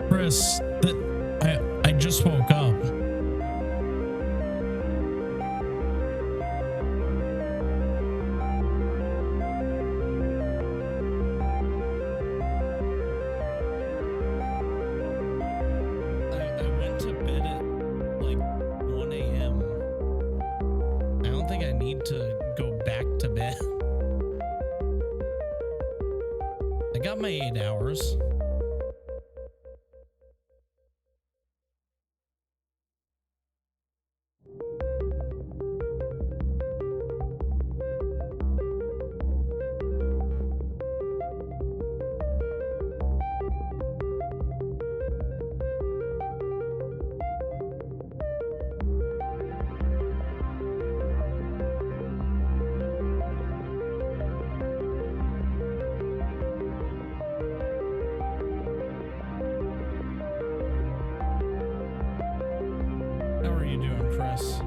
Chris, I just woke up. I went to bed at like 1 a.m. I don't think I need to go back to bed. I got my 8 hours. How are you doing, Chris?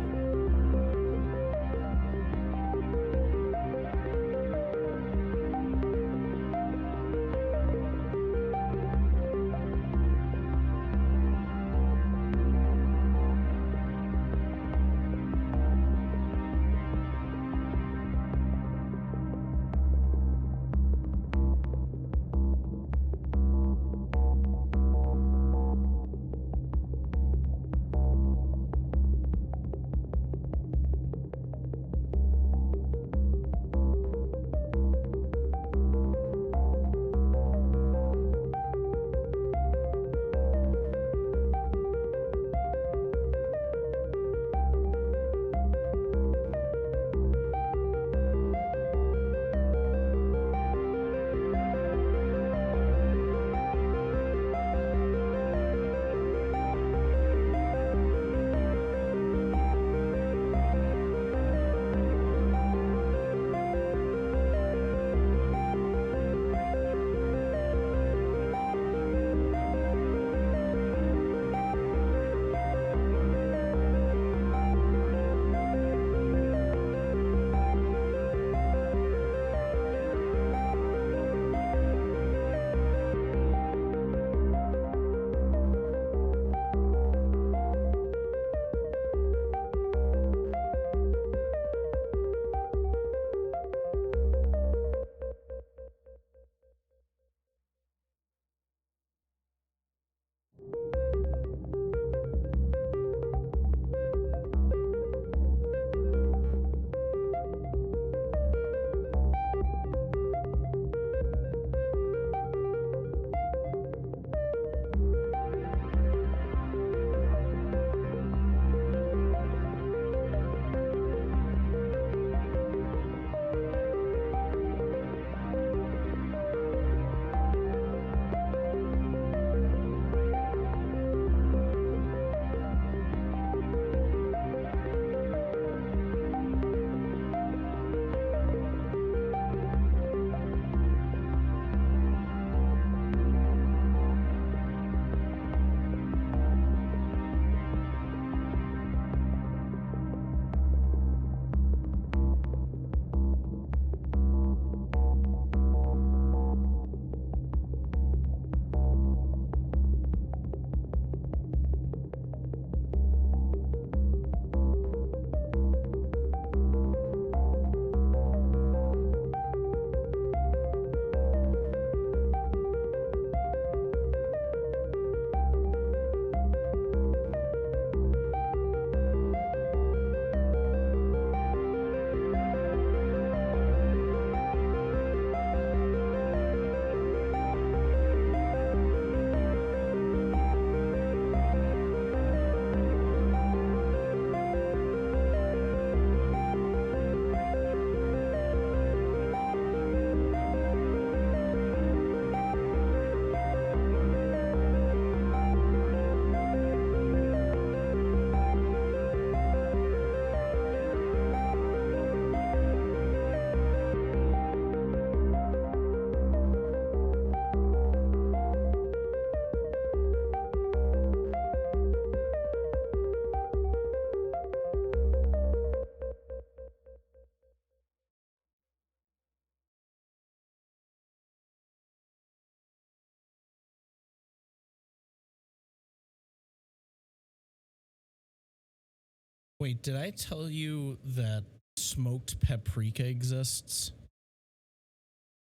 Wait, did I tell you that smoked paprika exists?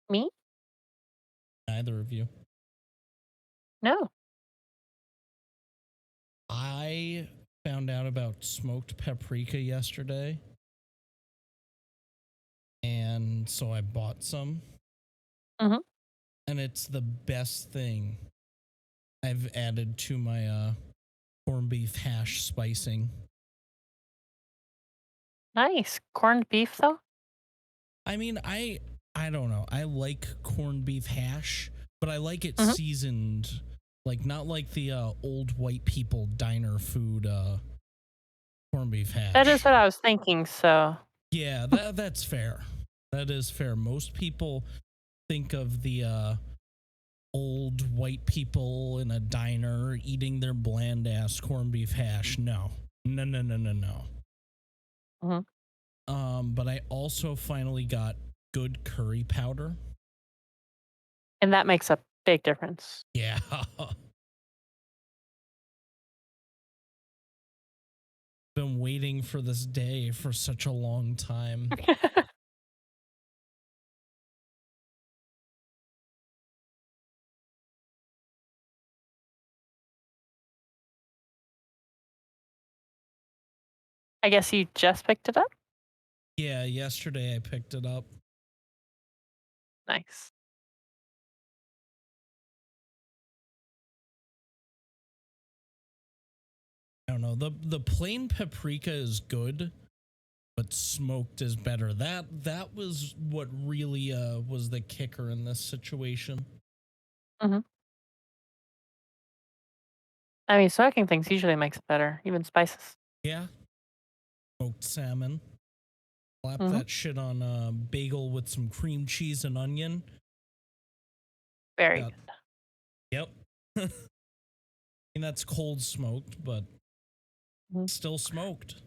Me? Neither of you. No. I found out about smoked paprika yesterday, and so I bought some, Hmm. and it's the best thing I've added to my corned beef hash spicing. Nice. Corned beef, though? I mean, I don't know. I like corned beef hash, but I like it Hmm. seasoned, like not like the old white people diner food corned beef That is hash. what I was thinking, so. Yeah, that's fair. That is fair. Most people think of the old white people in a diner eating their bland ass corned beef hash. No. No, no, no, no, no. Mhm. But I also finally got good curry powder. And that makes a big difference. Yeah. Been waiting for this day for such a long time. I guess you just picked it up? Yeah, yesterday I picked it up. Nice. I don't know. The plain paprika is good, but smoked is better. That was what really was the kicker in this situation. Mhm. I mean, smoking things usually makes it better, even spices. Yeah. Smoked salmon. Slap Mhm. that shit on a bagel with some cream cheese and onion. Very Got yep. I mean that's cold smoked, but good. still smoked.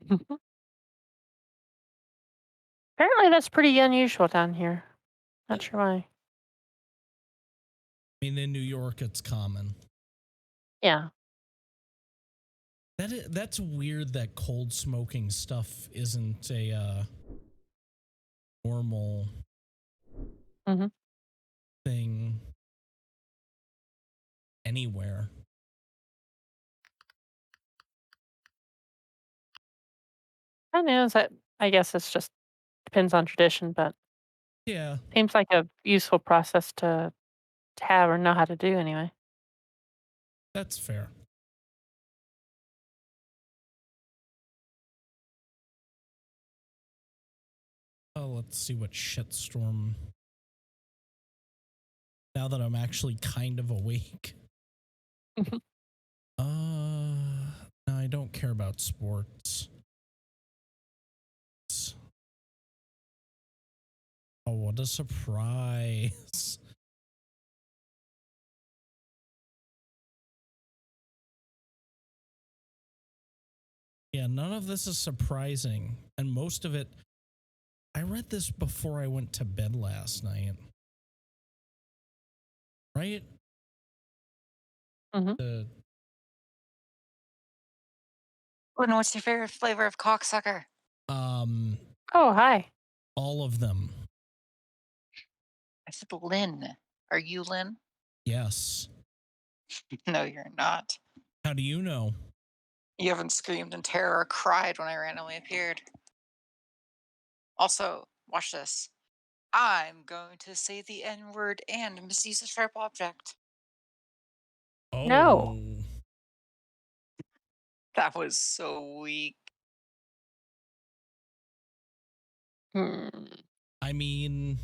Mhm. Apparently, that's pretty unusual down here. Not sure why. I mean in New York it's common. Yeah. That's weird that cold smoking stuff isn't a normal Mhm. thing anywhere. I know that. I guess it's just depends on tradition, but Yeah, seems like a useful process to have or know how to do anyway. that's fair. Oh, let's see what shitstorm. Now that I'm actually kind of awake. Mhm. No, I don't care about sports. Oh, what a surprise. Yeah, none of this is surprising. And most of it, I read this before I went to bed last night. Right? Mhm. The And what's your favorite flavor of cocksucker? um Oh, hi. all of them. I said Lynn. Are you Lynn? Yes. No, you're not. How do you know? You haven't screamed in terror or cried when I randomly appeared. Also, watch this. I'm going to say the N word and misuse a sharp object. No. Oh, That was so weak. Hmm. I mean,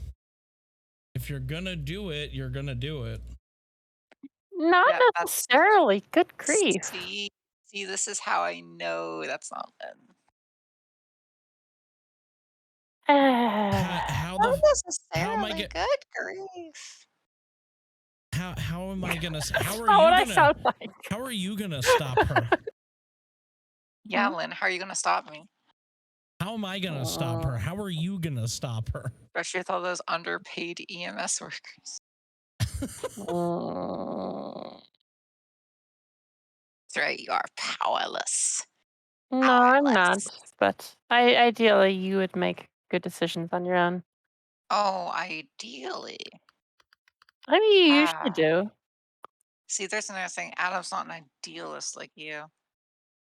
if you're gonna do it, you're gonna do it. Not Yeah, that's. necessarily. Good grief. See, this is how I know that's not Lynn. How Not the how am I necessarily. get Good grief. how am I gonna That's not what I sound like. how are you gonna stop her? Yeah, Lynn, how are you going to stop me? How am I gonna stop Mm. her? How are you gonna stop her? Especially with all those underpaid EMS workers. Mm. That's right, you are powerless. No, I'm not. Powerless. But ideally, you would make good decisions on your own. Oh, ideally. I mean, you usually Ah. do. See, there's another thing. Adam's not an idealist like you.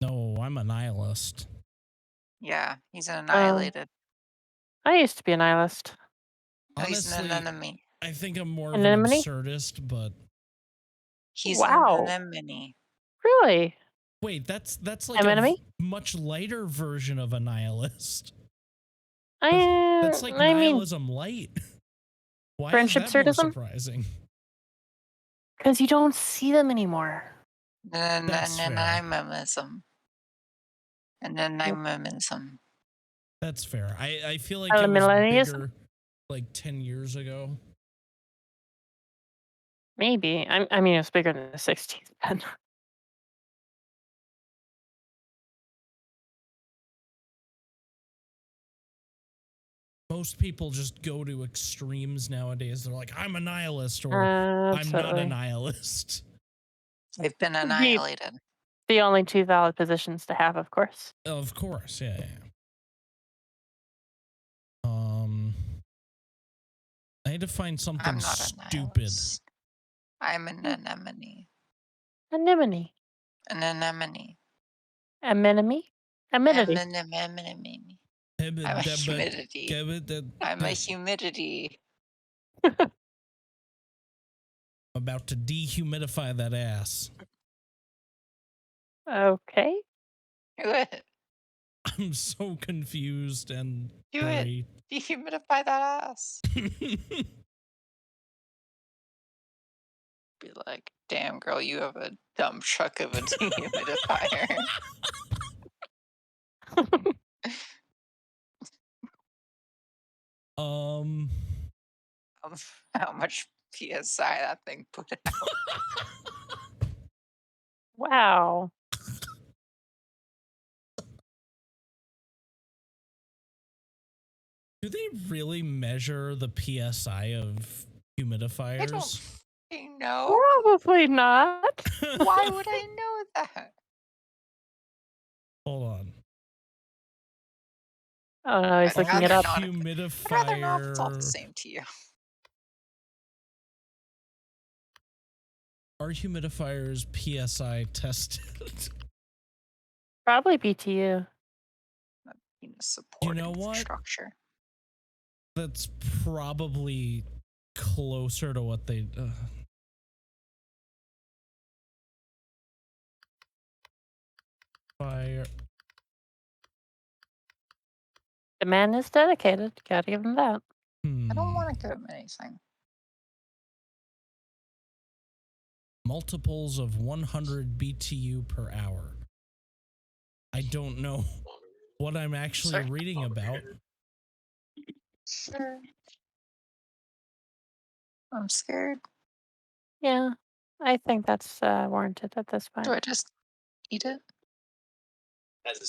No, I'm a nihilist. Yeah, he's an Oh, annihilated. I used to be a nihilist. No, he's an Honestly, enemy. I think I'm more of an Anemone? absurdist, but He's an Wow. anemone. Really? wait, that's like Anemone? much lighter version of a nihilist. I That's like I mean, nihilism light. Why is friendship that more absurdism? surprising? Because you don't see them anymore. That's fair. Animism. And then animism. That's fair. I feel like it was Millennialism? bigger like 10 years ago. Maybe. I mean, it's bigger than the 60s. Then. Most people just go to extremes nowadays. They're like, I'm a nihilist or I'm not a Absolutely. nihilist. They've been The annihilated. the only two valid positions to have, of course. Of course, yeah. Um, I had to find something I'm not a stupid. nihilist. I'm an anemone. Anemone. An anemone. Anemone? Amenity. I'm an anemone. I'm a humidity. I'm a humidity. About to dehumidify that ass. Okay. Do it. I'm so confused and Do sorry. it. Dehumidify that ass. Be like, damn girl, you have a dumb truck of a dehumidifier. How much PSI that thing put out? Wow. Do they really measure the PSI of I humidifiers? don't fucking know. Probably not. Why would I know that? Hold on. Oh no, he's I'd looking it rather up. not. I'd rather not if it's all the Humidifier. same to you. Are humidifiers PSI tested? Probably BTU. Supporting know what? structure. That's probably closer to what they. Fire. The man is dedicated. Gotta give him that. I don't want to give him anything. Multiples of 100 BTU per hour. I don't know what I'm actually reading about. Sure. I'm scared. Yeah, I think that's warranted at this point. Do I just eat it?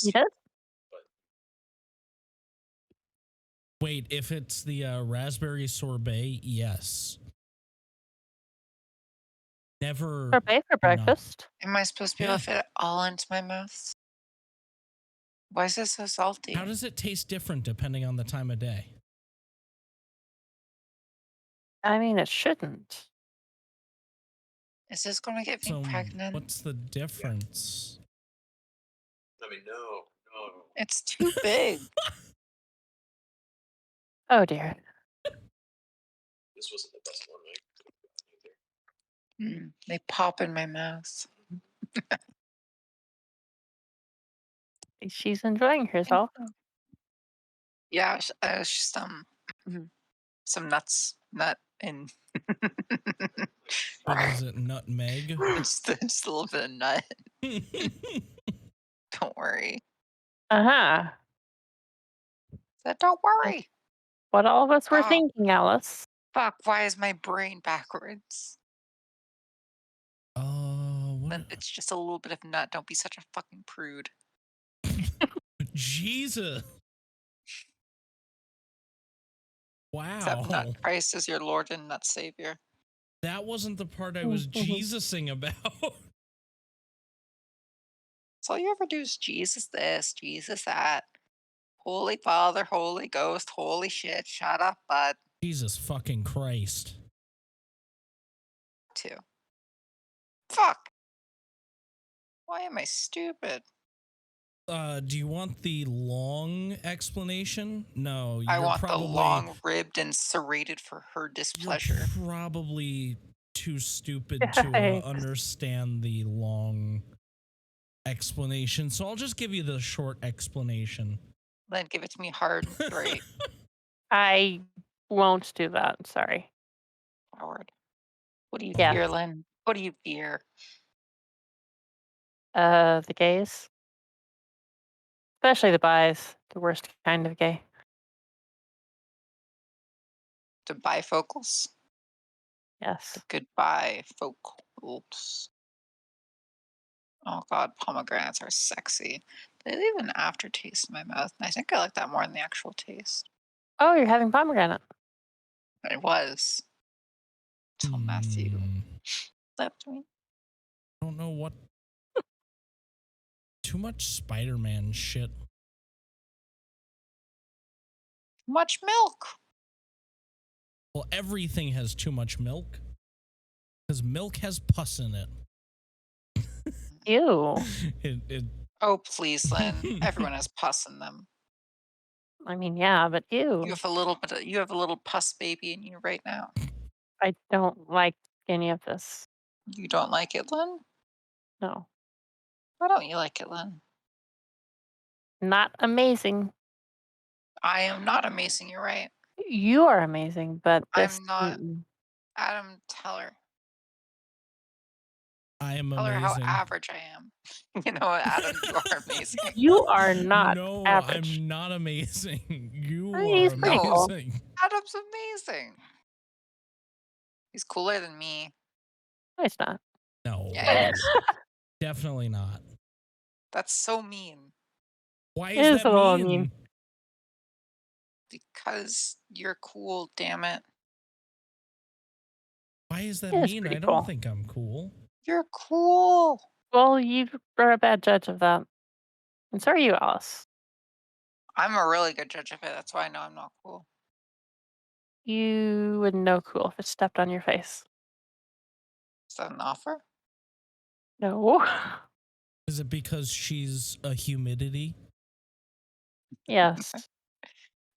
You did? Wait, if it's the raspberry sorbet, yes. Never. Sorbet for breakfast. Am I supposed to be able to fit it all into my mouth? Why is this so salty? How does it taste different depending on the time of day? I mean, it shouldn't. Is this going to get me pregnant? What's the difference? I mean, no. It's too big. Oh dear. This wasn't the best one, right? They pop in my mouth. She's enjoying herself. Yeah, it was just some nut in. What is it, nutmeg? It's a little bit of nut. Don't worry. Uh-huh. Don't worry. What all of us were thinking, Alice. Fuck, why is my brain backwards? What? It's just a little bit of nut. Don't be such a fucking prude. Jesus. Wow. Accept nut Christ as your Lord and nut Savior. That wasn't the part I was Jesusing about. So all you ever do is Jesus this, Jesus that. Holy Father, Holy Ghost, holy shit. Shut up, bud. Jesus fucking Christ. Too. Fuck. Why am I stupid? Do you want the long explanation? No, I you're want the probably long ribbed and serrated for her you're displeasure. probably too stupid to Yikes. understand the long explanation. So I'll just give you the short explanation. Then give it to me hard and straight. I won't do that. Sorry. Howard. What do you Yeah. fear, Lynn? What do you fear? The gays, especially the bis, the worst kind of gay. The bifocals? Yes. The good bifocals. Oh god, pomegranates are sexy. They leave an aftertaste in my mouth, and I think I like that more than the actual taste. Oh, you're having pomegranate. It was. Till Matthew Hmm, left me. I don't know what. Too much Spider-Man shit. Much milk. Well, everything has too much milk because milk has pus in it. Ew. It Oh please, Lynn. Everyone has pus in them. I mean, yeah, but ew. You have a little bit. You have a little pus baby in you right now. I don't like any of this. You don't like it, Lynn? No. Why don't you like it, Lynn? Not amazing. I am not amazing. You're right. You are amazing, but this. I'm not. Mm-mm. Adam, tell her. I am Tell her how amazing. average I am. You know what, Adam? You are amazing. You are not No, average. I'm not amazing. You I mean, are he's pretty cool. amazing. Adam's amazing. He's cooler than me. No, he's not. No, Yeah, he is. definitely not. That's so mean. Why It is is that a little mean? mean. Because you're cool, damn it. Why is that It is mean? pretty I cool. don't think I'm cool. You're cool. Well, you are a bad judge of that. And so are you, Alice. I'm a really good judge of it. That's why I know I'm not cool. You would know cool if it stepped on your face. Is that an offer? No. Is it because she's a humidity? Yes.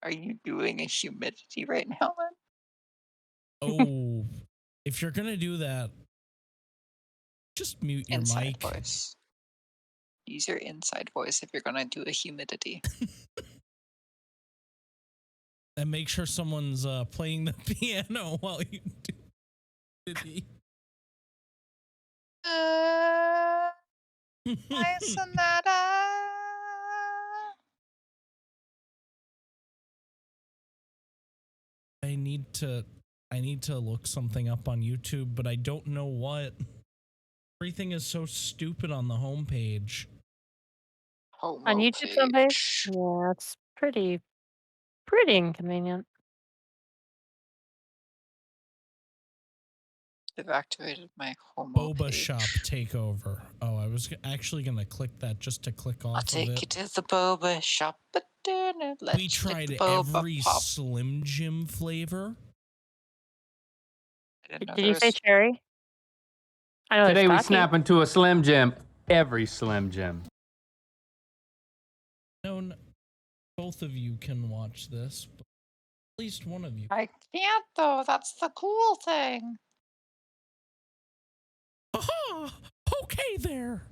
Are you doing a humidity right now, Lynn? Oh, if you're gonna do that, just mute your Inside mic. voice. Use your inside voice if you're gonna do a humidity. And make sure someone's playing the piano while you do humidity. My sonata. I need to look something up on YouTube, but I don't know what. Everything is so stupid on the homepage. Homo On YouTube's homepage? Yeah, it's pretty inconvenient. They've activated my homo Boba page. shop takeover. Oh, I was actually gonna click that just to click off I'll of take it. you to the boba shop at dinner. Let's We lick tried the boba every pop. Slim Jim flavor. I didn't know Did there you say was- cherry? I know Today we there's Taki. snap into a Slim Jim. Every Slim Jim. No, both of you can watch this, but at least one of you. I can't though. That's the cool thing. Aha! Okay, there.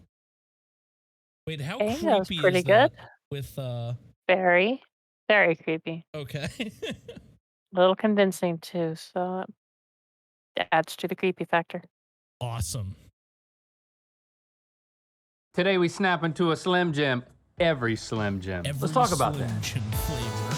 Wait, how Okay, that was creepy pretty is that? good. With Very creepy. okay. A little convincing too, so it adds to the creepy factor. Awesome. Today we snap into a Slim Jim. Every Slim Jim. Every Let's talk about Slim that. Jim flavor.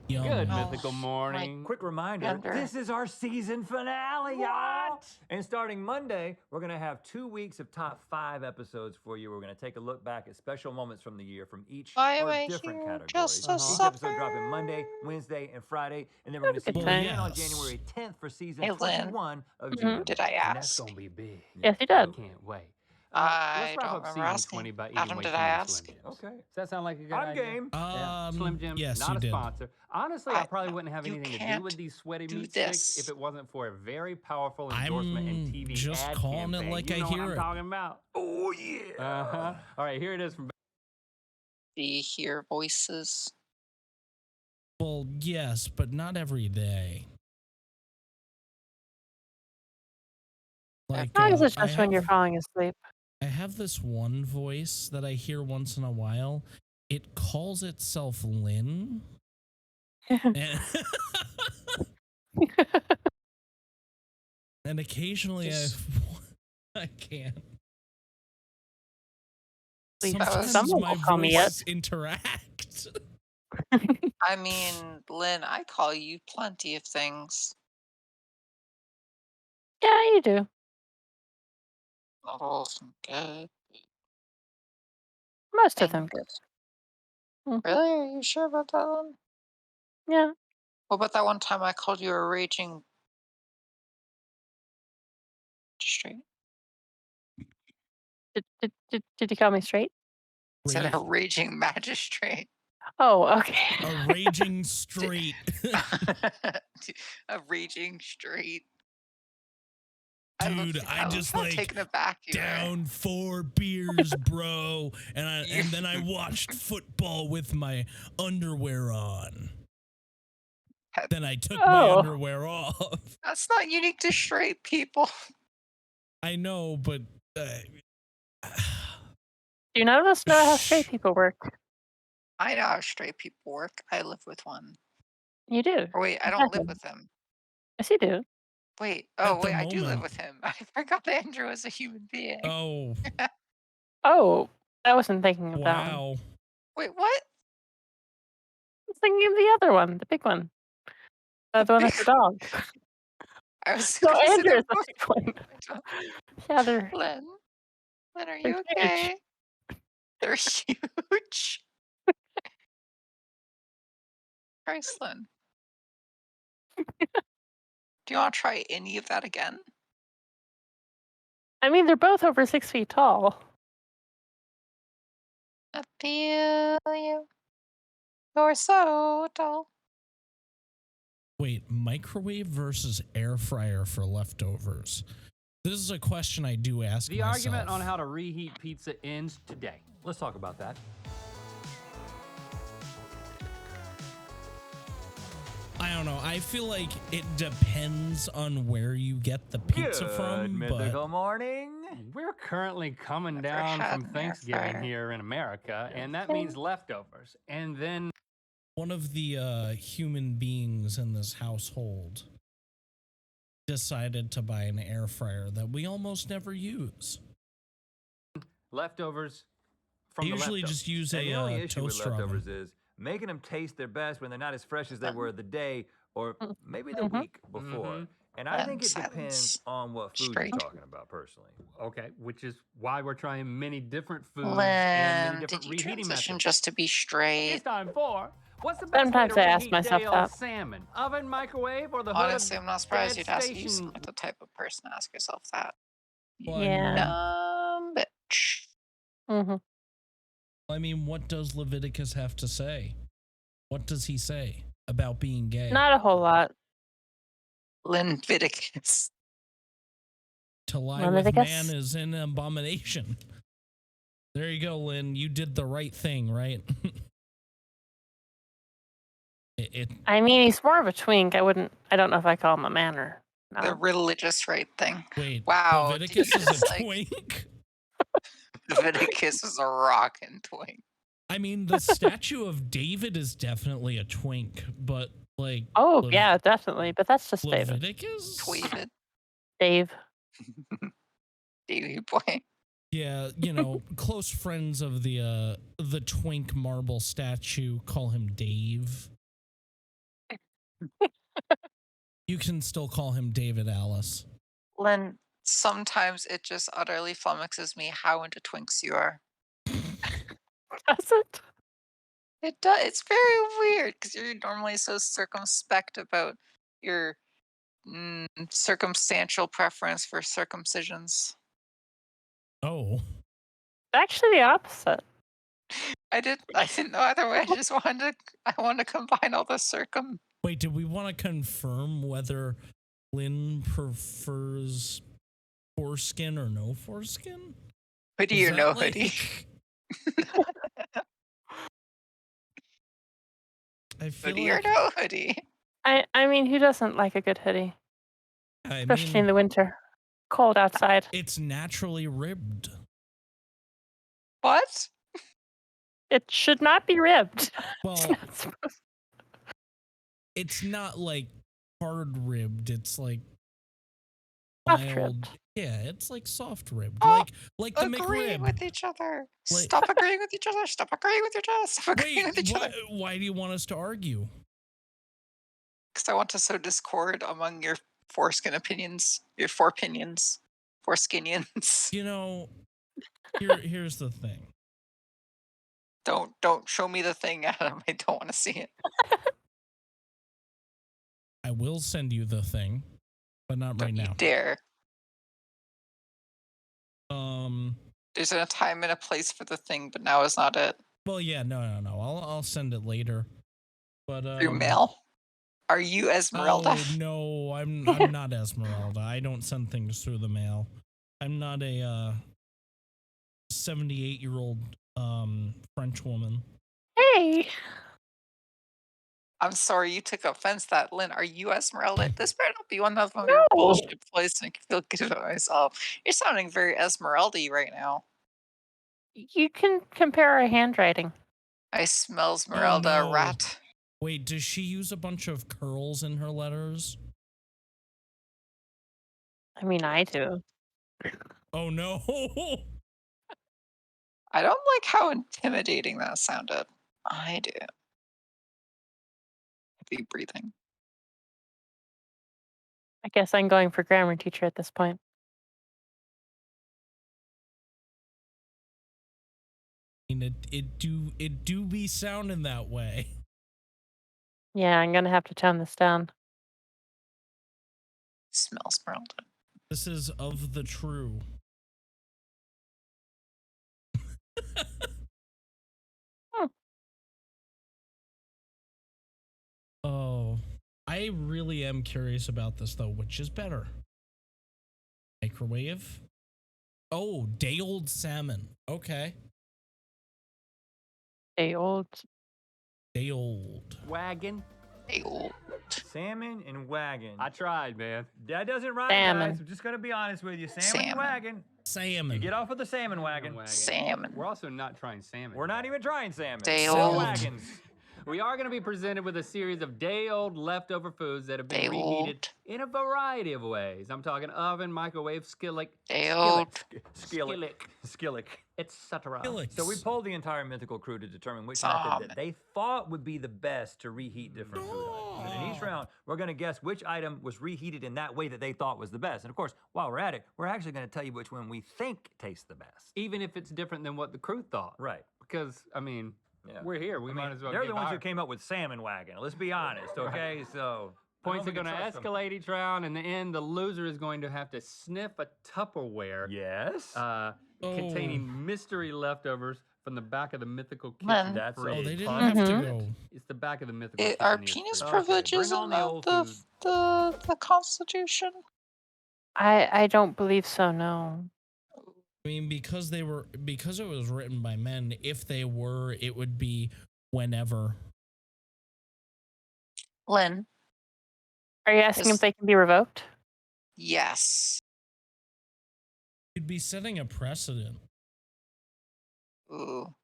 Good Good Oh, mythical my morning. Quick reminder, Gender. this is our season finale, y'all. And starting Monday, we're going to have 2 weeks of top 5 episodes for you. We're going to take a look back at special moments from the year from each Why am or I different here categories. just to Each episode dropping Monday, suffer? Wednesday, and Friday. And then we're going to Good see you time. again on Yes. January 10th for season Hey, Lynn. 21 of Mhm. GM. Did I And that's ask? gonna be big. Yes, you I did. can't wait. I Let's wrap don't up remember season asking. 20 by eating Adam, way did too I many ask? Slim Jims. Okay. Does that sound like a good I'm idea? game. Yeah. Slim Jim, Yes, not you a did. sponsor. Honestly, I probably wouldn't have You anything to do can't with these sweaty do meat sticks this. if it wasn't for a very powerful endorsement and I'm TV just ad calling it campaign. like You I know what hear I'm it. talking about. Oh, yeah. All right, here it is from. Do you hear voices? Well, yes, but not every day. Like, Sometimes it's I just when you're have- falling asleep. I have this one voice that I hear once in a while. It calls itself Lynn. And, and occasionally Just- I can't. Least Sometimes someone my will call me voices interact. I mean, Lynn, I call you plenty of things. Yeah, you do. Not all of them good. Most of them good. Mhm. Really? Are you sure about that one? Yeah. What about that one time I called you a raging straight? Did you call me straight? I said a Ra- raging magistrate. Oh, okay. a raging straight. A raging straight. Dude, I looked just how like taken aback you were. down 4 beers, bro, and then I watched football with my underwear on. Then I took my Oh. underwear off. That's not unique to straight people. I know, but Do you none of us know how straight Shh. people work? I know how straight people work. I live with one. You do. Or wait, I don't Exactly. live with him. Yes, you do. Wait, At the I do live moment. with him. I forgot that Andrew is a human being. Oh, Oh, I wasn't thinking of that one. wow. Wait, what? I was thinking of the other one, the big one. The one that's a dog. I was No, gonna say Andrew they're is the both big one. dog. Yeah, they're Lynn, are They're you huge. okay? They're huge. Christ, Lynn. Do you want to try any of that again? I mean, they're both over 6 feet tall. I feel you. You're so tall. Wait, microwave versus air fryer for leftovers. This is a question I do ask The myself. argument on how to reheat pizza ends today. Let's talk about that. I don't know. I feel like it depends on where you get the pizza Good from, mythical but morning. We're currently coming Never down had from an air Thanksgiving fryer. here in America, and that means leftovers. And then one of the human beings in this household decided to buy an air fryer that we almost never use. leftovers I from the usually leftovers. just use And the only a issue with toaster leftovers oven. is making them taste their best when they're not as fresh as they were the day or maybe the Mhm. week before. Mhm. And I think it Silence. depends on what food Straight. you're talking about personally. Okay, which is why we're trying many different foods and Lynn, many did different you reheating transition methods. just to be straight? It's time for what's the best Sometimes way I to ask reheat myself day-old that. salmon? Oven, microwave, or the hood Honestly, of I'm not surprised Dad's you'd ask. You station? seem like the type of person to ask yourself that. Well, Yeah. Bitch. Mm-hmm. I mean, what does Leviticus have to say? What does he say about being gay? Not a whole lot. Leviticus. To lie Well, with I guess- man is an abomination. There you go, Lynn. You did the right thing, right? it I mean, he's more of a twink. I don't know if I call him a man or The not. religious right thing. wait. Wow, did Leviticus you is a just, like- twink. Leviticus is a rockin' twink. I mean, the statue of David is definitely a twink, but like, Oh, Lev- yeah, definitely. But that's just David. Leviticus. Tweeted. Dave. Davey boy. Yeah, you know, close friends of the twink marble statue call him Dave. You can still call him David Alice. Lynn, sometimes it just utterly flummoxes me how into Twinks you are. Does it? It does. It's very weird because you're normally so circumspect about your circumstantial preference for circumcisions. Oh, Actually, the opposite. I didn't know either way. I wanted to combine all the circum. wait, did we want to confirm whether Lynn prefers foreskin or no foreskin? Hoodie Is or no that like- hoodie. I feel Hoodie or like, no hoodie. I mean, who doesn't like a good hoodie, I especially mean, in the winter, cold outside? it's naturally ribbed. What? It should not be ribbed. Well, It's not supposed- it's not like hard ribbed. It's like Soft mild. ribbed. Yeah, it's like soft ribbed, Oh, like the agreeing McRib. with each other. Like- Stop agreeing with each other. Stop agreeing with each other. Stop agreeing with Wait, each other. why do you want us to argue? Because I want to sow discord among your foreskin opinions. Your foreskinians. You know, here's the thing. Don't show me the thing, Adam. I don't want to see it. I will send you the thing, but not right Don't you now. dare. There's There's a time and a place for the thing, but now is not it. Well, yeah, no. I'll send it later. But Through mail. Are you Esmeralda? Oh no, I'm not Esmeralda. I don't send things through the mail. I'm not a 78-year-old French woman. Hey, I'm sorry you took offense to that, Lynn. Are you Esmeralda? This better not be one of them No. bullshit plays to make me feel good about myself. You're sounding very Esmeralda right now. you can compare our handwriting. I smell Esmeralda, no. rat. Wait, does she use a bunch of curls in her letters? I mean, I do. Oh no. I don't like how intimidating that sounded. I do. Deep breathing. I guess I'm going for grammar teacher at this point. I mean, it do be sounding that way. Yeah, I'm gonna have to tone this down. Smell Esmeralda. This is of the true. Oh, I really am curious about this though. Which is better? Microwave? Oh, day old salmon. Okay. A old. Day old. Wagon. Hey, old. Salmon and wagon. I tried, man. That doesn't rhyme, Salmon. guys. I'm just gonna be honest with you. Salmon, Salmon. and wagon. Salmon. You get off of the salmon wagon. Salmon. We're also not trying salmon. We're not even trying salmon. Day We're old. wagons. We are going to be presented with a series of day-old leftover foods that have been Day reheated old. in a variety of ways. I'm talking oven, microwave, skillet, Day old. Skillet. Skillet. etc. Skillet. So we polled the entire mythical crew to determine which Salmon. method that they thought would be the best to reheat different food items. And in each round, we're going to guess which item was reheated in that way that they thought was the best. And of course, while we're at it, we're actually going to tell you which one we think tastes the best. Even if it's different than what the crew thought. Right. Because, I mean, Yeah. we're here. We I might mean, as well they're give the ones our who came up with salmon wagon. Let's be honest, okay? So points are I don't going to think we trust them. escalate each round. In the end, the loser is going to have to sniff a Tupperware Yes. containing mystery leftovers from the back of the mythical kitchen. Len. That's fridge. Oh, they didn't fun have to Mhm. go. It's the back of the mythical kitchen. Are near penis fridge. Okay, privileges bring on in the old food. the Constitution? I don't believe so. No. I mean, because it was written by men. If they were, it would be whenever. Lynn. Are you asking Yes. if they can be revoked? Yes. You'd be setting a precedent. Ooh.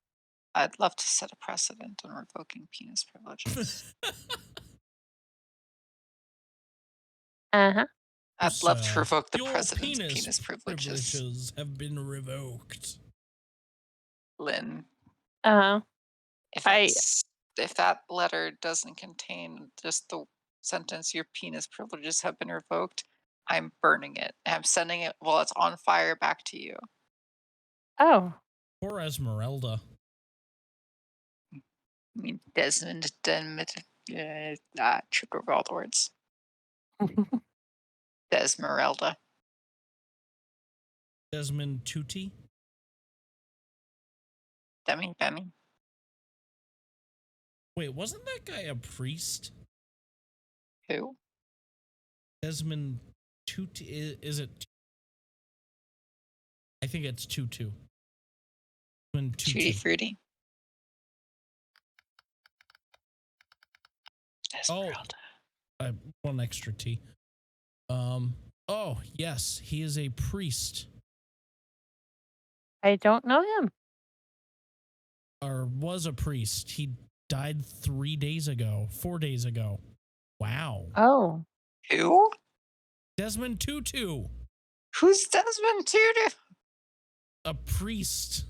I'd love to set a precedent on revoking penis privileges. Uh-huh. I'd love to revoke the Your president's penis privileges. have been revoked. Lynn. Uh-huh. If, I- if that letter doesn't contain just the sentence, your penis privileges have been revoked, I'm burning it. And I'm sending it while it's on fire back to you. Oh. Poor Esmeralda. I mean, Desmond, trigger over all the words. Desmeralda. Desmond Tutti. Demi. Wait, wasn't that guy a priest? Who? Desmond Tutti. Is it? I think it's Tutu. Desmond Tutu. Tutti Fruity. Oh, Esmeralda. one extra T. Oh, yes, he is a priest. I don't know him. Or was a priest. He died 4 days ago. Wow. Oh. Who? Desmond Tutu. Who's Desmond Tutu? A priest.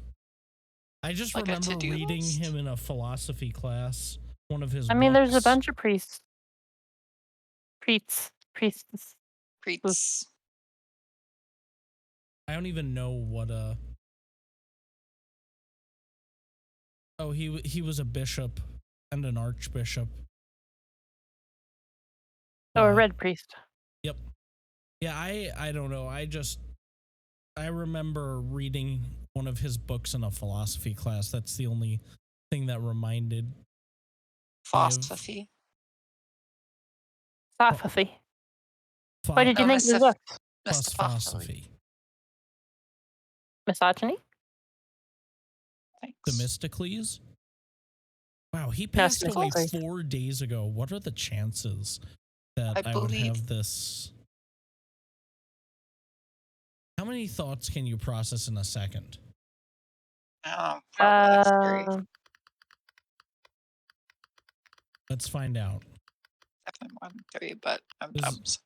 I just Like a remember to-do reading list? him in a philosophy class. One of his I mean, there's a books. bunch of priests. Priests. Preets. I don't even know what Oh, he was a bishop and an archbishop. Oh, a red priest. Yep. Yeah, I don't know. I remember reading one of his books in a philosophy class. That's the only thing that reminded Phosophy. Sophy. What did you No, think of the book? philosophy. Misogyny? Thanks. Themistocles? Wow, he No, passed away Themistocles. 4 days ago. What are the chances that I I would believe- have this? How many thoughts can you process in a second? Oh, probably like three. Let's find out. Definitely more than 3, but I'm This- dumb.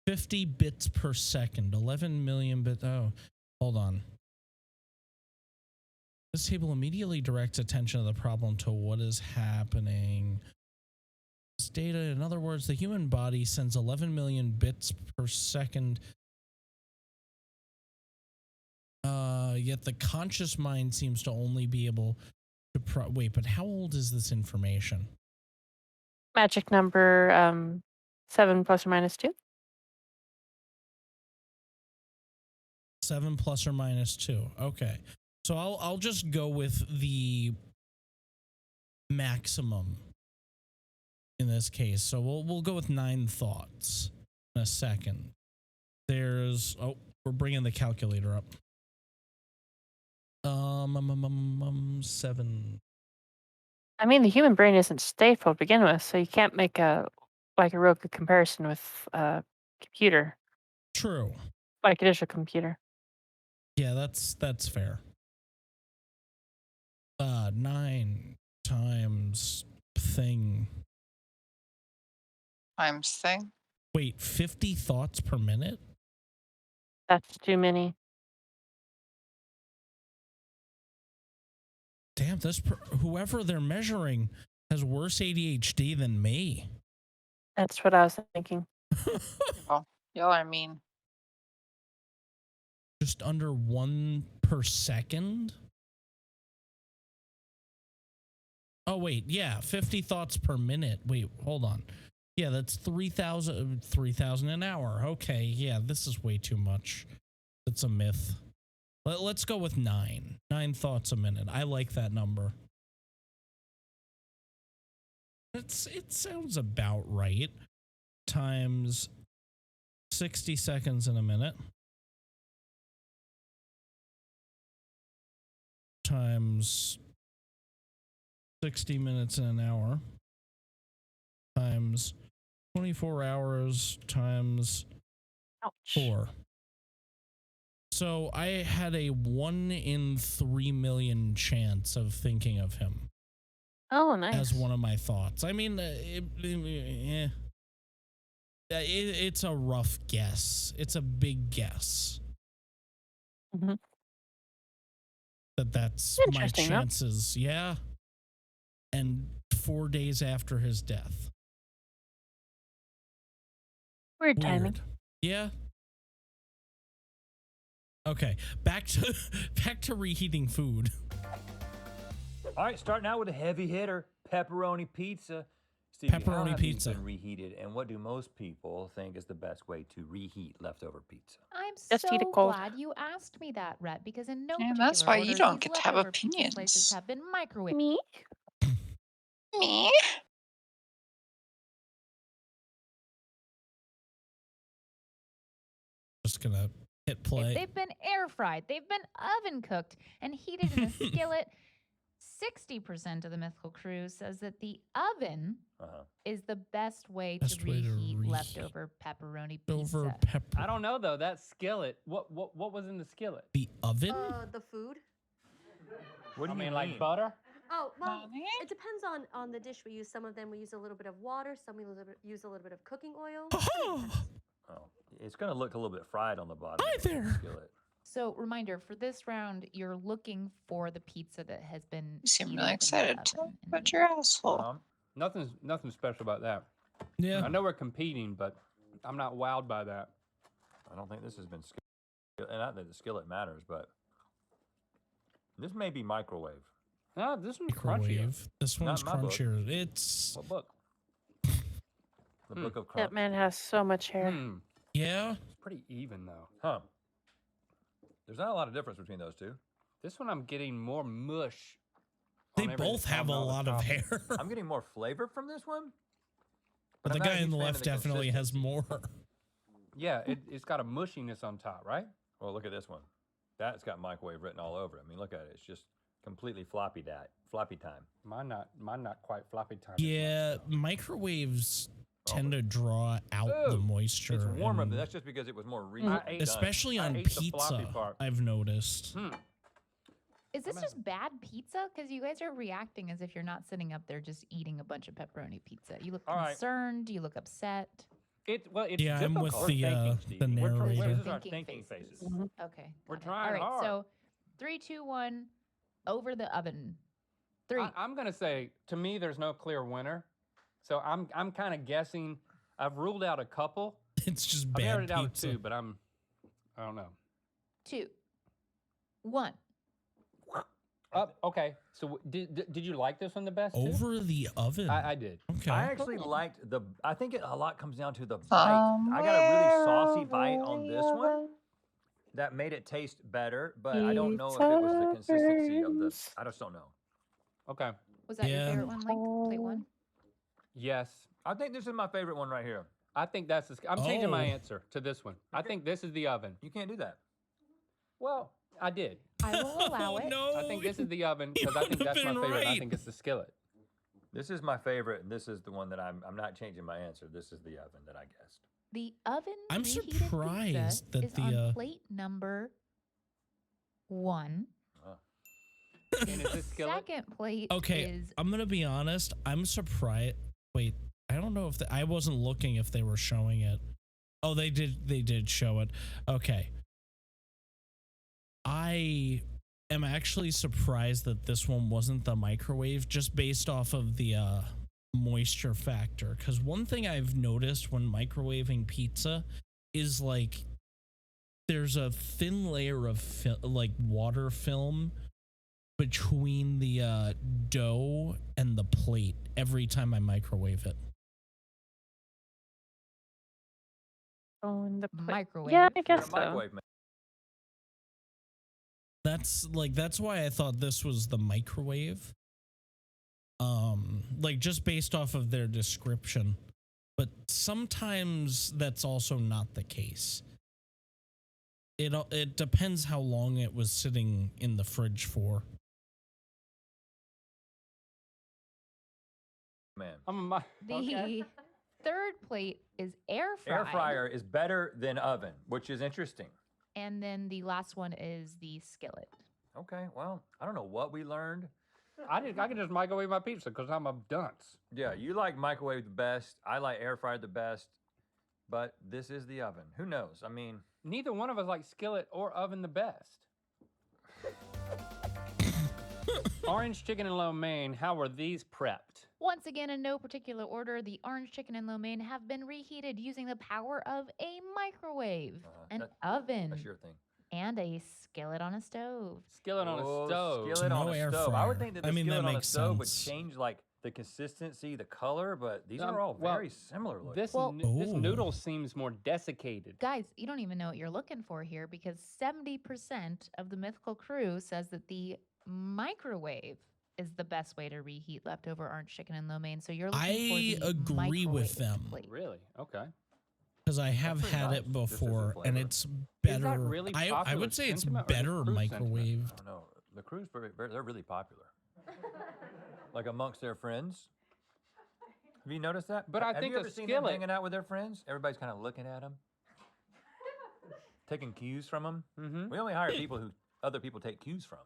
50 bits per second, 11 million bits. Oh, hold on. This table immediately directs attention of the problem to what is happening. This data, in other words, the human body sends 11 million bits per second. Yet the conscious mind seems to only be able to wait, but how old is this information? Magic number 7 plus or minus 2. 7 plus or minus 2. Okay. So I'll just go with the maximum in this case. So we'll go with 9 thoughts in a second. There's we're bringing the calculator up. 7. I mean, the human brain isn't stateful to begin with, so you can't make a real good comparison with a computer, True. like it is a computer. Yeah, that's fair. 9 times thing. Times thing. Wait, 50 thoughts per minute? That's too many. Damn, whoever they're measuring has worse ADHD than me. That's what I was thinking. Y'all are mean. Just under 1 per second? Oh, wait. Yeah, 50 thoughts per minute. Wait, hold on. Yeah, that's 3,000 an hour. Okay, yeah, this is way too much. It's a myth. Let's go with 9. 9 thoughts a minute. I like that number. It sounds about right. Times 60 seconds in a minute. Times 60 minutes in an hour. Times 24 hours times Ouch. 4. So I had a 1 in 3 million chance of thinking of him Oh, nice. as one of my thoughts. I mean, it's a rough guess. It's a big guess. Mhm. That's my Interesting, though. chances. Yeah. And 4 days after his death. Weird timing. Weird. Yeah. Okay, back to reheating food. All right, starting out with a heavy hitter, pepperoni pizza. Stevie, how Pepperoni have these pizza. been reheated, and what do most people think is the best way to reheat leftover pizza? I'm Just eat it so cold. glad you asked me that, Rhett, because in no And particular that's why order, you don't these get to have leftover pizza slices opinions. have been microwaved. Me? Me? Just gonna hit play. They've been air fried. They've been oven cooked and heated in a skillet. 60% of the mythical crew says that the oven is the best way Best to way to reheat reheat leftover pepperoni pizza. Over pepper. I don't know though. That skillet. What was in the skillet? The oven? The food. What do I you mean, mean? like butter? Oh, well, Honey? it depends on the dish we use. Some of them we use a little bit of water. Some we use a little bit of cooking oil. Oh, Oh, it's going to look a little bit fried on the bottom Hi of the there. skillet. So, reminder for this round, you're looking for the pizza that has been. You seem heated really in the excited to oven and put your asshole. Nothing special about that. yeah. I know we're competing, but I'm not wowed by that. I don't think this has been skillet, and not that the skillet matters, but this may be microwave. No, this one's crunchier. Microwave. This Not one's in my book. crunchier. It's What book? The Book of Crunch. That man has so much hair. yeah. It's pretty even though. Huh. There's not a lot of difference between those two. This one I'm getting more mush. They on both have a all the lot of toppings. hair. I'm getting more flavor from this one. But the I'm not a guy on huge the fan of left the definitely has consistency. more. Yeah, it's got a mushiness on top, right? Well, look at this one. That's got microwave written all over it. I mean, look at it. It's just completely floppy time. Mine not quite floppy time. as much, Yeah, though. microwaves tend to draw out the Ooh, moisture. It's warmer, and- but that's just because it was more I recent. ate- especially I on ate the floppy pizza, part. I've noticed. Is this just bad pizza? Because you guys are reacting as if you're not sitting up there just eating a bunch of pepperoni pizza. You look All right. concerned. You look upset. It's Yeah, I'm with difficult. the, Thinking, the Stevie. We're narrator. this is our Thinking thinking faces. faces. Okay. We're got it. trying All right. hard. So 3, 2, 1, over the oven. 3. I'm gonna say to me, there's no clear winner. So I'm kind of guessing. I've ruled out a couple. It's just I've narrowed bad it down to pizza. 2, but I don't know. 2, 1. Okay. So did you like this one the best? Too? Over the oven. I did. Okay. I actually liked I think a lot comes down to the bite. I got a really saucy bite on this one that made it taste better, but I don't know if it was the consistency of the. I just don't know. Okay. Was that Yeah. your favorite one, Link? Plate 1? Yes. I think this is my favorite one right here. I think that's. I'm changing my Oh. answer to this one. I think this is the oven. You can't do that. Well, I did. I will allow Oh, it. no. I think this is the oven You because I think would have that's my been favorite. And I right. think it's the skillet. This is my favorite, and this is the one that I'm not changing my answer. This is the oven that I guessed. The oven I'm reheated surprised pizza that is the, on plate number 1. And is this skillet? Second plate Okay, is I'm gonna be honest. I'm surprised. Wait, I don't know if I wasn't looking if they were showing it. Oh, they did. They did show it. Okay. I am actually surprised that this one wasn't the microwave, just based off of the moisture factor. Because one thing I've noticed when microwaving pizza is like there's a thin layer of like water film between the dough and the plate every time I microwave it. Oh, in the microwave. Yeah, I You're guess a so. microwave man. That's why I thought this was the microwave. Like just based off of their description. But sometimes that's also not the case. It depends how long it was sitting in the fridge for. Man. The third plate is air fried. Air fryer is better than oven, which is interesting. And then the last one is the skillet. Okay, well, I don't know what we learned. I can just microwave my pizza because I'm a dunce. Yeah, you like microwave the best. I like air fryer the best. But this is the oven. Who knows? I mean, Neither one of us like skillet or oven the best. Orange chicken and lo mein, how were these prepped? Once again, in no particular order, the orange chicken and lo mein have been reheated using the power of a microwave, an oven, That's your thing. and a skillet on a stove. Skillet on a stove. Skillet on No a air stove. I would fryer. think that I the mean, that skillet on a makes stove would sense. change like the consistency, the color, but these are all very similar looking. This Well- this Ooh. noodle seems more desiccated. Guys, you don't even know what you're looking for here because 70% of the mythical crew says that the microwave is the best way to reheat leftover orange chicken and lo mein. So you're looking for I the agree with microwave them. plate. Really? Okay. Because I have pretty had nice, it just as a before, and flavor. it's Is better. that really I popular would say it's sentiment or just better crew sentiment? microwaved. I don't know. The crew's they're really popular. Like amongst their friends. Have you noticed that? But I Have think you a ever seen them skillet- hanging out with their friends? Everybody's kind of looking at them, taking cues from them. Mm-hmm. We only hire people who other people take cues from.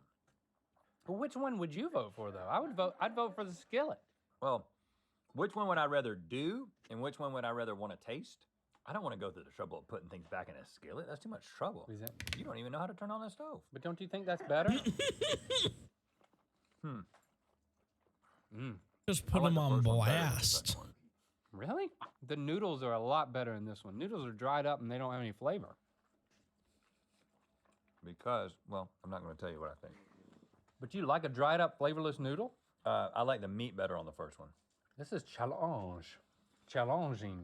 Well, which one would you vote for, though? I'd vote for the skillet. Well, which one would I rather do, and which one would I rather want to taste? I don't want to go through the trouble of putting things back in a skillet. That's too much trouble. Is that- You don't even know how to turn on a stove. But don't you think that's better? Just I put like them the on first one better than the blast. second one. Really? The noodles are a lot better in this one. Noodles are dried up and they don't have any flavor. Because, well, I'm not going to tell you what I think. But you like a dried up, flavorless noodle? I like the meat better on the first one. This is challenging. Challenging.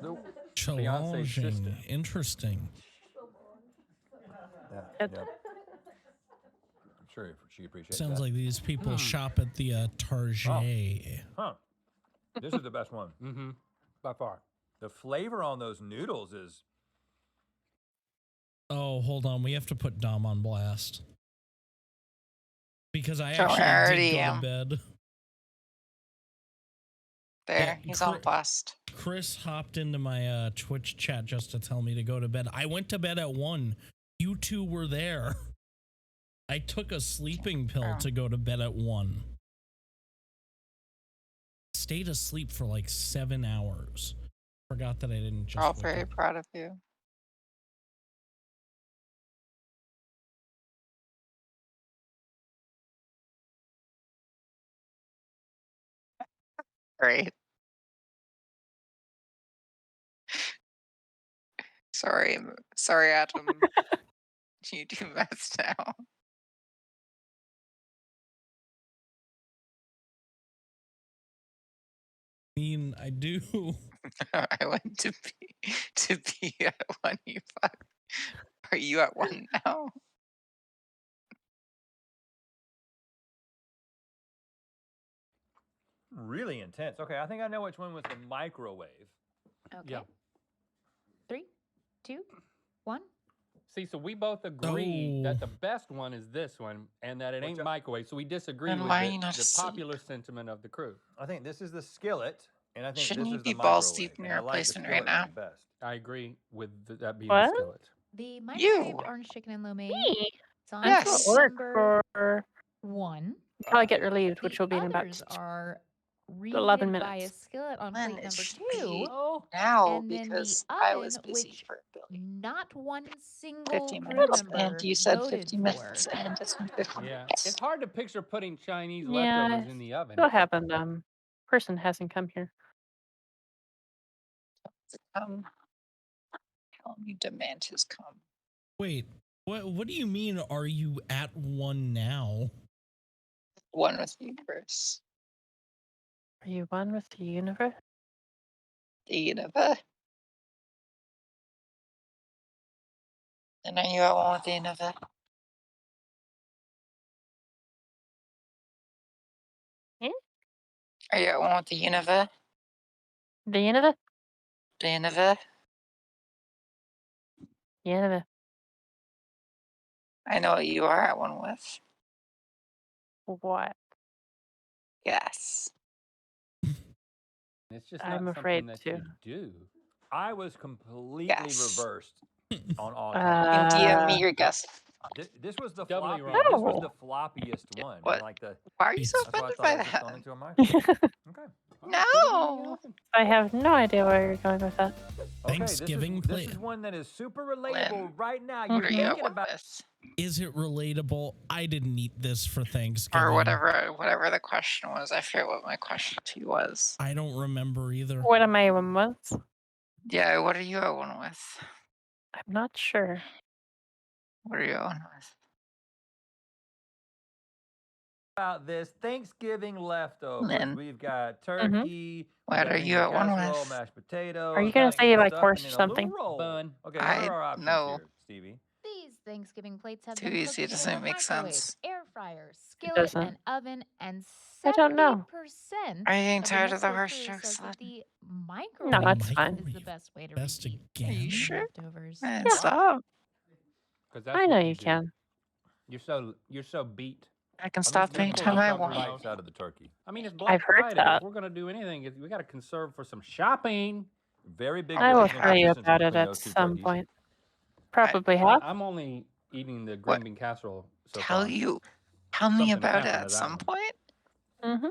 The Beyonce's Challenging. sister. Interesting. Yeah. Yep. Yep. I'm sure she appreciates Sounds that. like these people shop at the Target. Huh. This is the best one. Mm-hmm. By far. The flavor on those noodles is... Oh, hold on. We have to put Dom on blast. Because I Sure, I actually already did go am. to bed. There, Yeah, he's on Chris- blast. Chris hopped into my Twitch chat just to tell me to go to bed. I went to bed at 1. You two were there. I took a sleeping pill Oh. to go to bed at 1. Stayed asleep for like 7 hours. Forgot that I didn't just We're all wake very up. proud of you. Great. Sorry, Adam. You do mess now. I mean, I do. I went to be at 1:05. Are you at 1 now? Really intense. Okay, I think I know which one was the microwave. Okay. Yeah. 3, 2, 1. See, so we both agree Oh. that the best one is this one and that it Which ain't I- microwave. So we disagree Then with why are you not the asleep? popular sentiment of the crew. I think this is the skillet, and I think Shouldn't this you is the be balls microwave, deep in and your I like the replacement right skillet one now? best. I agree with that being What? the skillet. The You. microwave orange chicken and lo mein. Me? It's on Yes. plate Will work number for 1. I'll get relieved, which The will be in about others are 11 reheated by a minutes. skillet on When plate it number should 2. be Oh, now And then the because I oven, was busy which for a billion. not one single 50 crew minutes, member and you said voted 50 for. minutes, and it's been 50 yeah. minutes. It's hard to picture putting Chinese Yeah, leftovers in the oven. still happened. Person hasn't come here. Tell him you demand his come. Wait, what do you mean, are you at 1 now? One with the universe. Are you one with the universe? The universe. And are you at one with the universe? Eh? Are you at one with the universe? The universe? The universe? The universe. I know what you are at one with. What? Yes. It's just I'm not afraid something that to. you do. I was completely Yes. reversed on all You can counts. DM me your guess. This was the Doubly floppy, wrong. This was the floppiest one. What? Like the Why are you so That's that's why I offended thought by I was just that? going into a microwave. Okay. All right, put it in the No. oven. I have no idea where you're going with that. Okay, Thanksgiving this is plate. one that is super relatable Lynn, right now. What You're are you thinking going about with? Is it relatable? I didn't eat this for Thanksgiving. Or whatever the question was. I forget what my question to you was. I don't remember either. What am I even with? Yeah, what are you going with? I'm not sure. What are you going with? this Thanksgiving leftovers. Lynn. We've got turkey. we What got are green you bean at one casserole, with? mashed potatoes. Are you gonna onions, say you like stuffing horse in or a something? little roll. Bun. Okay, what are I our options no. here, Stevie? These Thanksgiving plates have Too been easy, it cooked in doesn't the make microwave, sense. air fryer, It skillet, doesn't. and oven, and I don't know. 70% Are you getting of the tired of the mythical horse crew jokes, says that Lynn? the No, microwave it's fine. is the best way to Best reheat Are you again. Thanksgiving sure? leftovers. Man, Yeah. stop. Because that's I know what you do. can. You're so beat. I can I'm stop just getting anytime I want. bites out of the turkey. I mean, it's Black I've heard Friday. that. If we're gonna do anything, we got to conserve for some shopping. Very big I will difference in tell you consistency about it between at those two some turkeys. point. Probably have. I'm only eating the What? green bean casserole so Tell far. me Something's about it happened to at that some one. point. Mm-hmm.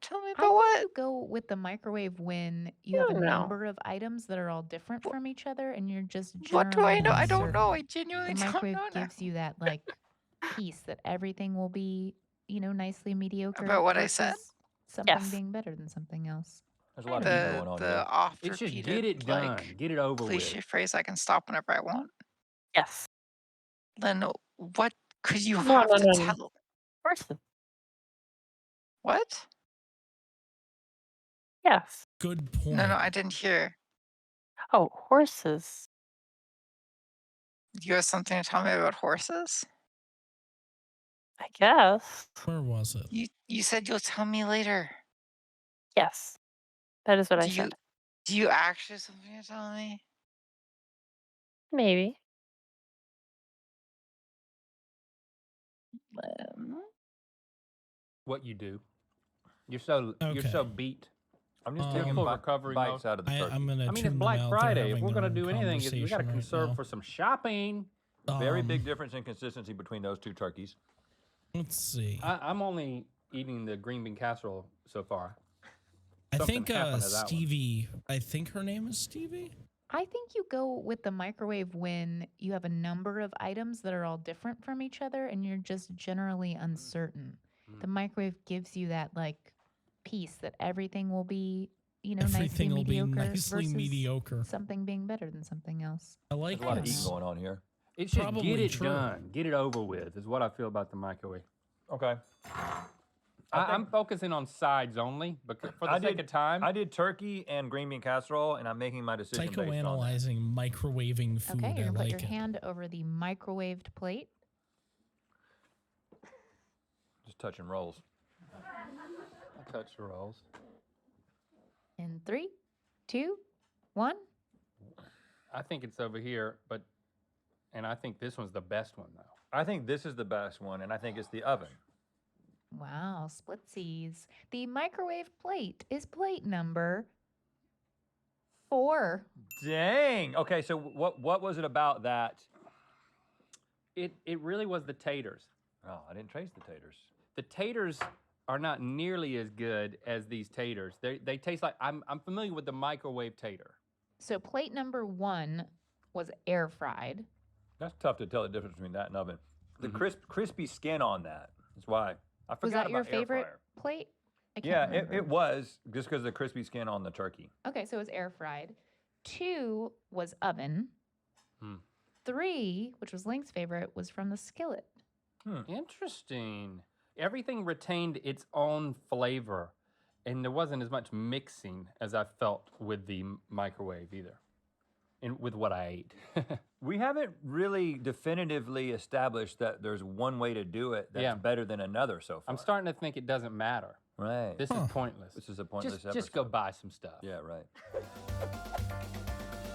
Tell me I about think what? you go with the microwave when you have a No. number of items that are all different Wh- from each other and you're just What do generally I know? I don't know. I uncertain. genuinely The don't microwave know now. gives you that like piece that everything will be, nicely mediocre About what I said? versus something Yes. being better than something else. There's a lot of Kinda. heat The going on the here. oft It's just repeated get it done, like get it over cliche with. phrase I can stop whenever I want. Yes. Then what could you No, have no, to no. tell? Horses. What? Yes. Good point. No, I didn't hear. Oh, horses. You have something to tell me about horses? I guess. Where was it? You said you'll tell me later. Yes. That is what I Do you said. do you actually have something to tell me? Maybe. What you do? You're so Okay. beat. I'm just You're taking full recovery bites mode. out of the turkey. I'm gonna. I mean, tune it's them Black out. They're Friday. If having we're their gonna own do anything, we got to conversation right conserve now. for some shopping. Very big difference in consistency between those two turkeys. Let's see. I'm only eating the green bean casserole so far. I something think happened to that one. Stevie. I think her name is Stevie. I think you go with the microwave when you have a number of items that are all different from each other and you're just generally uncertain. The microwave gives you that like piece that everything will be, Everything will be mediocre nicely versus mediocre. something being better than something else. I like There's a lot of heat this. going on here. It's just Probably get it true. done, get it over with, is what I feel about the microwave. Okay. I'm focusing on sides only, because for the sake of time. I did turkey and green bean casserole, and I'm making my decision based on that. Psychoanalyzing microwaving food. Okay, you're I gonna like put your it. hand over the microwaved plate. Just touching rolls. touch the rolls. In 3, 2, 1. I think it's over here, and I think this one's the best one though. I think this is the best one, and I think it's the oven. Wow, splitsies. The microwave plate is plate number 4. Dang. Okay, so what was it about that? It really was the taters. Oh, I didn't taste the taters. The taters are not nearly as good as these taters. They taste like I'm familiar with the microwave tater. So plate number 1 was air fried. That's tough to tell the difference between that and oven. The crispy skin on that is why. I forgot Was that your about air favorite fryer. plate? I can't Yeah, remember. it was just because of the crispy skin on the turkey. Okay, so it was air fried. 2 was oven. 3, which was Link's favorite, was from the skillet. Interesting. Everything retained its own flavor, and there wasn't as much mixing as I felt with the microwave either, and with what I ate. We haven't really definitively established that there's one way to do it that's Yeah. better than another so far. I'm starting to think it doesn't matter. Right. This is pointless. This is a pointless episode. Just go buy some stuff. Yeah, right.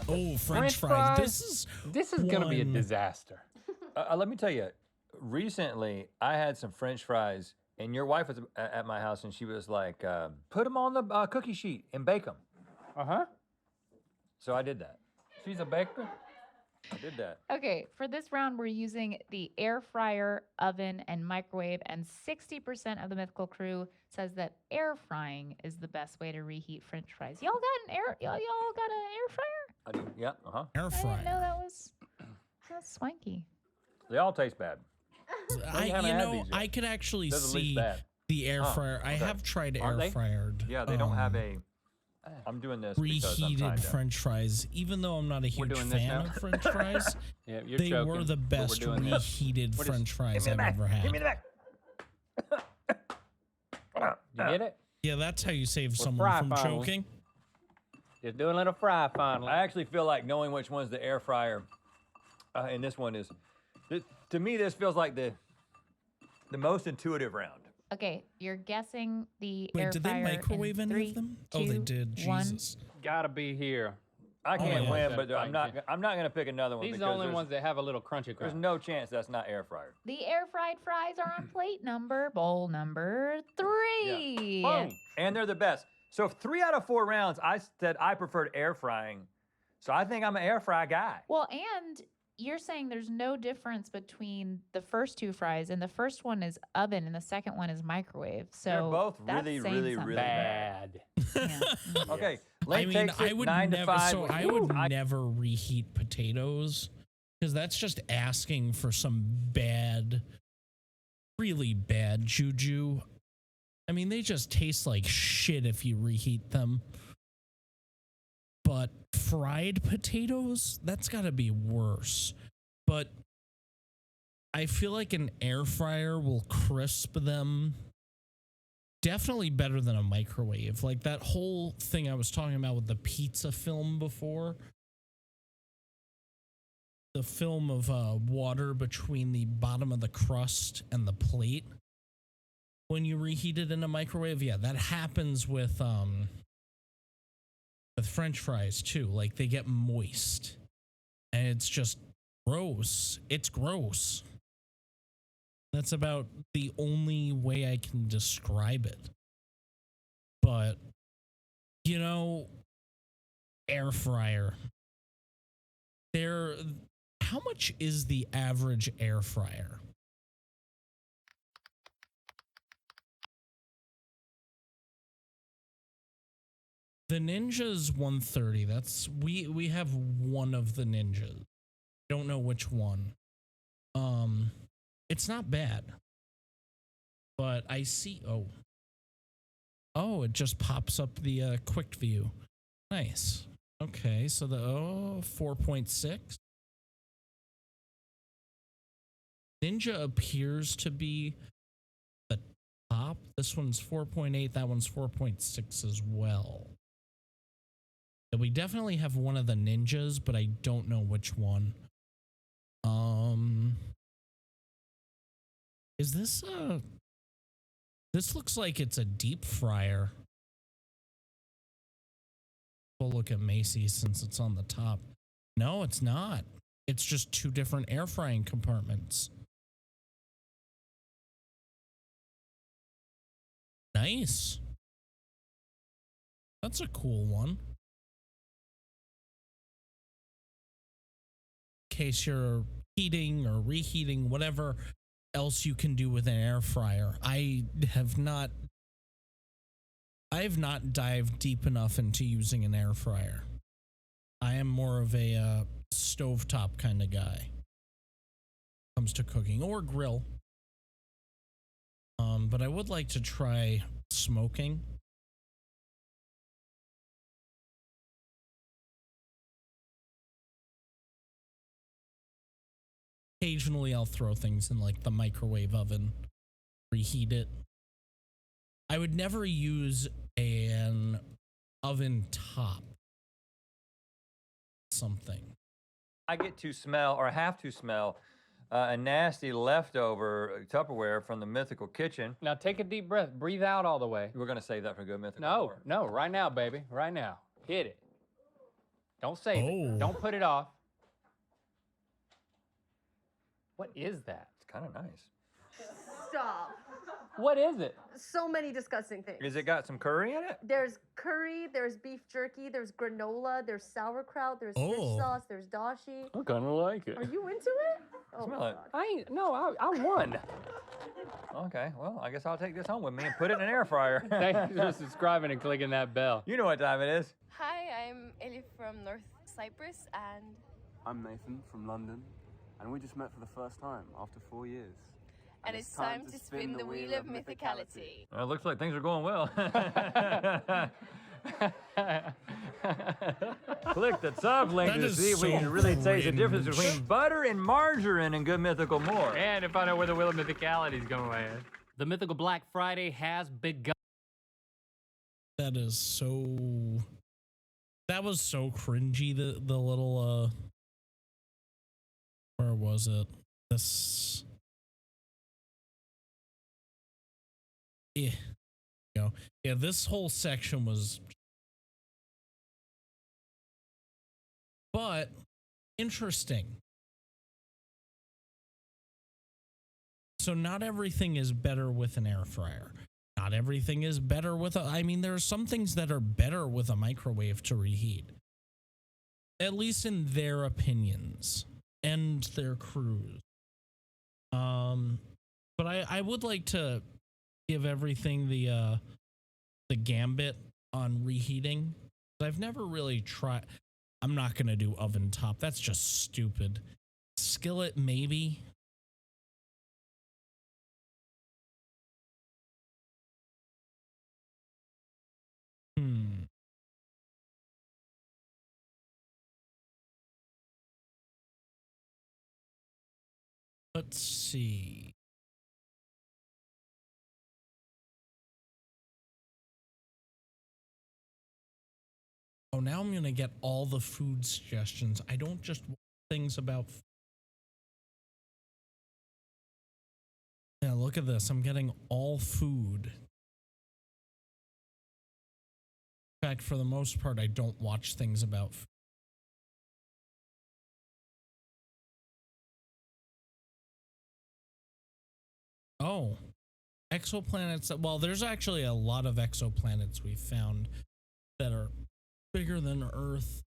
Oh, French French fries. fries? This is going to be a one- disaster. Let me tell you, recently I had some French fries, and your wife was at my house, and she was like, put them on the cookie sheet and bake them. Uh-huh. So I did that. She's a baker? I did that. Okay, for this round, we're using the air fryer, oven, and microwave, and 60% of the mythical crew says that air frying is the best way to reheat French fries. Y'all got an air fryer? I do. Yeah. Air I fryer. didn't know that's swanky. They all taste bad. I could actually They're the least see bad. the air fryer. I okay. have tried Aren't air they? fryered. Yeah, they don't have a. I'm doing this because I'm trying reheated to. French fries. Even though I'm not a huge doing this fan now? of French fries, Yeah, you're they choking, were the but we're best doing this. reheated What is- French fries Give I've me the ever back. had. Give me the back. You get it? Yeah, that's how you save fry someone from finally. choking. Just doing a little fry finally. I actually feel like knowing which one's the air fryer, and this one is. To me, this feels like the most intuitive round. Okay, you're guessing the Wait, air did fryer. they microwave in any 3, of them? 2, Oh, they did. 1. Jesus. Gotta be here. I can't yeah. win, but I'm not gonna pick another one. These are because the only there's- ones that have a little crunchy There's crunch. no chance that's not air fryer. The air fried fries are on bowl number 3. Boom. And they're the best. So 3 out of 4 rounds, I said I preferred air frying. So I think I'm an air fry guy. Well, and you're saying there's no difference between the first 2 fries, and the first one is oven and the second one is microwave. So They're both that's really, saying really, something. really Bad. Yeah. Okay. I Link mean, takes it I would 9 to never. 5. So I would never reheat potatoes because that's just asking for some bad, really bad juju. I mean, they just taste like shit if you reheat them. But fried potatoes, that's got to be worse. But I feel like an air fryer will crisp them definitely better than a microwave. Like that whole thing I was talking about with the pizza film before. The film of water between the bottom of the crust and the plate. When you reheat it in a microwave, yeah, that happens with French fries too. Like they get moist. And it's just gross. It's gross. That's about the only way I can describe it. But, you know, air fryer. How much is the average air fryer? The Ninja's 130. That's we have one of the Ninjas. Don't know which one. It's not bad. But I see it just pops up the quick view. Nice. Okay, so the 4.6. Ninja appears to be the top. This one's 4.8, that one's 4.6 as well. And we definitely have one of the Ninjas, but I don't know which one. Is this this looks like it's a deep fryer. We'll look at Macy's since it's on the top. No, it's not. It's just 2 different air frying compartments. Nice. That's a cool one. In case you're heating or reheating, whatever else you can do with an air fryer. I have not dived deep enough into using an air fryer. I am more of a stovetop kind of guy. Comes to cooking or grill. But I would like to try smoking. Occasionally I'll throw things in like the microwave oven, reheat it. I would never use an oven top something. I get to smell or have to smell a nasty leftover Tupperware from the Mythical Kitchen. Now take a deep breath. Breathe out all the way. We're going to save that for good Mythical. No, no, right now, baby. Right now. Hit it. Don't save it. Don't put it off. What is that? It's kind of nice. Stop. What is it? So many disgusting things. Is it got some curry in it? There's curry, there's beef jerky, there's granola, there's sauerkraut, there's fish Oh. sauce, there's dashi. I kind of like it. Are you into it? Oh Smell my it. God. I won. Okay, well, I guess I'll take this home with me and put it in an air fryer. Thank you for subscribing and clicking that bell. You know what time it is. Hi, I'm Elif from North Cyprus, and I'm Nathan from London, and we just met for the first time after 4 years. it's time to spin the wheel of mythicality. Well, it looks like things are going well. Click the sub link That to is see if we so can really taste the difference cringe. between butter and margarine in Good Mythical More. And to find out where the wheel of mythicality is going to land. The Mythical Black Friday has begun. That is so. That was so cringy. The little where was it? This. Yeah. You know, yeah. This whole section was. But interesting. So not everything is better with an air fryer. Not everything is better with a, I mean, there are some things that are better with a microwave to reheat. At least in their opinions and their crews. But I would like to give everything the gambit on reheating. I've never really tried. I'm not going to do oven top. That's just stupid. Skillet, maybe. Let's see. Oh, now I'm going to get all the food suggestions. I don't just want things about. Yeah, look at this. I'm getting all food. In fact, for the most part, I don't watch things about food. Oh, exoplanets. Well, there's actually a lot of exoplanets we found that are bigger than Earth.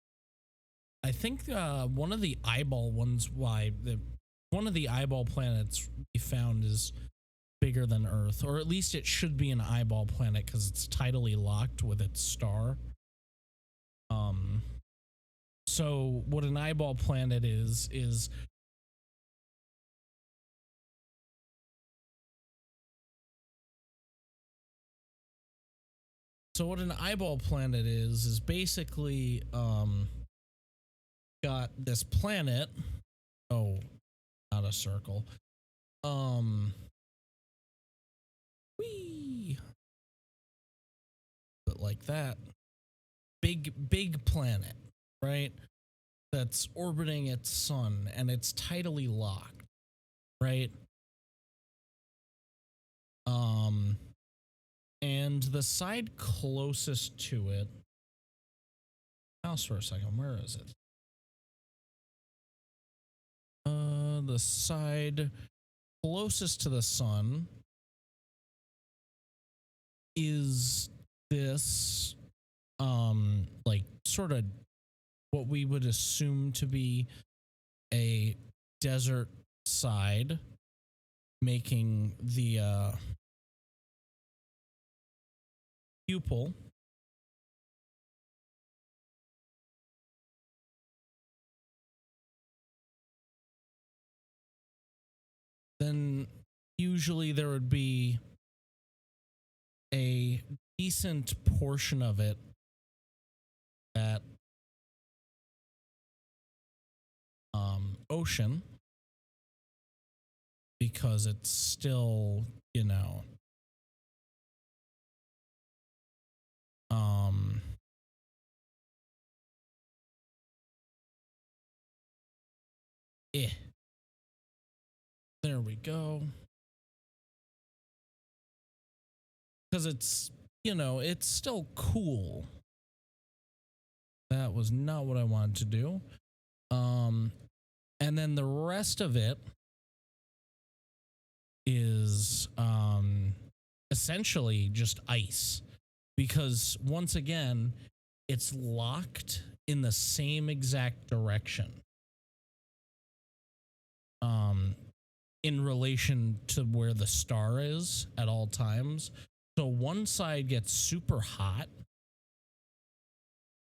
I think one of the eyeball ones, one of the eyeball planets we found is bigger than Earth, or at least it should be an eyeball planet because it's tidally locked with its star. So what an eyeball planet is so what an eyeball planet is basically got this planet. Oh, not a circle. Whee! But like that. Big planet, right? That's orbiting its sun and it's tidally locked, right? And the side closest to it. Mouse for a second, where is it? The side closest to the sun is this like sort of what we would assume to be a desert side, making the pupil then usually there would be a decent portion of it that ocean, because it's still, you know, there we go. Because it's, you know, it's still cool. That was not what I wanted to do. And then the rest of it is essentially just ice, because once again, it's locked in the same exact direction. In relation to where the star is at all times. So one side gets super hot.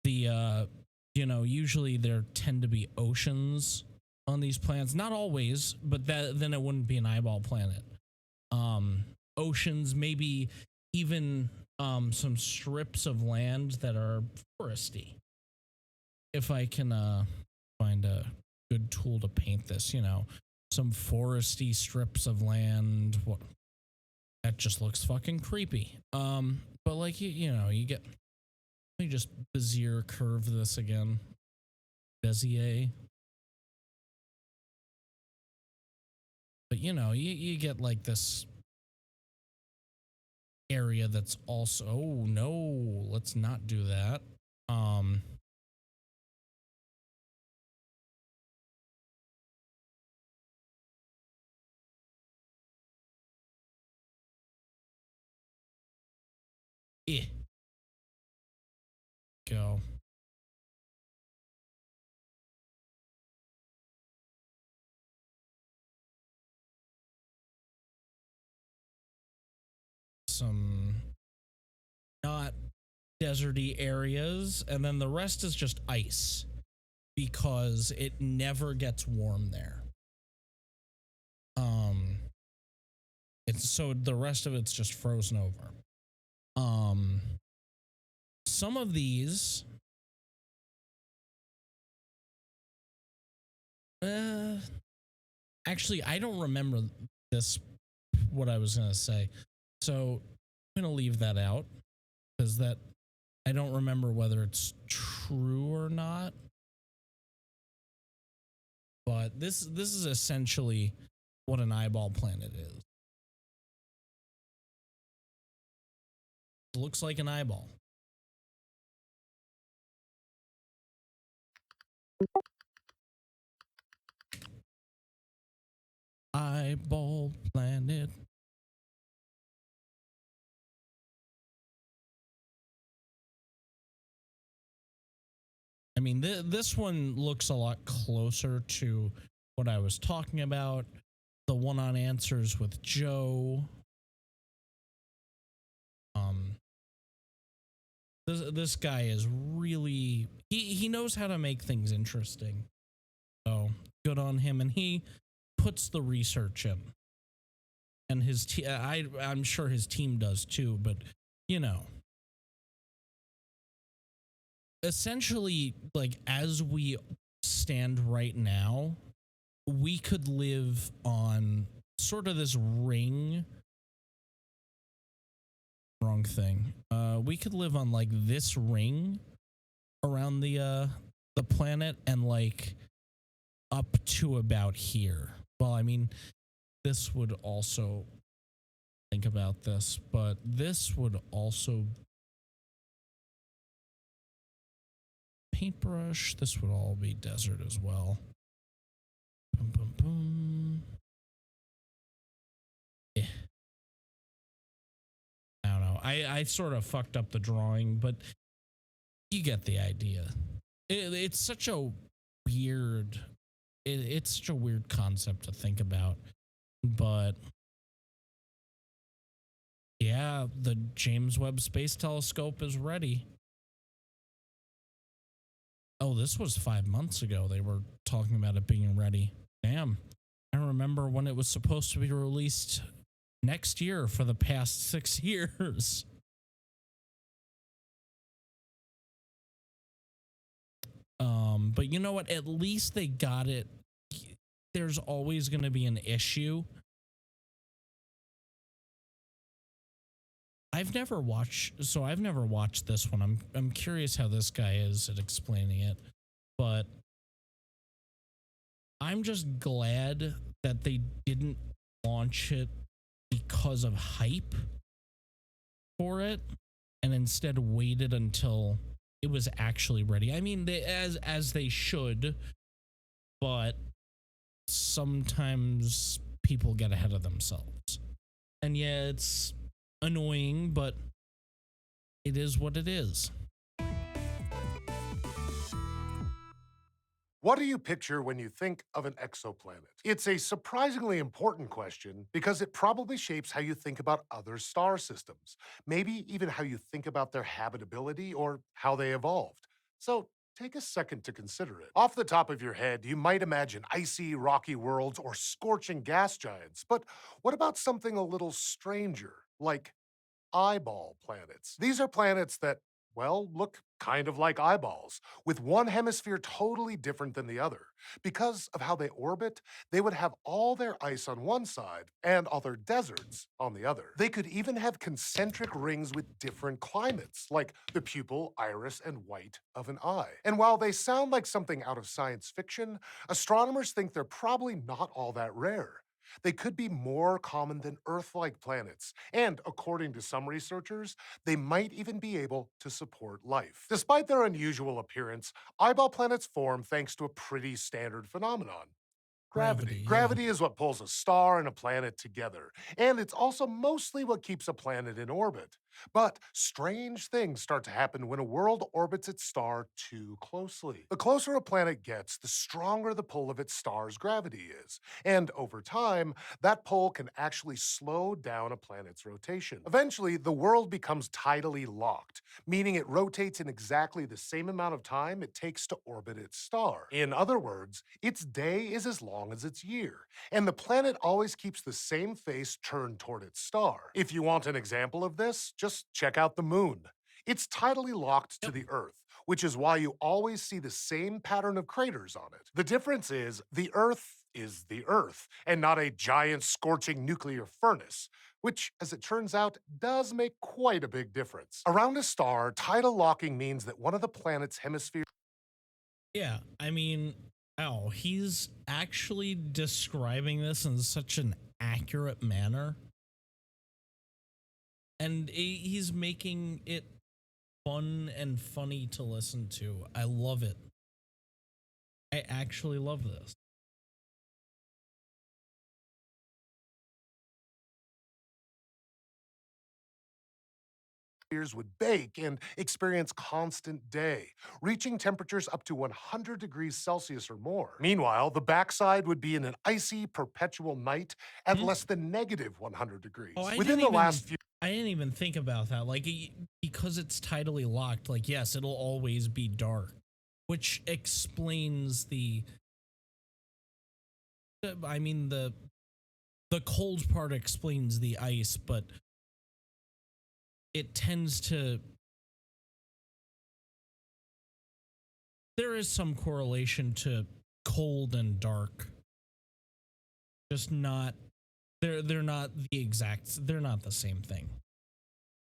The usually there tend to be oceans on these planets. Not always, but then it wouldn't be an eyeball planet. Oceans, maybe even some strips of land that are foresty. If I can find a good tool to paint this, some foresty strips of land. That just looks fucking creepy. But like you get. Let me just Bezier curve this again. Bezier. But you get like this area that's also. Oh no, let's not do that. Go. Some not deserty areas, and then the rest is just ice because it never gets warm there. It's so the rest of it's just frozen over. Some of these actually I don't remember this, what I was gonna say, so I'm gonna leave that out because that I don't remember whether it's true or not. But this is essentially what an eyeball planet is. It looks like an eyeball. Eyeball planet. I mean, this one looks a lot closer to what I was talking about. The one on Answers with Joe. This guy is really, he knows how to make things interesting. So good on him, and he puts the research in. And his I'm sure his team does too, but essentially, like, as we stand right now, we could live on sort of this ring. Wrong thing. We could live on like this ring around the planet and like up to about here. Well, I mean, this would also think about this, but this would also paintbrush. This would all be desert as well. Boom, boom, boom. Yeah. I don't know. I sort of fucked up the drawing, but you get the idea. It's such a weird. It's such a weird concept to think about, but yeah, the James Webb Space Telescope is ready. Oh, this was 5 months ago. They were talking about it being ready. Damn. I remember when it was supposed to be released next year for the past 6 years. But you know what? At least they got it. There's always going to be an issue. I've never watched this one. I'm curious how this guy is at explaining it, but I'm just glad that they didn't launch it because of hype for it and instead waited until it was actually ready. I mean, as they should, but sometimes people get ahead of themselves. And yeah, it's annoying, but it is what it is. What do you picture when you think of an exoplanet? It's a surprisingly important question because it probably shapes how you think about other star systems, maybe even how you think about their habitability or how they evolved. So take a second to consider it. Off the top of your head, you might imagine icy, rocky worlds or scorching gas giants, but what about something a little stranger, like eyeball planets? These are planets that, well, look kind of like eyeballs, with one hemisphere totally different than the other. Because of how they orbit, they would have all their ice on one side and all their deserts on the other. They could even have concentric rings with different climates, like the pupil, iris, and white of an eye. And while they sound like something out of science fiction, astronomers think they're probably not all that rare. They could be more common than Earth-like planets, and according to some researchers, they might even be able to support life. Despite their unusual appearance, eyeball planets form thanks to a pretty standard phenomenon. Gravity. Yeah. Gravity is what pulls a star and a planet together, and it's also mostly what keeps a planet in orbit. But strange things start to happen when a world orbits its star too closely. The closer a planet gets, the stronger the pull of its star's gravity is, and over time, that pull can actually slow down a planet's rotation. Eventually, the world becomes tidally locked, meaning it rotates in exactly the same amount of time it takes to orbit its star. In other words, its day is as long as its year, and the planet always keeps the same face turned toward its star. If you want an example of this, just check out the moon. It's tidally locked to the Earth, which is why you always see the same pattern of craters on it. The difference is the Earth, and not a giant scorching nuclear furnace, which, as it turns out, does make quite a big difference. Around a star, tidal locking means that one of the planet's hemispheres. Yeah, I mean, oh, he's actually describing this in such an accurate manner. And he's making it fun and funny to listen to. I love it. I actually love this. Would bake and experience constant day, reaching temperatures up to 100 degrees Celsius or more. Meanwhile, the backside would be in an icy, perpetual night at less than negative 100 degrees. Oh, I Within the didn't last few I didn't even think about that. Like, because it's tidally locked, like, yes, it'll always be dark, which explains I mean, the cold part explains the ice, but it tends to, there is some correlation to cold and dark. Just not, they're not they're not the same thing.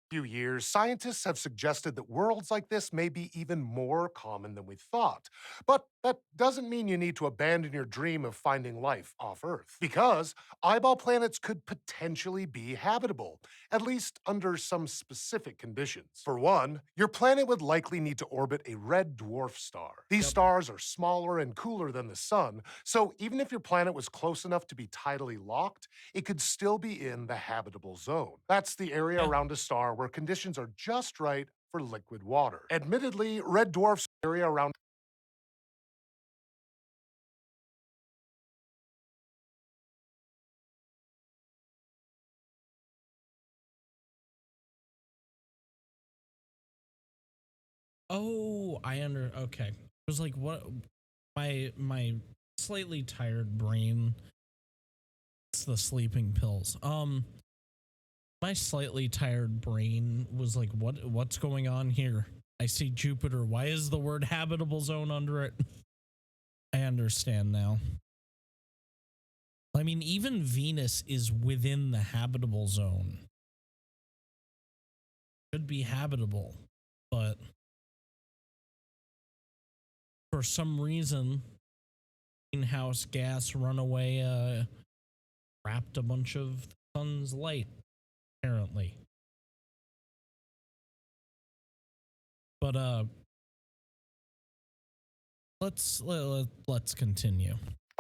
few years, scientists have suggested that worlds like this may be even more common than we thought. But that doesn't mean you need to abandon your dream of finding life off Earth, because eyeball planets could potentially be habitable, at least under some specific conditions. For one, your planet would likely need to orbit a red dwarf star. These stars are smaller and cooler than the sun, so even if your planet was close enough to be tidally locked, it could still be in the habitable zone. That's the area around a star where conditions are just right for liquid water. Admittedly, red dwarfs area around Oh, okay. It was like, what, my slightly tired brain, it's the sleeping pills. My slightly tired brain was like, what's going on here? I see Jupiter. Why is the word habitable zone under it? I understand now. I mean, even Venus is within the habitable zone. Should be habitable, but for some reason, greenhouse gas runaway wrapped a bunch of the sun's light, apparently. But let's continue.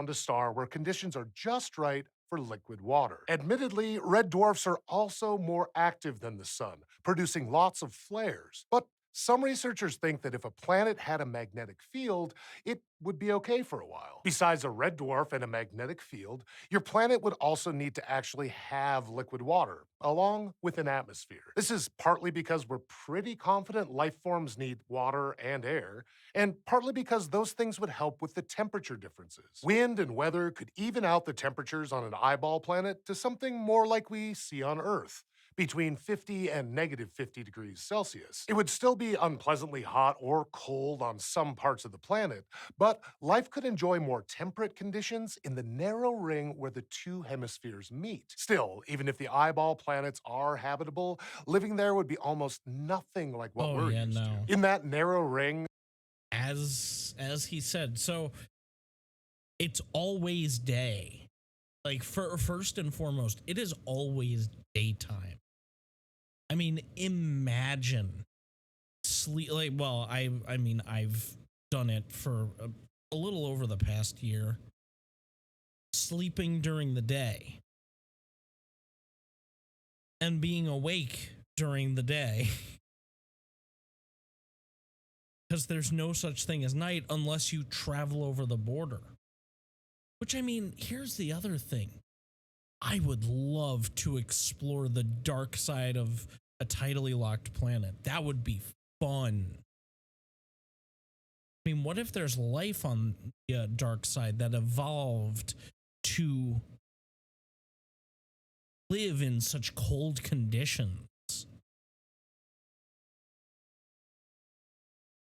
a star where conditions are just right for liquid water. Admittedly, red dwarfs are also more active than the sun, producing lots of flares. But some researchers think that if a planet had a magnetic field, it would be okay for a while. Besides a red dwarf and a magnetic field, your planet would also need to actually have liquid water, along with an atmosphere. This is partly because we're pretty confident life forms need water and air, and partly because those things would help with the temperature differences. Wind and weather could even out the temperatures on an eyeball planet to something more like we see on Earth, between 50 and negative 50 degrees Celsius. It would still be unpleasantly hot or cold on some parts of the planet, but life could enjoy more temperate conditions in the narrow ring where the two hemispheres meet. Still, even if the eyeball planets are habitable, living there would be almost nothing like what we're used to. In that narrow ring, as he said, so it's always day. Like, first and foremost, it is always daytime. I mean, imagine sleep. Like, well, I mean, I've done it for a little over the past year. Sleeping during the day and being awake during the day, because there's no such thing as night unless you travel over the border. Which, I mean, here's the other thing. I would love to explore the dark side of a tidally locked planet. That would be fun. I mean, what if there's life on the dark side that evolved to live in such cold conditions?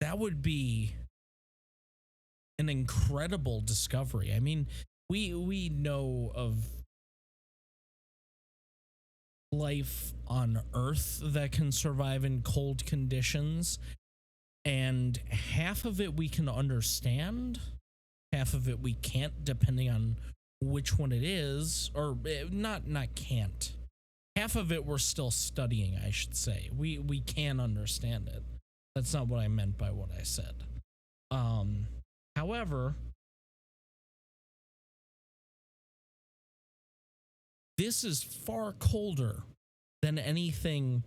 That would be an incredible discovery. I mean, we know of life on Earth that can survive in cold conditions, and half of it we can understand, half of it we can't, depending on which one it is, or not can't. Half of it we're still studying, I should say. We can understand it. That's not what I meant by what I said. However, this is far colder than anything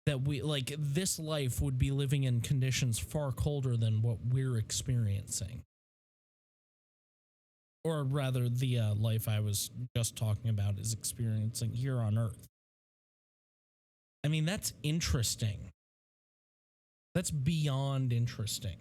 that we like. This life would be living in conditions far colder than what we're experiencing. Or rather, the life I was just talking about is experiencing here on Earth. I mean, that's interesting. That's beyond interesting.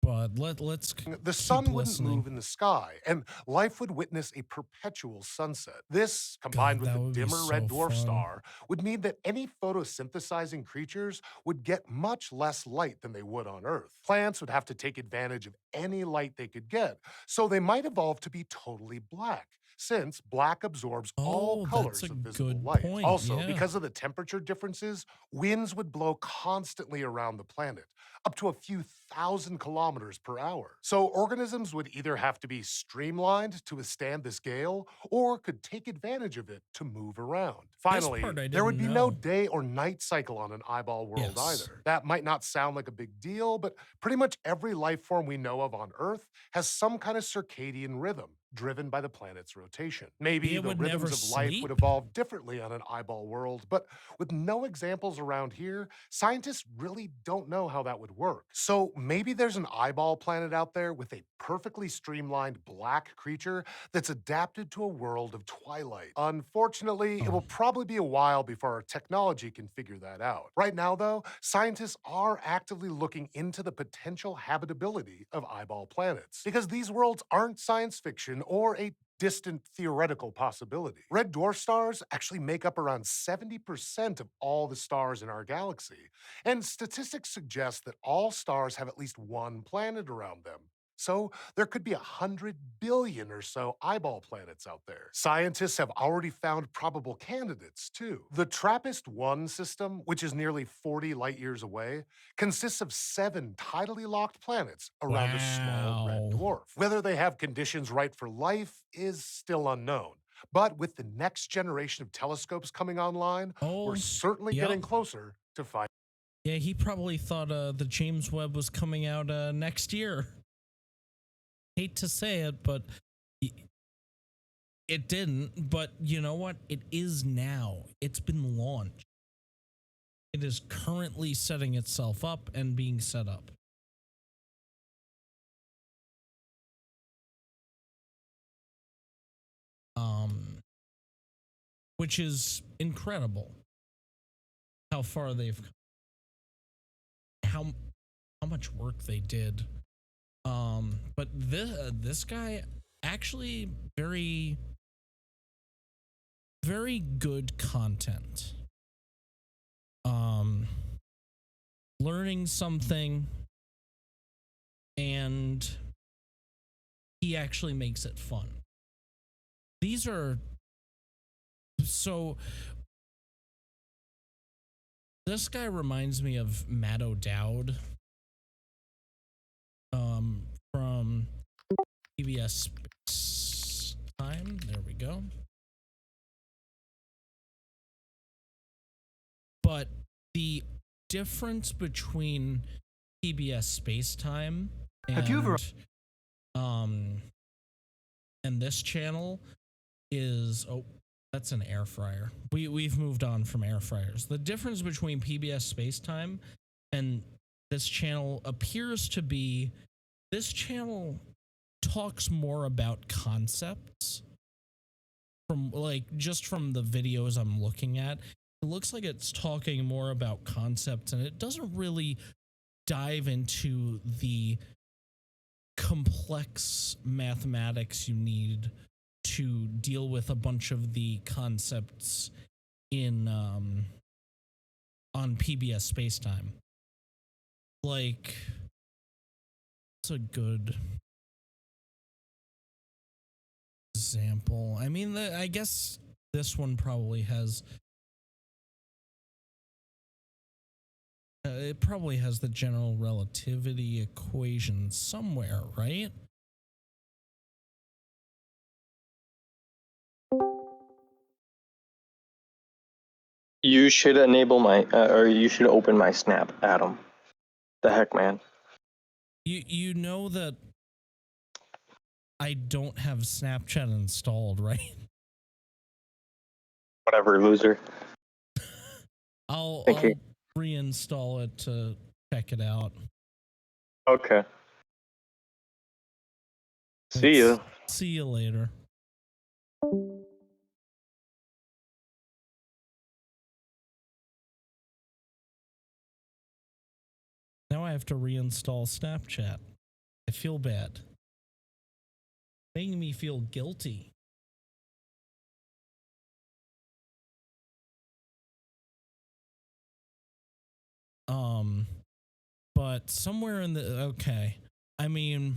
But let's the sun wouldn't move in the sky, and life would witness a perpetual sunset. This, combined with the dimmer red dwarf star, would mean that any photosynthesizing creatures would get much less light than they would on Earth. Plants would have to take advantage of any light they could get, so they might evolve to be totally black, since black absorbs all colors of visible light. Also, because of the temperature differences, winds would blow constantly around the planet, up to a few thousand kilometers per hour. So organisms would either have to be streamlined to withstand this gale, or could take advantage of it to move around. Finally, there would be no day or night cycle on an eyeball world either. That might not sound like a big deal, but pretty much every life form we know of on Earth has some kind of circadian rhythm driven by the planet's rotation. Maybe the rhythms of life would evolve differently on an eyeball world, but with no examples around here, scientists really don't know how that would work. So maybe there's an eyeball planet out there with a perfectly streamlined black creature that's adapted to a world of twilight. Unfortunately, it will probably be a while before our technology can figure that out. Right now, though, scientists are actively looking into the potential habitability of eyeball planets, because these worlds aren't science fiction or a distant theoretical possibility. Red dwarf stars actually make up around 70% of all the stars in our galaxy, and statistics suggest that all stars have at least one planet around them. So there could be 100 billion or so eyeball planets out there. Scientists have already found probable candidates, too. The TRAPPIST-1 system, which is nearly 40 light years away, consists of 7 tidally locked planets around a small red dwarf. Whether they have conditions right for life is still unknown. But with the next generation of telescopes coming online, we're certainly getting closer to finding Yeah, he probably thought the James Webb was coming out next year. Hate to say it, but it didn't. But you know what? It is now. It's been launched. It is currently setting itself up and being set up. Which is incredible. How far they've come. How much work they did. But this guy actually very good content. Learning something, and he actually makes it fun. These are so. This guy reminds me of Matt O'Dowd from PBS Space Time. There we go. But the difference between PBS Space Time and this channel is that's an air fryer. We've moved on from air fryers. The difference between PBS Space Time and this channel appears to be this channel talks more about concepts from just from the videos I'm looking at. It looks like it's talking more about concepts, and it doesn't really dive into the complex mathematics you need to deal with a bunch of the concepts in on PBS Spacetime. Like, it's a good example. I mean, I guess this one probably has it probably has the general relativity equation somewhere, right? You should enable my, or you should open my Snap, Adam. The heck, man. You know that I don't have Snapchat installed, right? Whatever, loser. I'll you. reinstall it to check it out. Okay. See you. See you later. Now I have to reinstall Snapchat. I feel bad. Making me feel guilty. But somewhere in the okay. I mean,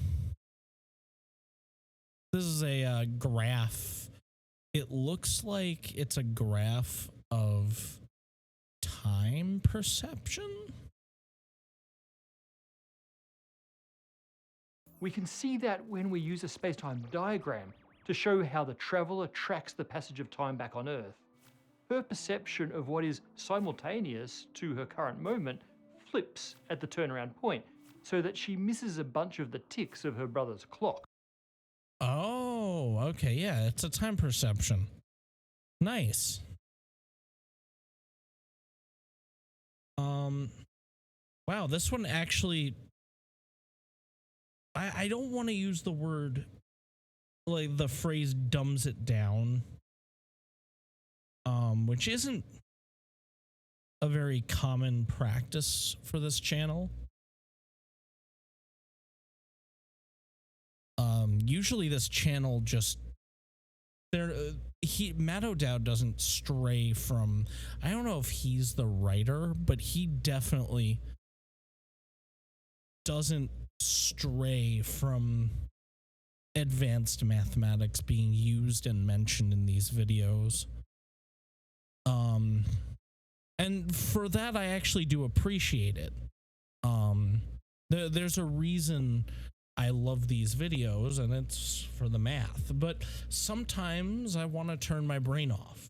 this is a graph. It looks like it's a graph of time perception. We can see that when we use a space-time diagram to show how the traveler tracks the passage of time back on Earth. Her perception of what is simultaneous to her current moment flips at the turnaround point, so that she misses a bunch of the ticks of her brother's clock. Oh, okay, yeah, it's a time perception. Nice. Wow, this one actually I don't want to use the word, like the phrase dumbs it down. Which isn't a very common practice for this channel. Usually this channel just Matt O'Dowd doesn't stray from, I don't know if he's the writer, but he definitely doesn't stray from advanced mathematics being used and mentioned in these videos. And for that, I actually do appreciate it. There's a reason I love these videos, and it's for the math, but sometimes I want to turn my brain off.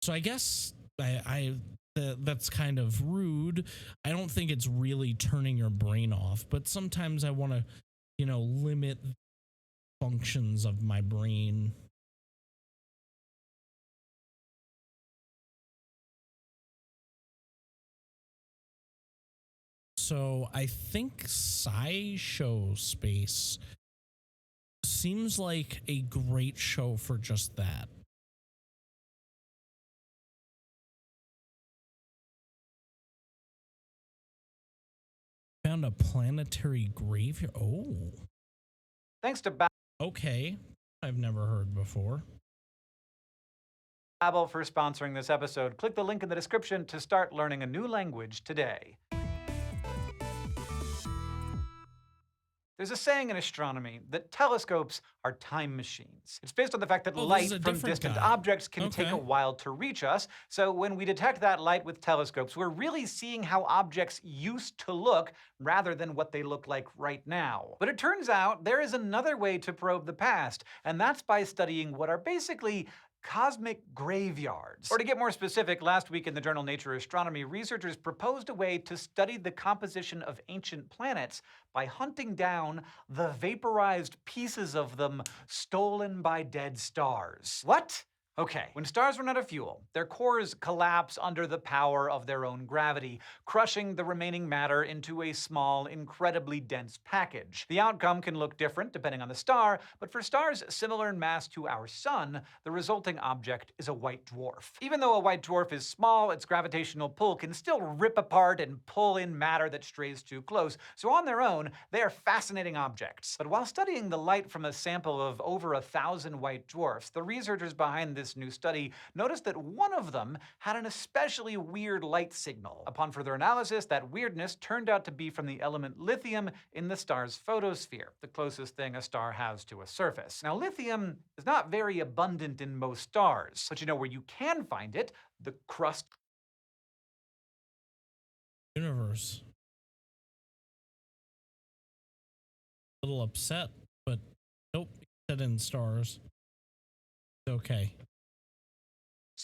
So I guess that's kind of rude. I don't think it's really turning your brain off, but sometimes I want to, limit functions of my brain. So I think SciShow Space seems like a great show for just that. Found a planetary graveyard. Oh. Thanks to Okay. I've never heard before. Babbel for sponsoring this episode. Click the link in the description to start learning a new language today. There's a saying in astronomy that telescopes are time machines. It's based on the fact that light from distant objects can take a while to reach us, so when we detect that light with telescopes, we're really seeing how objects used to look rather than what they look like right now. But it turns out there is another way to probe the past, and that's by studying what are basically cosmic graveyards. Or to get more specific, last week in the journal Nature Astronomy, researchers proposed a way to study the composition of ancient planets by hunting down the vaporized pieces of them stolen by dead stars. What? Okay, when stars run out of fuel, their cores collapse under the power of their own gravity, crushing the remaining matter into a small, incredibly dense package. The outcome can look different depending on the star, but for stars similar in mass to our sun, the resulting object is a white dwarf. Even though a white dwarf is small, its gravitational pull can still rip apart and pull in matter that strays too close, so on their own, they are fascinating objects. But while studying the light from a sample of over 1,000 white dwarfs, the researchers behind this new study noticed that one of them had an especially weird light signal. Upon further analysis, that weirdness turned out to be from the element lithium in the star's photosphere, the closest thing a star has to a surface. Now, lithium is not very abundant in most stars, but you know where you can find it? The crust universe. A little upset, but nope, set in stars. Okay.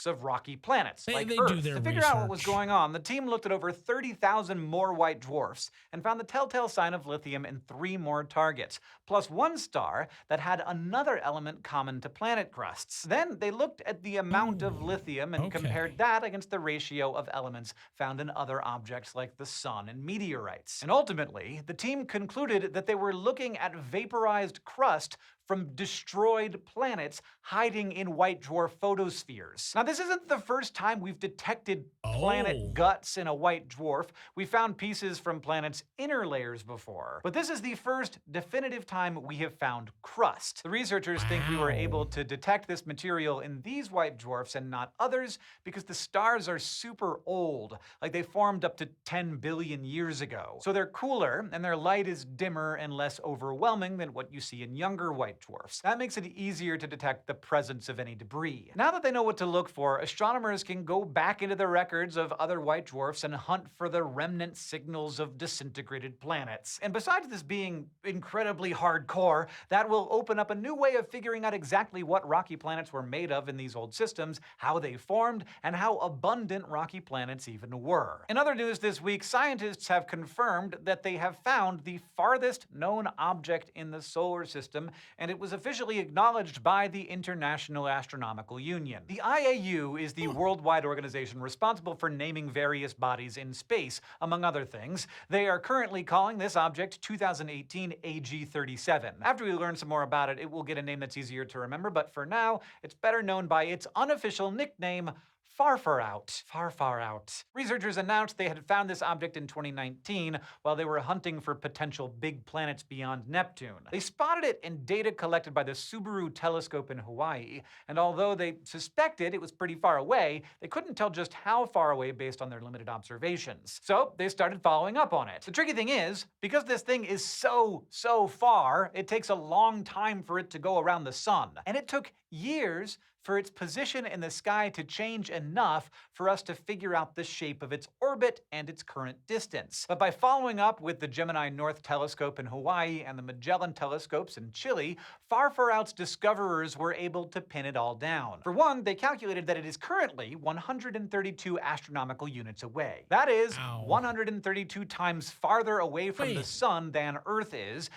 Of rocky planets like they Earth. do their To figure out what was going on, the team looked at over 30,000 more white dwarfs and found the telltale sign of lithium in 3 more targets, plus one star that had another element common to planet crusts. Then they looked at the amount of lithium and compared that against the ratio of elements found in other objects like the sun and meteorites. And ultimately, the team concluded that they were looking at vaporized crust from destroyed planets hiding in white dwarf photospheres. Now, this isn't the first time we've detected planet guts in a white dwarf. We found pieces from planets' inner layers before. But this is the first definitive time we have found crust. The researchers think we were able to detect this material in these white dwarfs and not others because the stars are super old, like they formed up to 10 billion years ago. So they're cooler, and their light is dimmer and less overwhelming than what you see in younger white dwarfs. That makes it easier to detect the presence of any debris. Now that they know what to look for, astronomers can go back into the records of other white dwarfs and hunt for the remnant signals of disintegrated planets. And besides this being incredibly hardcore, that will open up a new way of figuring out exactly what rocky planets were made of in these old systems, how they formed, and how abundant rocky planets even were. In other news this week, scientists have confirmed that they have found the farthest known object in the solar system, and it was officially acknowledged by the International Astronomical Union. The IAU is the worldwide organization responsible for naming various bodies in space, among other things. They are currently calling this object 2018 AG37. After we learn some more about it, it will get a name that's easier to remember, but for now, it's better known by its unofficial nickname, Far Out. Far Out. Researchers announced they had found this object in 2019 while they were hunting for potential big planets beyond Neptune. They spotted it in data collected by the Subaru telescope in Hawaii, and although they suspected it was pretty far away, they couldn't tell just how far away based on their limited observations. So they started following up on it. The tricky thing is, because this thing is so far, it takes a long time for it to go around the sun, and it took years for its position in the sky to change enough for us to figure out the shape of its orbit and its current distance. But by following up with the Gemini North Telescope in Hawaii and the Magellan telescopes in Chile, far out's discoverers were able to pin it all down. For one, they calculated that it is currently 132 astronomical units away. That is 132 times farther away from the sun than Earth is.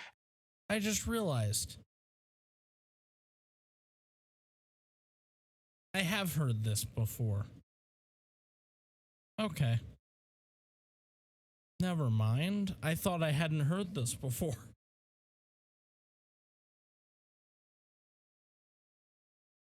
I just realized. I have heard this before. Okay. Never mind. I thought I hadn't heard this before.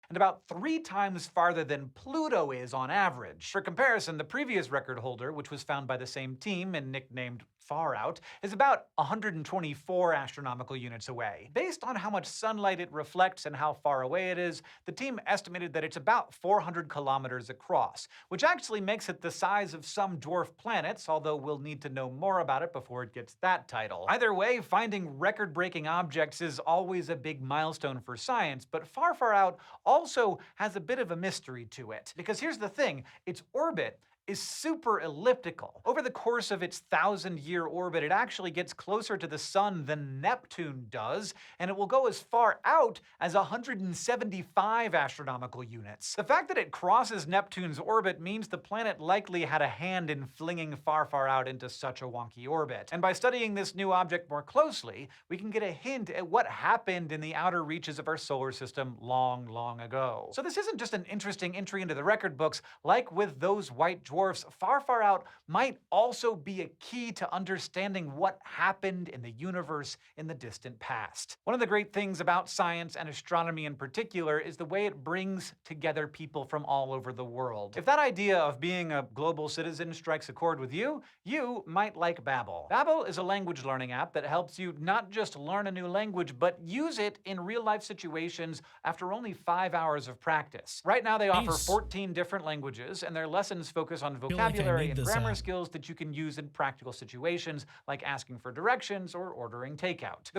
And about 3 times farther than Pluto is on average. For comparison, the previous record holder, which was found by the same team and nicknamed Far Out, is about 124 astronomical units away. Based on how much sunlight it reflects and how far away it is, the team estimated that it's about 400 kilometers across, which actually makes it the size of some dwarf planets, although we'll need to know more about it before it gets that title. Either way, finding record-breaking objects is always a big milestone for science, but Far Out also has a bit of a mystery to it. Because here's the thing, its orbit is super elliptical. Over the course of its 1,000-year orbit, it actually gets closer to the sun than Neptune does, and it will go as far out as 175 astronomical units. The fact that it crosses Neptune's orbit means the planet likely had a hand in flinging Far Out into such a wonky orbit. And by studying this new object more closely, we can get a hint at what happened in the outer reaches of our solar system long, long ago. So this isn't just an interesting entry into the record books. Like with those white dwarfs, Far Out might also be a key to understanding what happened in the universe in the distant past. One of the great things about science and astronomy in particular is the way it brings together people from all over the world. If that idea of being a global citizen strikes a chord with you, you might like Babbel. Babbel is a language learning app that helps you not just learn a new language, but use it in real-life situations after only 5 hours of practice. Right now they offer 14 different languages, and their lessons focus on vocabulary and grammar skills that you can use in practical situations, like asking for directions or ordering takeout.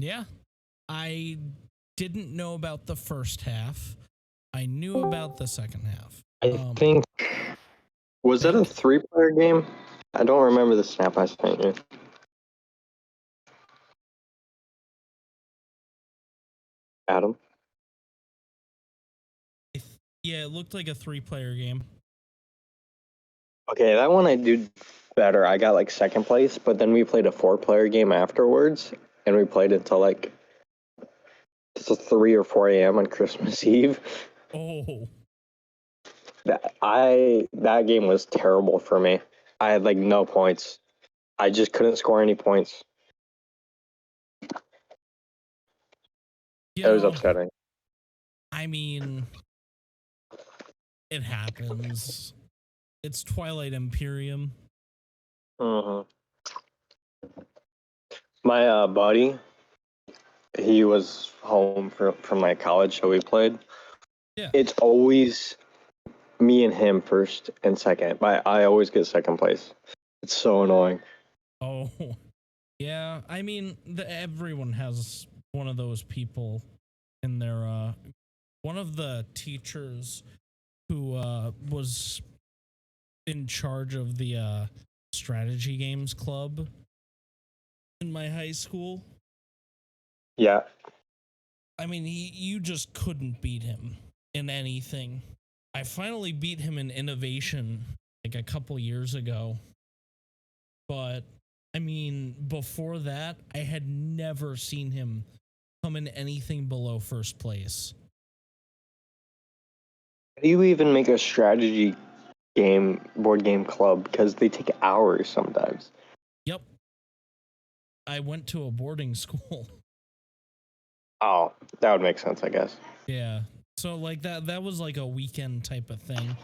Yeah. I didn't know about the first half. I knew about the second half. I think... Was that a 3-player game? I don't remember the snap I sent you. Adam? Yeah, it looked like a 3-player game. Okay, that one I did better. I got like 2nd place, but then we played a 4-player game afterwards, and we played until like 3 or 4 a.m. on Christmas Eve. Oh. That game was terrible for me. I had like no points. I just couldn't score any points. It was upsetting. I mean, it happens. It's Twilight Imperium. My buddy, he was home from like college, so we played. Yeah. It's always me and him first and second, but I always get 2nd place. It's so annoying. Oh, yeah. I mean, everyone has one of those people in their, one of the teachers who was in charge of the strategy games club in my high school. Yeah. I mean, you just couldn't beat him in anything. I finally beat him in innovation like a couple years ago. But I mean, before that, I had never seen him come in anything below 1st place. How do you even make a strategy board game club? Because they take hours sometimes. Yep. I went to a boarding school. Oh, that would make sense, I guess. Yeah. So like that was like a weekend type of thing.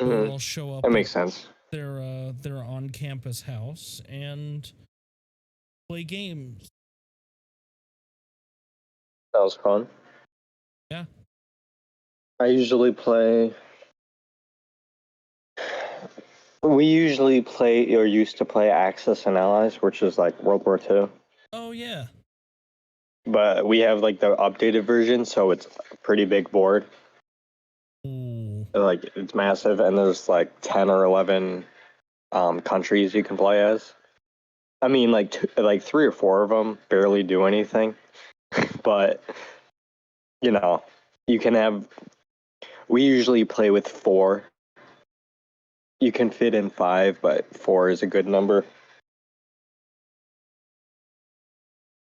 Mm-hmm. We'll show up. That makes sense. Their on-campus house and play games. That was fun. Yeah. We usually play or used to play Axis and Allies, which is like World War II. Oh yeah. but we have like the updated version, so it's a pretty big board. Ooh. Like it's massive, and there's like 10 or 11 countries you can play as. I mean, like 3 or 4 of them barely do anything, but you know, you can have. We usually play with 4. You can fit in 5, but 4 is a good number.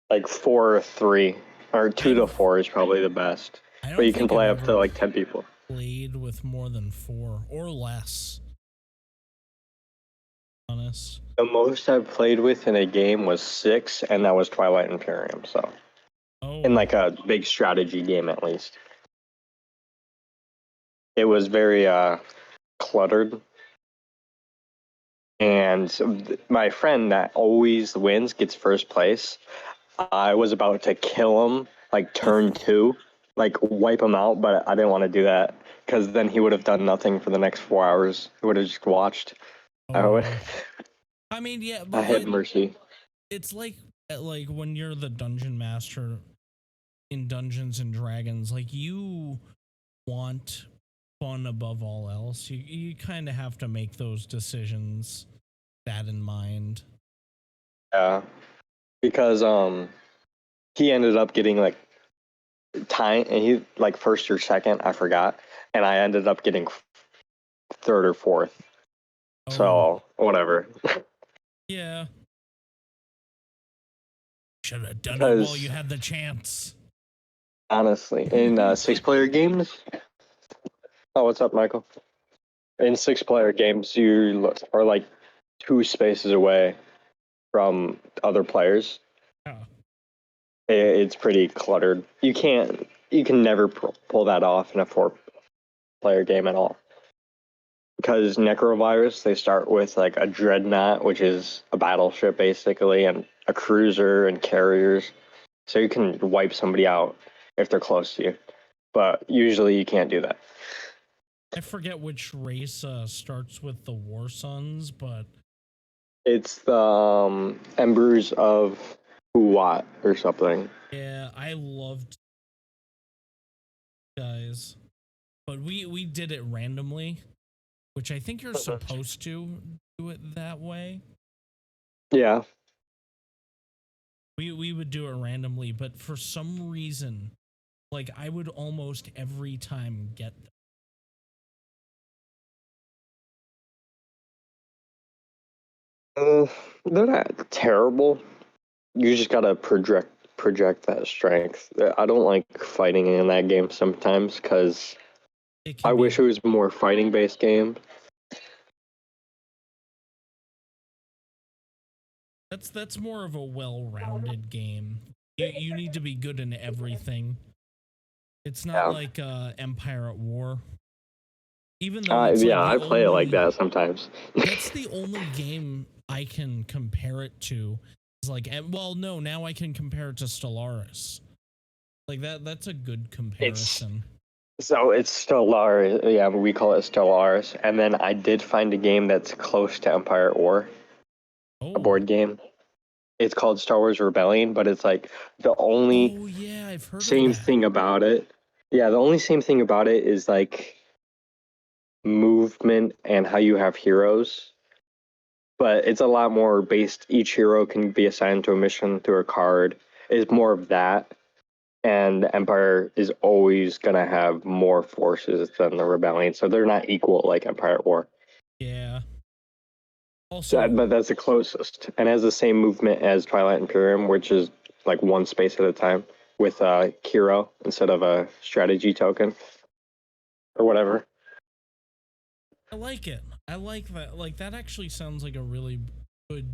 Like 4 or 3, or 2 to 4 is probably the best. But you can play up to like 10 people. Played with more than 4 or less. Honest. The most I've played with in a game was 6, and that was Twilight Imperium. So, in like a big strategy game, at least, it was very cluttered. And my friend that always wins gets first place. I was about to kill him, like turn 2, like wipe him out, but I didn't want to do that because then he would have done nothing for the next 4 hours. He would have just watched. I mean, yeah, I but had mercy. It's like when you're the dungeon master in Dungeons and Dragons, like you want fun above all else. You kind of have to make those decisions, that in mind. Yeah, because he ended up getting like time, and he like first or second, I forgot, and I ended up getting 3rd or 4th. So whatever. Yeah. Should have done it while you had the chance. Honestly, in 6-player games. Oh, what's up, Michael? In 6-player games, you are like 2 spaces away from other players. Oh. It's pretty cluttered. You can never pull that off in a 4-player game at all. Because Necrovirus, they start with like a dreadnought, which is a battleship basically, and a cruiser and carriers. So you can wipe somebody out if they're close to you. But usually you can't do that. I forget which race starts with the War Sons, but it's the Embers of Uwat or something. Yeah, I loved guys, but we did it randomly, which I think you're supposed to do it that way. Yeah. We would do it randomly, but for some reason, like I would almost every time get them. They're not terrible. You just gotta project that strength. I don't like fighting in that game sometimes because I wish it was more fighting based game. That's more of a well-rounded game. You need to be good in everything. It's not like Empire at War. Even though it's yeah, like I play it like that sometimes. That's the only game I can compare it to. It's like, well, no, now I can compare it to Stellaris. Like that's a good comparison. So it's Stellaris. Yeah, we call it Stellaris. And then I did find a game that's close to Empire at War. A board game. It's called Star Wars Rebellion, but it's like the only I've heard same thing about it. Yeah, the only same thing about it is like movement and how you have heroes. But it's a lot more based. Each hero can be assigned to a mission through a card. It's more of that. And the Empire is always going to have more forces than the Rebellion. So they're not equal like Empire at War. Yeah. Also, but that's the closest. And has the same movement as Twilight Imperium, which is like one space at a time with a hero instead of a strategy token or whatever. I like it. I like that. Like that actually sounds like a really good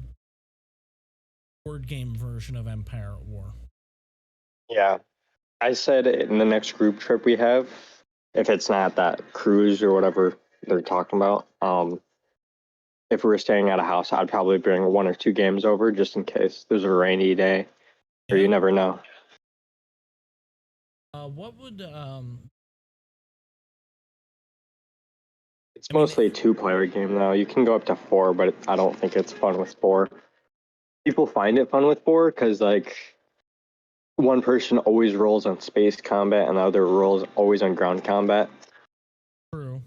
board game version of Empire at War. Yeah. I said in the next group trip we have, if it's not that cruise or whatever they're talking about, if we were staying at a house, I'd probably bring 1 or 2 games over just in case there's a rainy day, or you never know. What would It's mostly a 2-player game though. You can go up to 4, but I don't think it's fun with 4. People find it fun with 4 because like one person always rolls on space combat and the other rolls always on ground combat. True.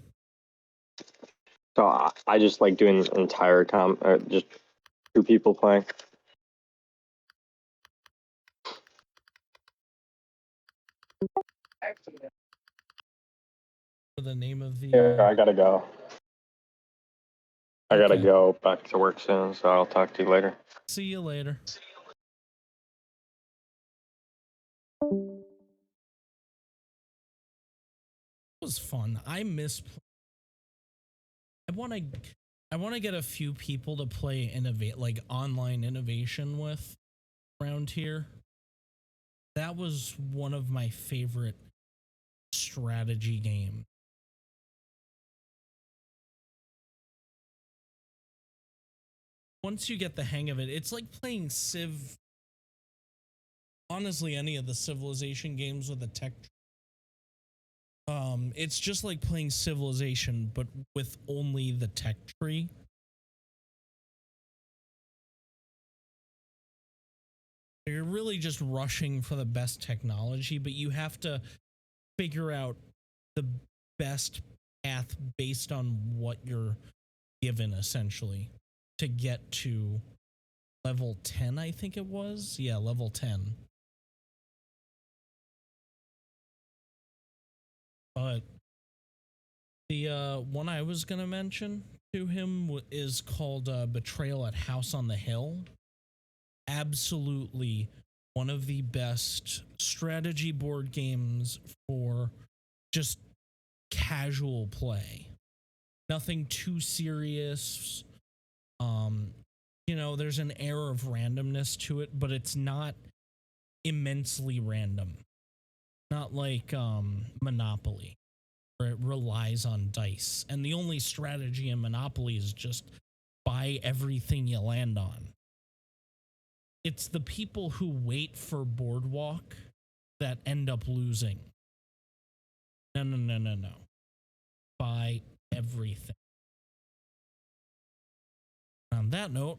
So I just like doing entire just 2 people playing. The name of the. Yeah, I gotta go. I gotta Okay. go back to work soon, so I'll talk to you later. See you later. It was fun. I miss. I want to get a few people to play like online innovation with around here. That was one of my favorite strategy games. Once you get the hang of it, it's like playing Civ. Honestly, any of the Civilization games with a tech. It's just like playing Civilization, but with only the tech tree. You're really just rushing for the best technology, but you have to figure out the best path based on what you're given, essentially, to get to level 10, I think it was. Yeah, level 10. But the one I was going to mention to him is called Betrayal at House on the Hill. Absolutely one of the best strategy board games for just casual play. Nothing too serious. There's an air of randomness to it, but it's not immensely random. Not like Monopoly, where it relies on dice. And the only strategy in Monopoly is just buy everything you land on. It's the people who wait for Boardwalk that end up losing. No. Buy everything. On that note,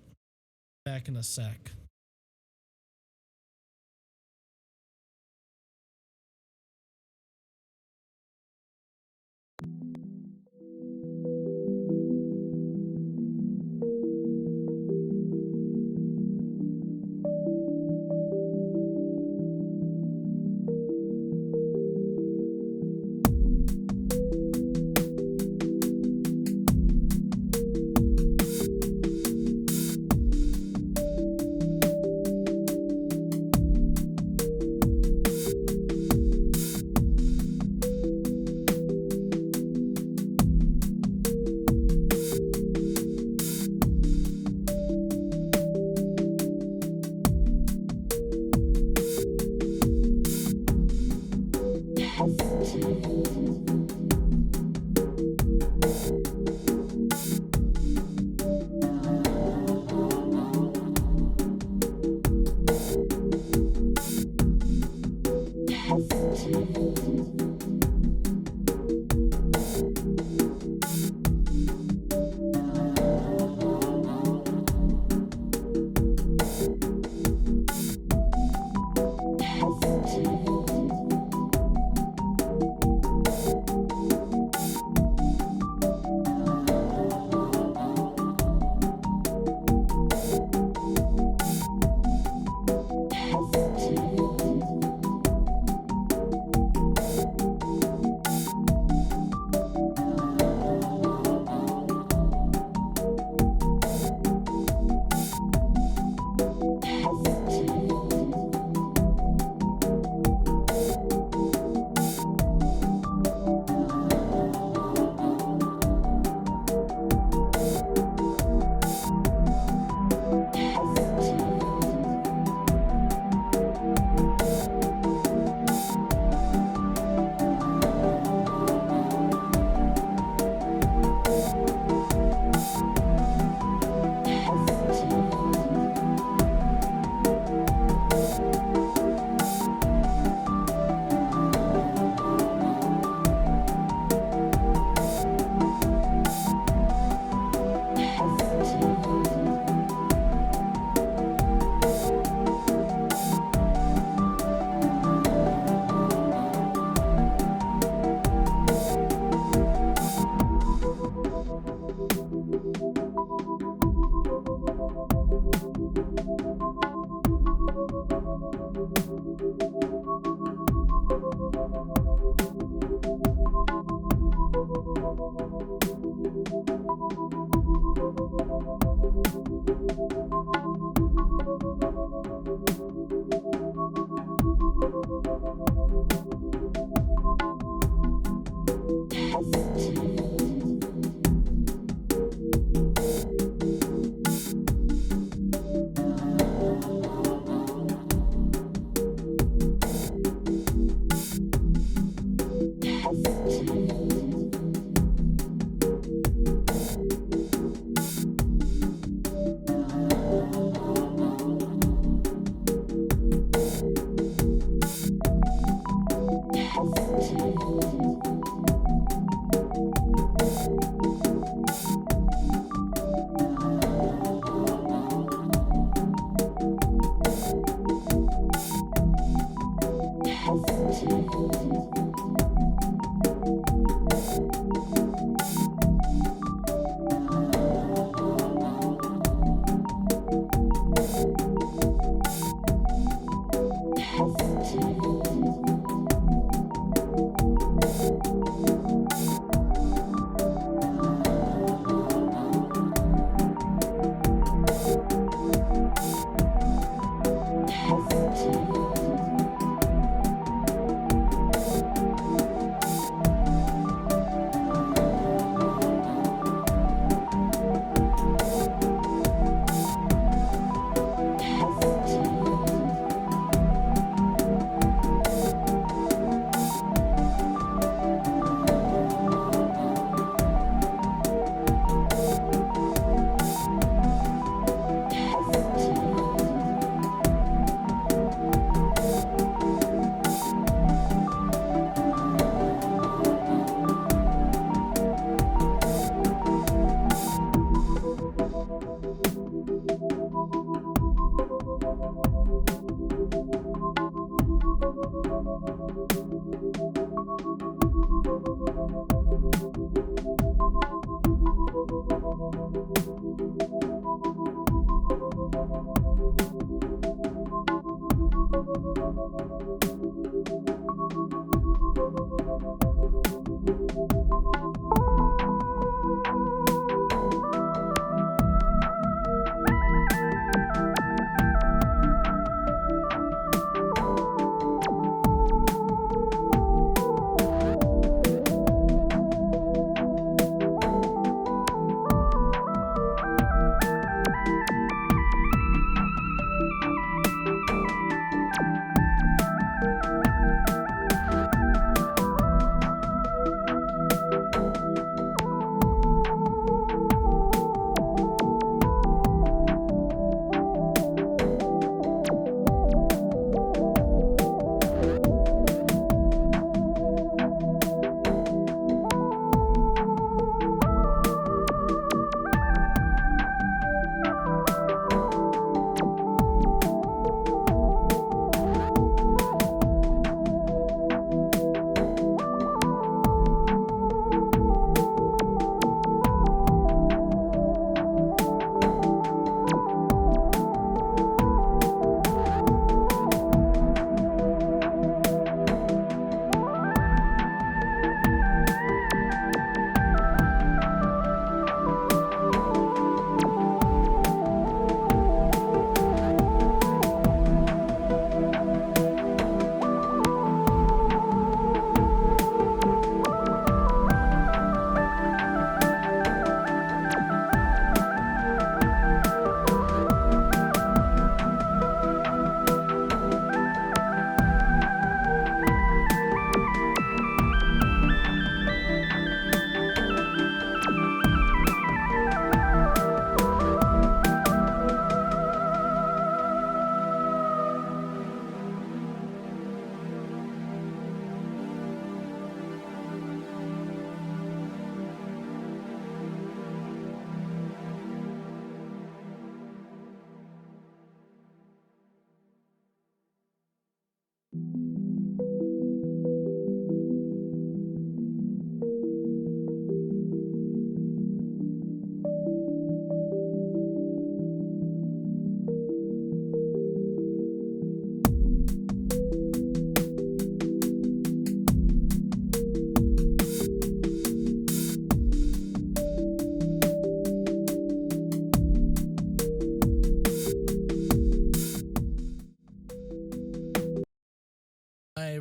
back in a sec.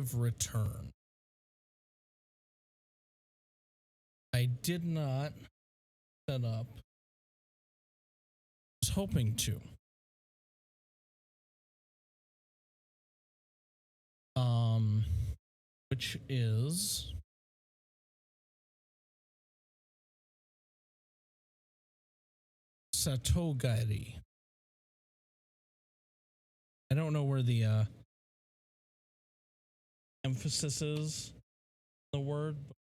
have returned. I did not set up. I was hoping to. Which is Satogaeri. I don't know where the emphasis is the word, but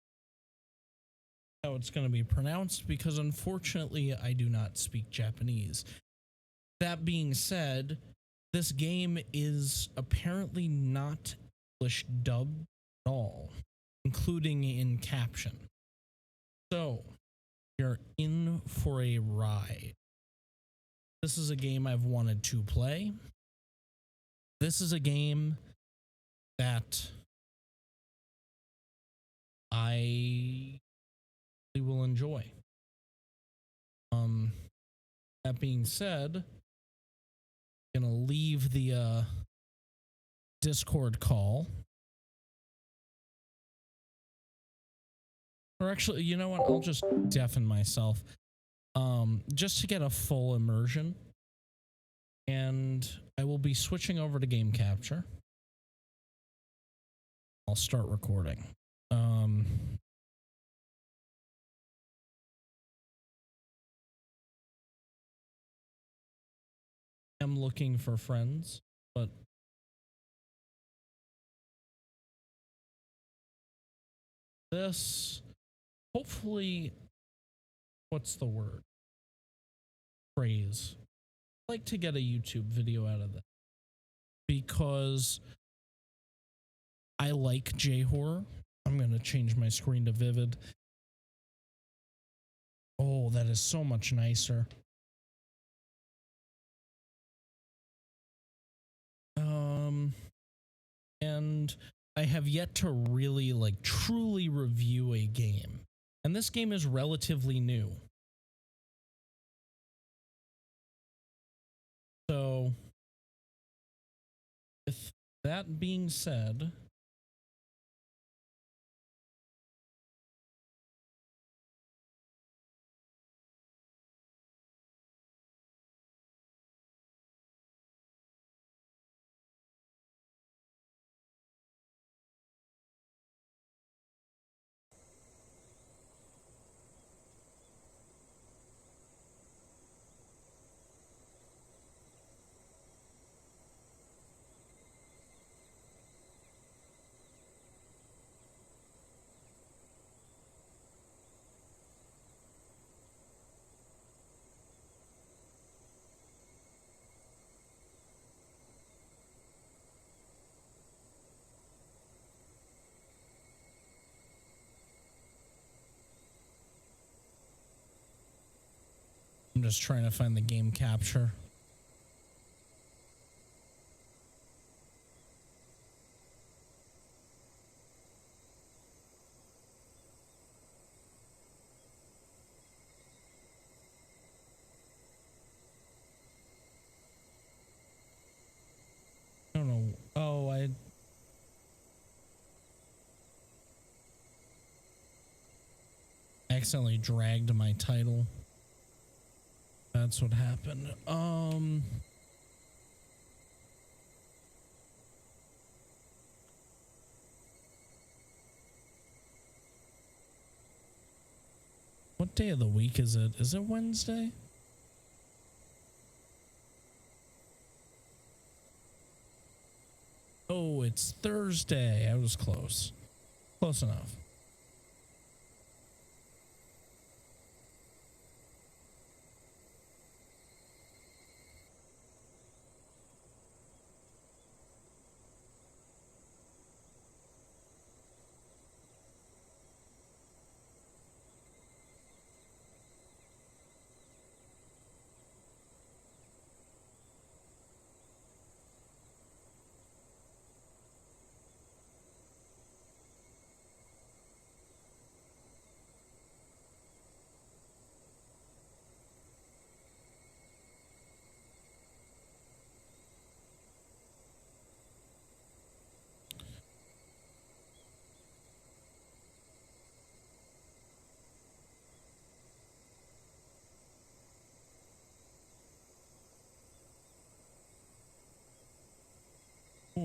how it's going to be pronounced, because unfortunately I do not speak Japanese. That being said, this game is apparently not English dubbed at all, including in caption. So you're in for a ride. This is a game I've wanted to play. This is a game that I will enjoy. That being said, I'm gonna leave the Discord call. Or actually, you know what? I'll just deafen myself. Just to get a full immersion. And I will be switching over to game capture. I'll start recording. I'm looking for friends, but this hopefully, what's the word? Phrase. I'd like to get a YouTube video out of that because I like J-horror. I'm going to change my screen to vivid. Oh, that is so much nicer. And I have yet to really truly review a game. And this game is relatively new. So with that being said, I'm just trying to find the game capture. I don't know. Oh, I accidentally dragged my title. That's what happened. What day of the week is it? Is it Wednesday? Oh, it's Thursday. I was close. Close enough.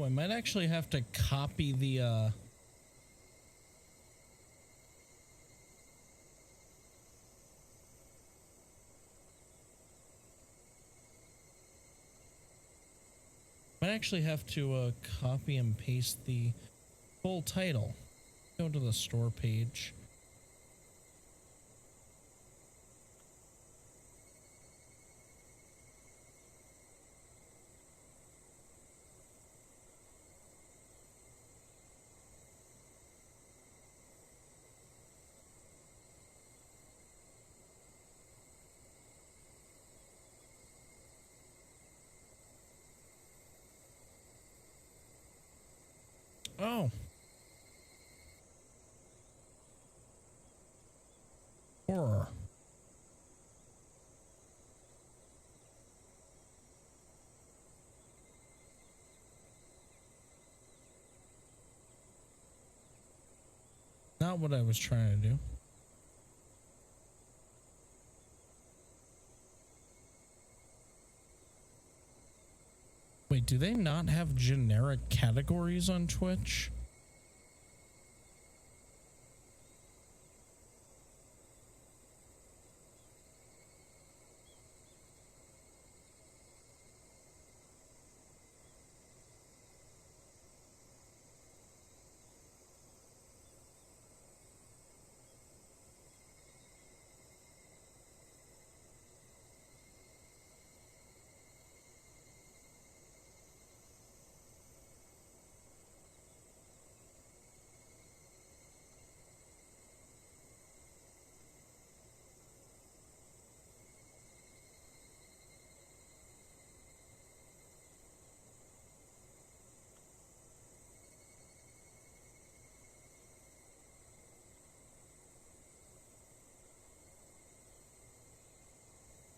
Oh, I might actually have to copy the might actually have to copy and paste the full title. Go to the store page. Oh. Horror. Not what I was trying to do. Wait, do they not have generic categories on Twitch?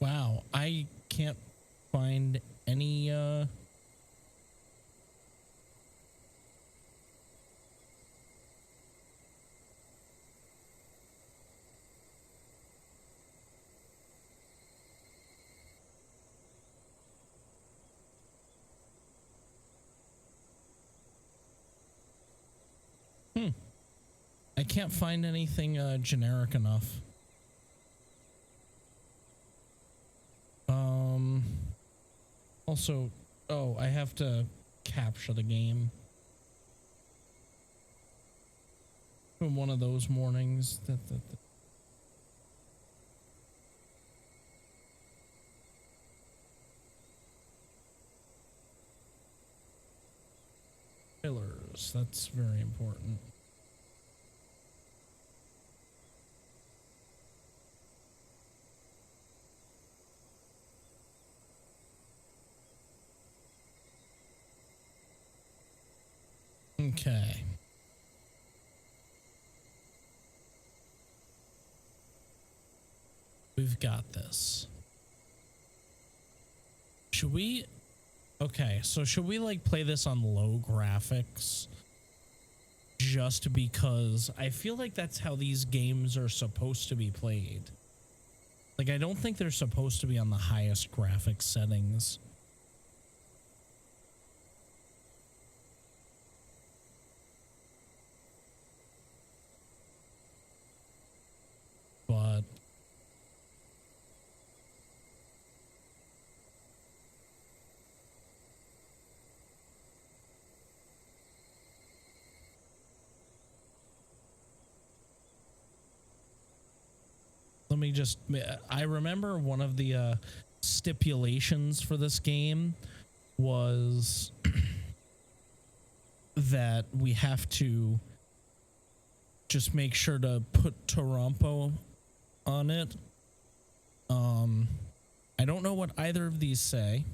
Wow, I can't find any I can't find anything generic enough. Also, oh, I have to capture the game. From one of those mornings that trailers, that's very important. Okay. We've got this. Should we? Okay, so should we like play this on low graphics? Just because I feel like that's how these games are supposed to be played. Like, I don't think they're supposed to be on the highest graphics settings. But let me just, I remember one of the stipulations for this game was that we have to just make sure to put Toronto on it. I don't know what either of these say.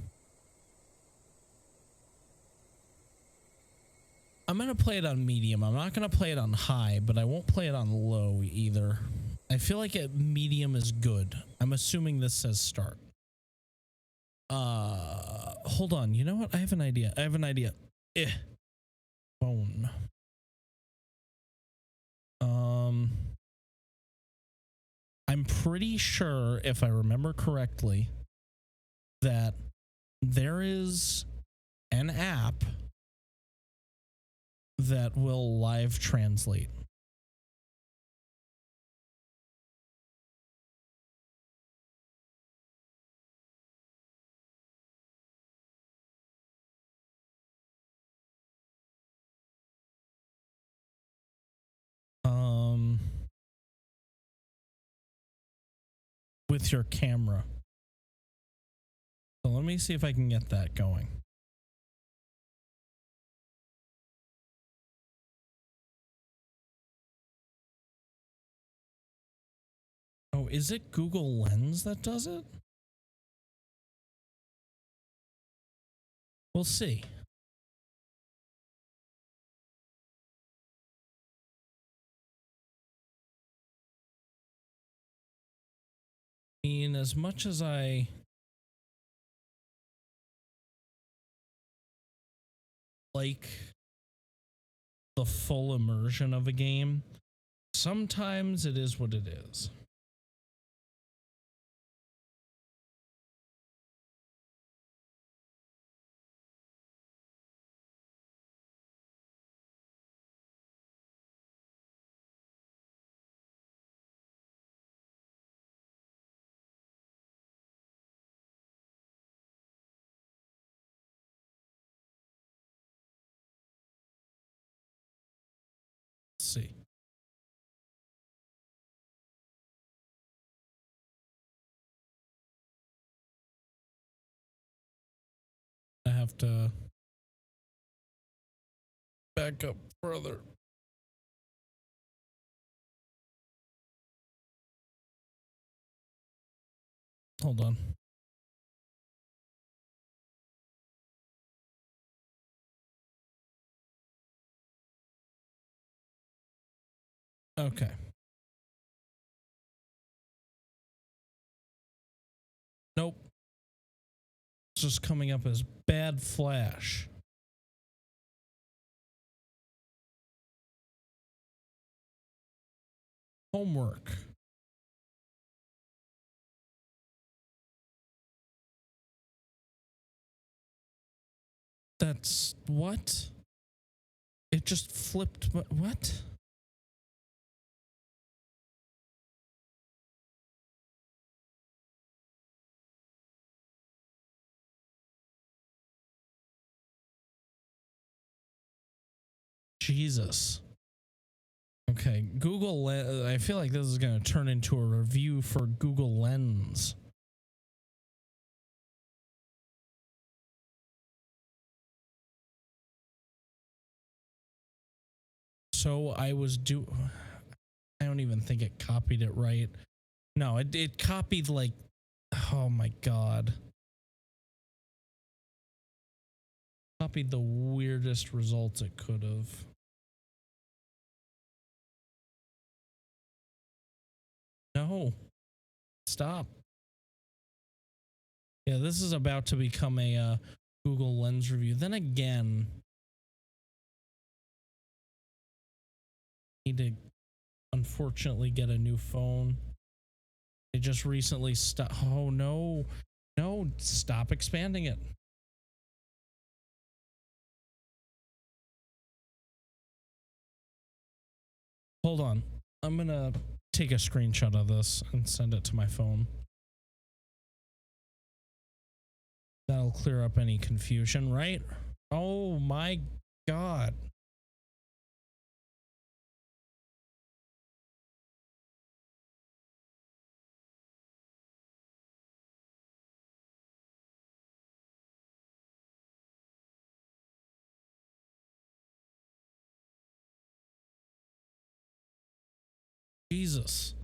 I'm gonna play it on medium. I'm not gonna play it on high, but I won't play it on low either. I feel like medium is good. I'm assuming this says start. Hold on. You know what? I have an idea. Phone. I'm pretty sure, if I remember correctly, that there is an app that will live translate. With your camera. So let me see if I can get that going. Oh, is it Google Lens that does it? We'll see. I mean, as much as I like the full immersion of a game, sometimes it is what it is. Let's see. I have to back up further. Hold on. Okay. Nope. It's just coming up as bad flash. Homework. That's what? It just flipped. What? Jesus. Okay, Google. I feel like this is going to turn into a review for Google Lens. So I don't even think it copied it right. No, it copied like, oh my God. Copied the weirdest results it could have. No. Stop. Yeah, this is about to become a Google Lens review. Then again, need to unfortunately get a new phone. They just recently stopped. Oh no. No, stop expanding it. Hold on. I'm gonna take a screenshot of this and send it to my phone. That'll clear up any confusion, right? Oh my God. Jesus.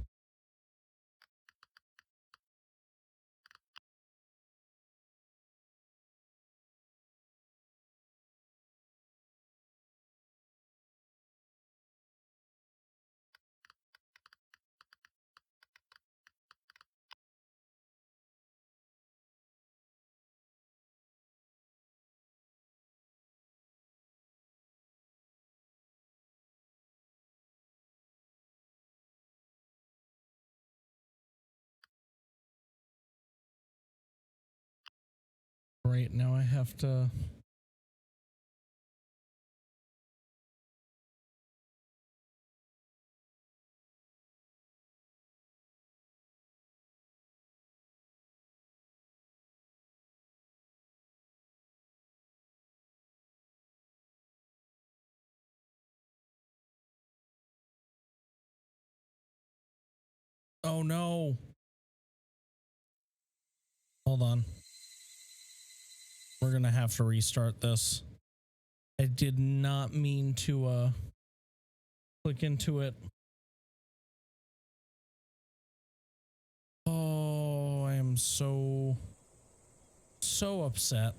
Right now I have to Oh no. Hold on. We're gonna have to restart this. I did not mean to click into it. Oh, I am so upset.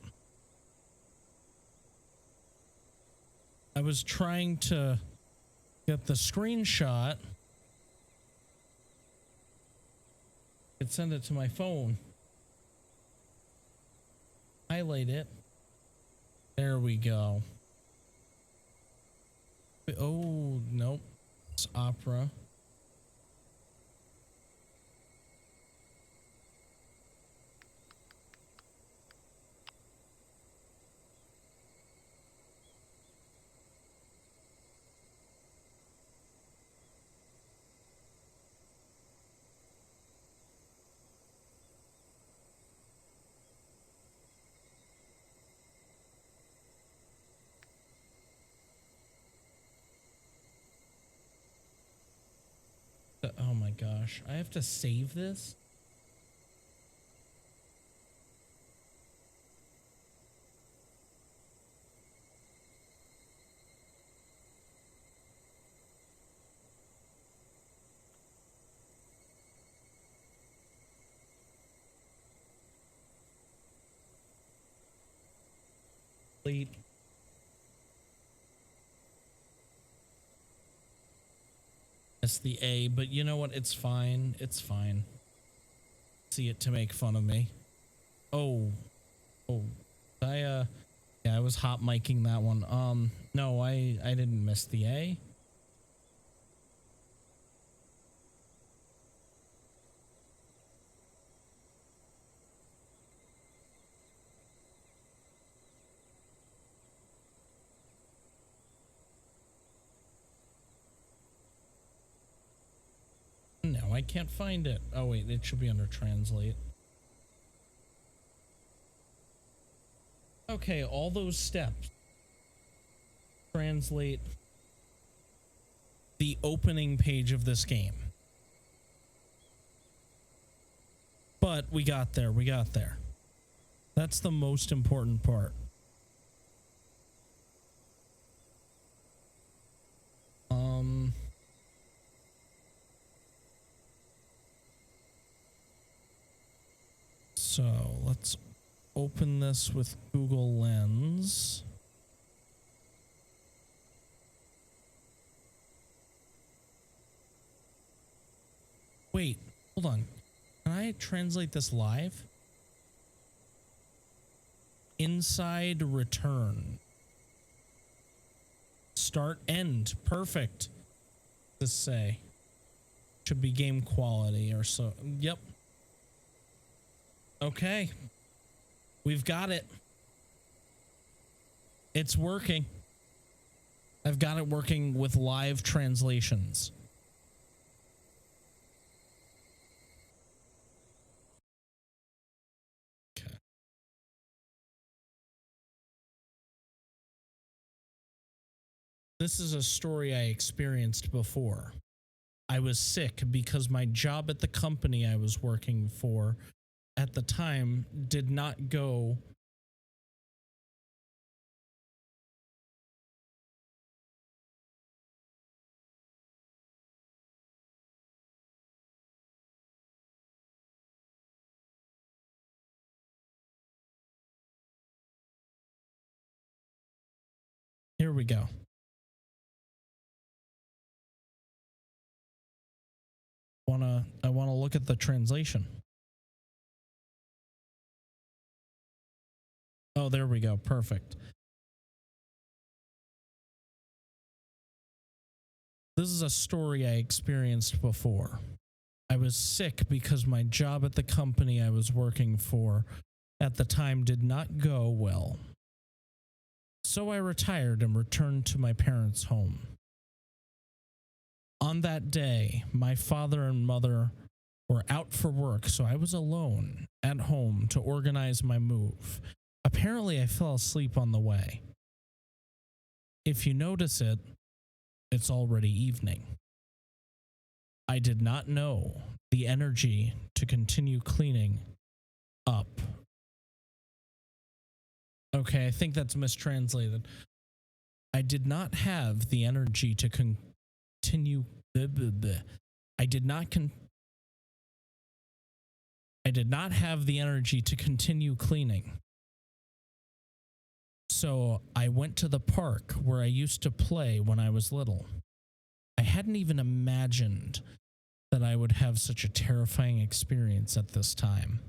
I was trying to get the screenshot. Could send it to my phone. Highlight it. There we go. Oh, nope. It's Opera. Oh my gosh. I have to save this? Delete. That's the A, but you know what? It's fine. It's fine. See it to make fun of me. Oh. Yeah, I was hot miking that one. No, I didn't miss the A. No, I can't find it. Oh wait, it should be under translate. Okay, all those steps. Translate the opening page of this game. But we got there. We got there. That's the most important part. So let's open this with Google Lens. Wait, hold on. Can I translate this live? Inside return. Start end. Perfect. To say. Should be game quality or so. Yep. Okay. We've got it. It's working. I've got it working with live translations. Okay. This is a story I experienced before. I was sick because my job at the company I was working for at the time did not go Here we go. I wanna look at the translation. Oh, there we go. Perfect. This is a story I experienced before. I was sick because my job at the company I was working for at the time did not go well. So I retired and returned to my parents' home. On that day, my father and mother were out for work, so I was alone at home to organize my move. Apparently, I fell asleep on the way. If you notice it, it's already evening. I did not know the energy to continue cleaning up. Okay, I think that's mistranslated. I did not have the energy to continue. I did not have the energy to continue cleaning. So I went to the park where I used to play when I was little. I hadn't even imagined that I would have such a terrifying experience at this time.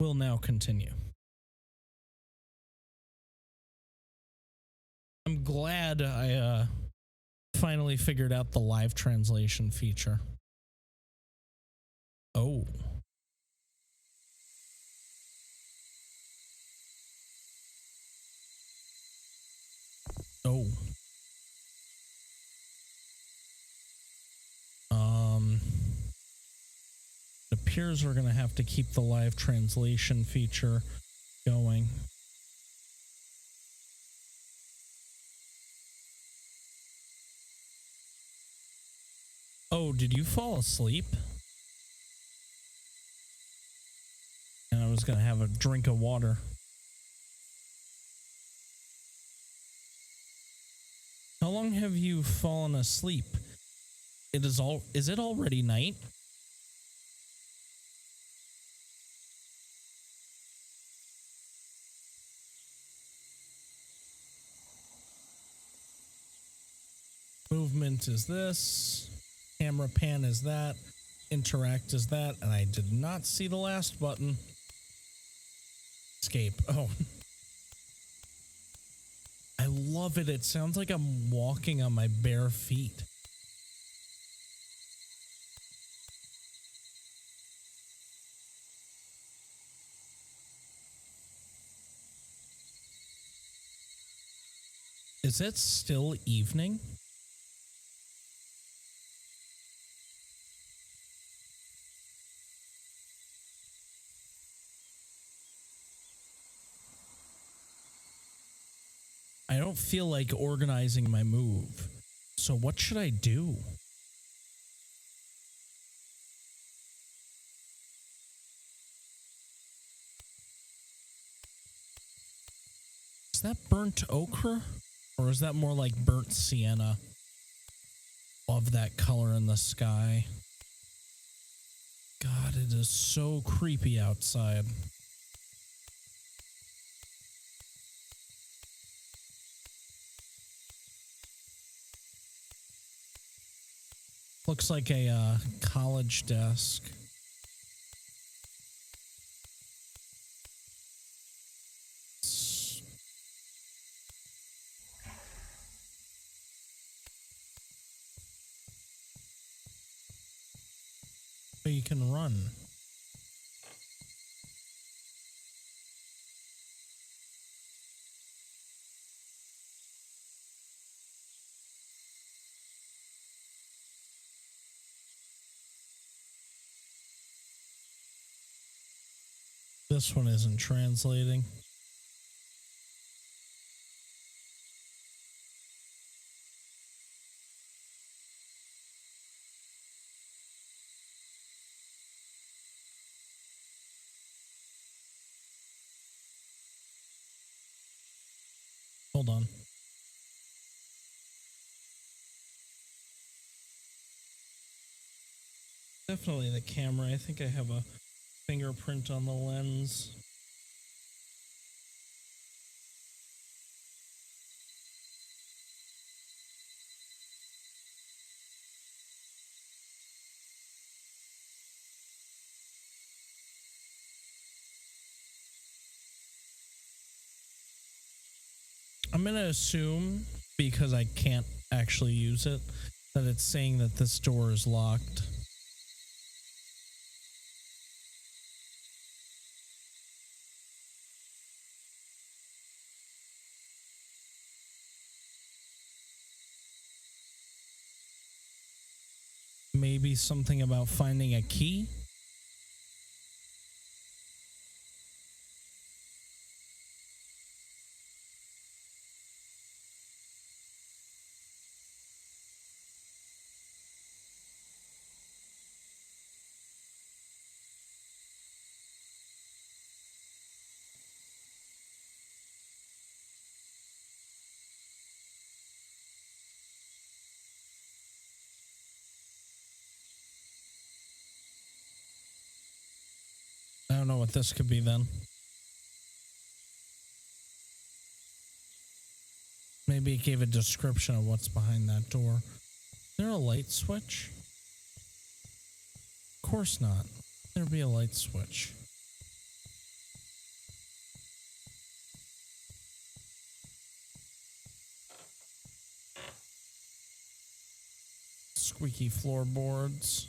We'll now continue. I'm glad I finally figured out the live translation feature. Oh. Oh. It appears we're going to have to keep the live translation feature going. Oh, did you fall asleep? And I was going to have a drink of water. How long have you fallen asleep? Is it already night? Movement is this. Camera pan is that. Interact is that. And I did not see the last button. Escape. Oh. I love it. It sounds like I'm walking on my bare feet. Is it still evening? I don't feel like organizing my move. So what should I do? Is that burnt ochre? Or is that more like burnt sienna? Love that color in the sky. God, it is so creepy outside. Looks like a college desk. So you can run. This one isn't translating. Hold on. Definitely the camera. I think I have a fingerprint on the lens. I'm going to assume, because I can't actually use it, that it's saying that this door is locked. Maybe something about finding a key? don't know what this could be then. Maybe it gave a description of what's behind that door. Is there a light switch? Of course not. There'd be a light switch. Squeaky floorboards.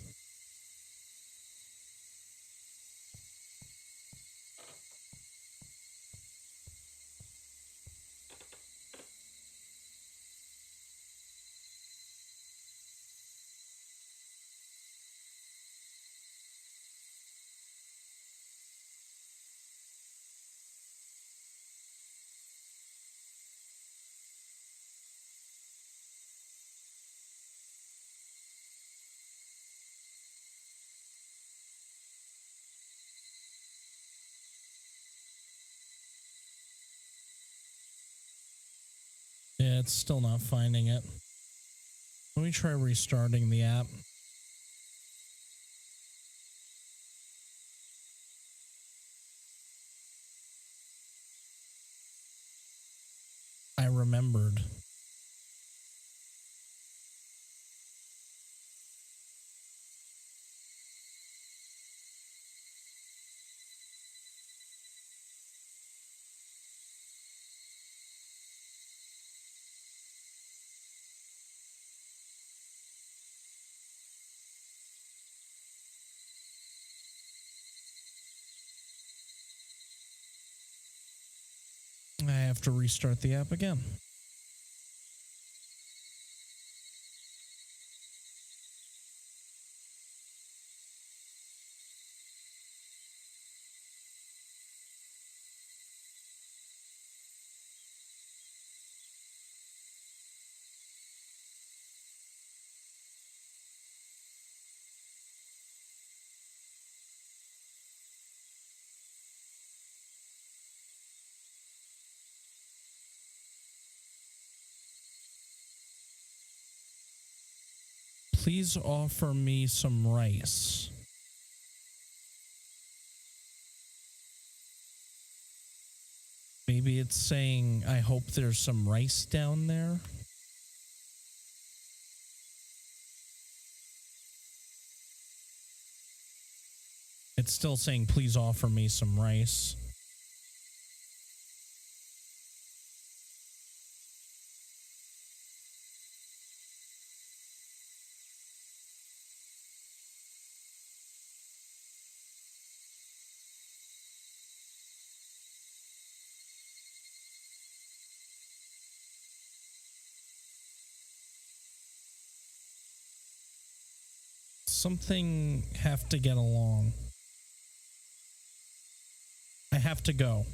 Yeah, it's still not finding it. Let me try restarting the app. I remembered. I have to restart the app again. Please offer me some rice. Maybe it's saying, I hope there's some rice down there. It's still saying, please offer me some rice. Something have to get along. I have to go.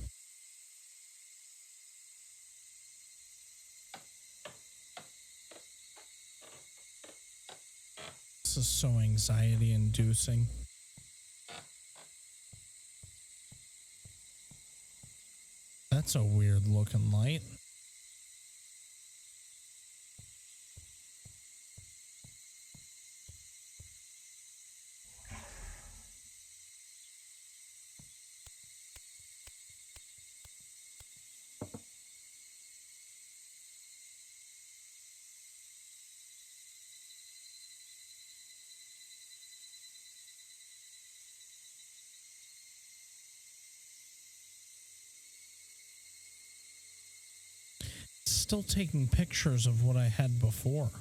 This is so anxiety inducing. That's a weird looking light. Still taking pictures of what I had before.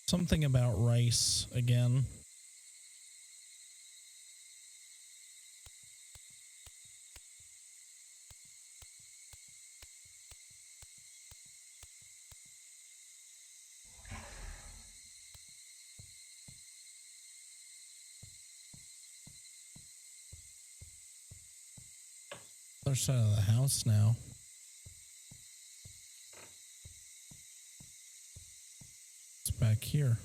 Something about rice again. Other side of the house now. It's back here.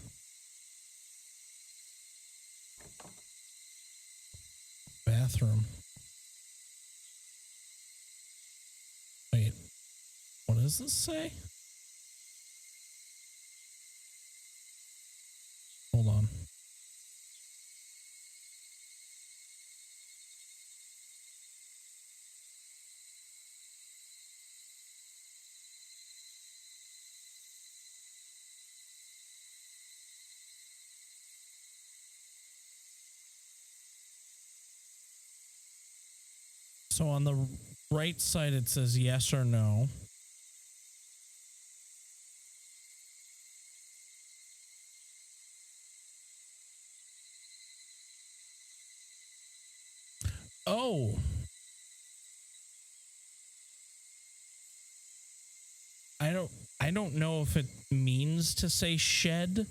Bathroom. Wait, what does this say? Hold on. So on the right side, it says yes or no. Oh. I don't know if it means to say shed.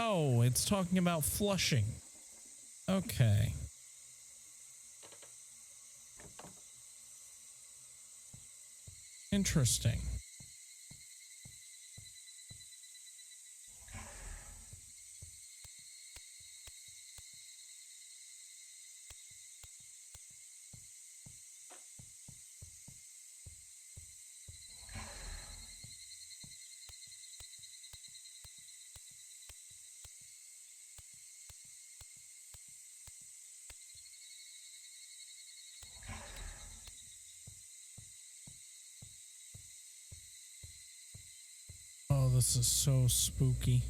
Oh, it's talking about flushing. Okay. Interesting. Oh, this is so spooky.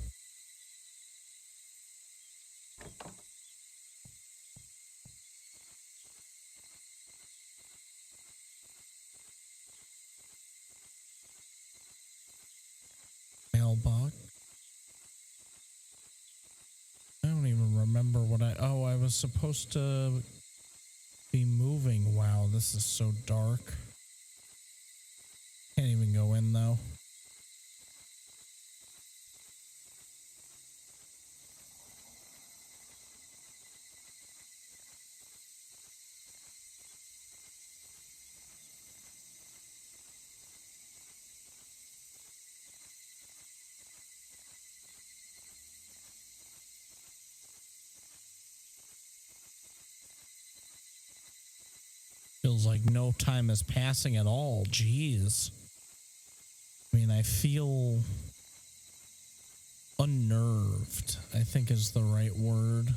Mailbox. I don't even remember what I was supposed to be moving. Wow, this is so dark. Can't even go in though. Feels like no time is passing at all. Jeez. I mean, I feel unnerved, I think is the right word.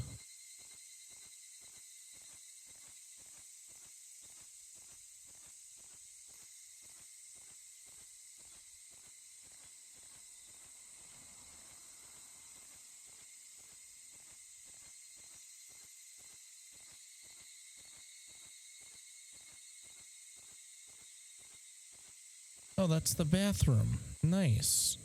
Oh, that's the bathroom. Nice.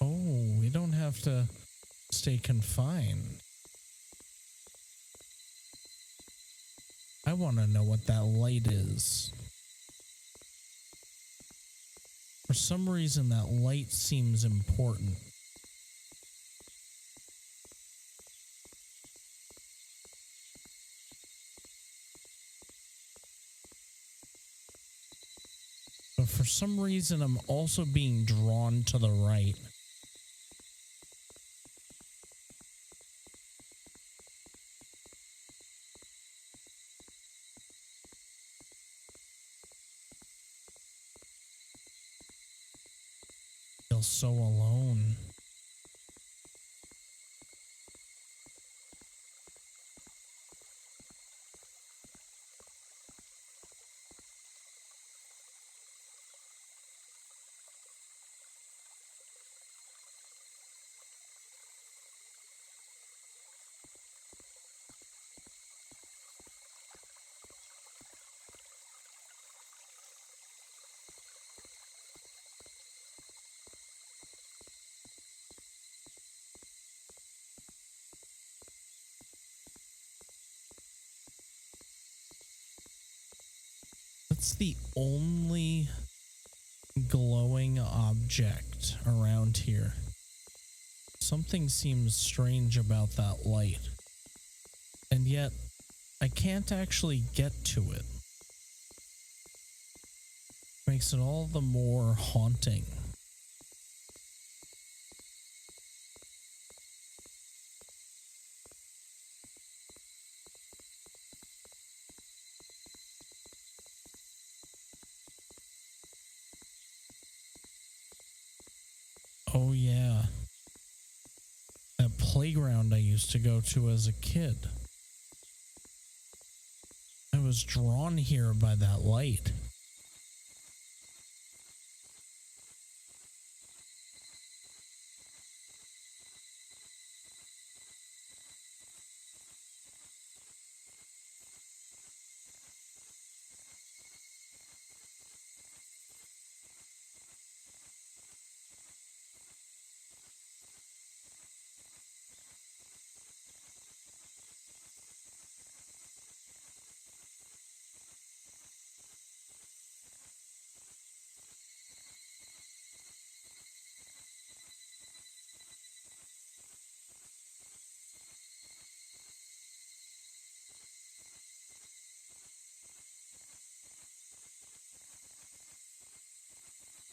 Oh, we don't have to stay confined. I want to know what that light is. For some reason, that light seems important. But for some reason, I'm also being drawn to the right. Feel so alone. That's the only glowing object around here. Something seems strange about that light. And yet, I can't actually get to it. Makes it all the more haunting. Oh yeah. That playground I used to go to as a kid. I was drawn here by that light.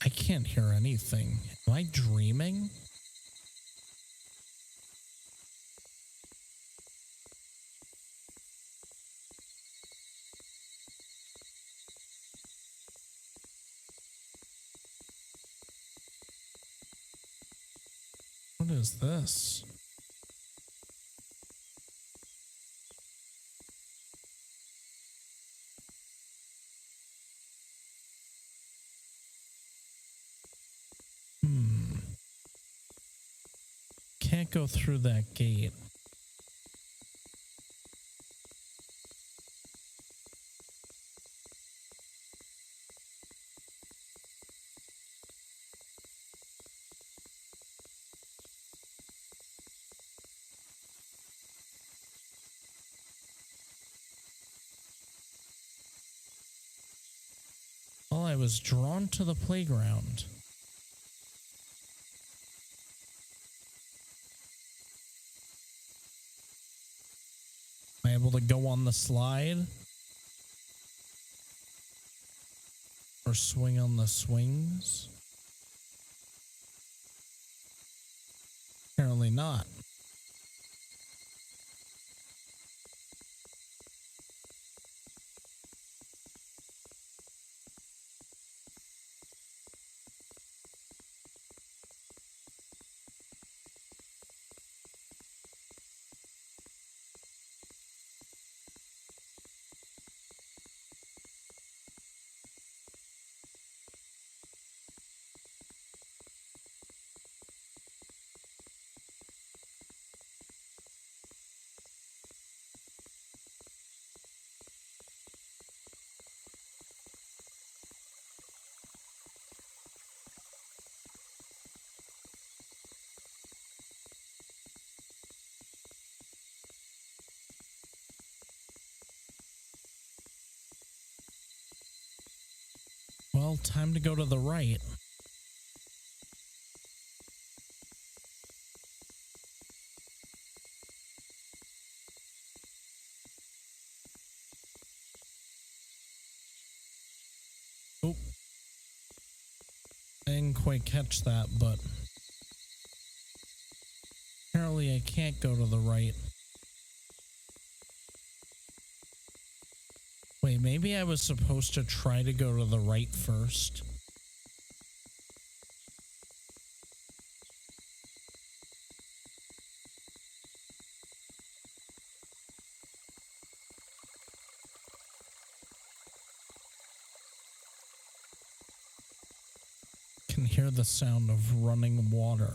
I can't hear anything. Am I dreaming? What is this? Can't go through that gate. Well, I was drawn to the playground. Am I able to go on the slide? Or swing on the swings? Apparently not. Well, time to go to the right. Oh. I didn't quite catch that, but apparently I can't go to the right. Wait, maybe I was supposed to try to go to the right first. Can hear the sound of running water.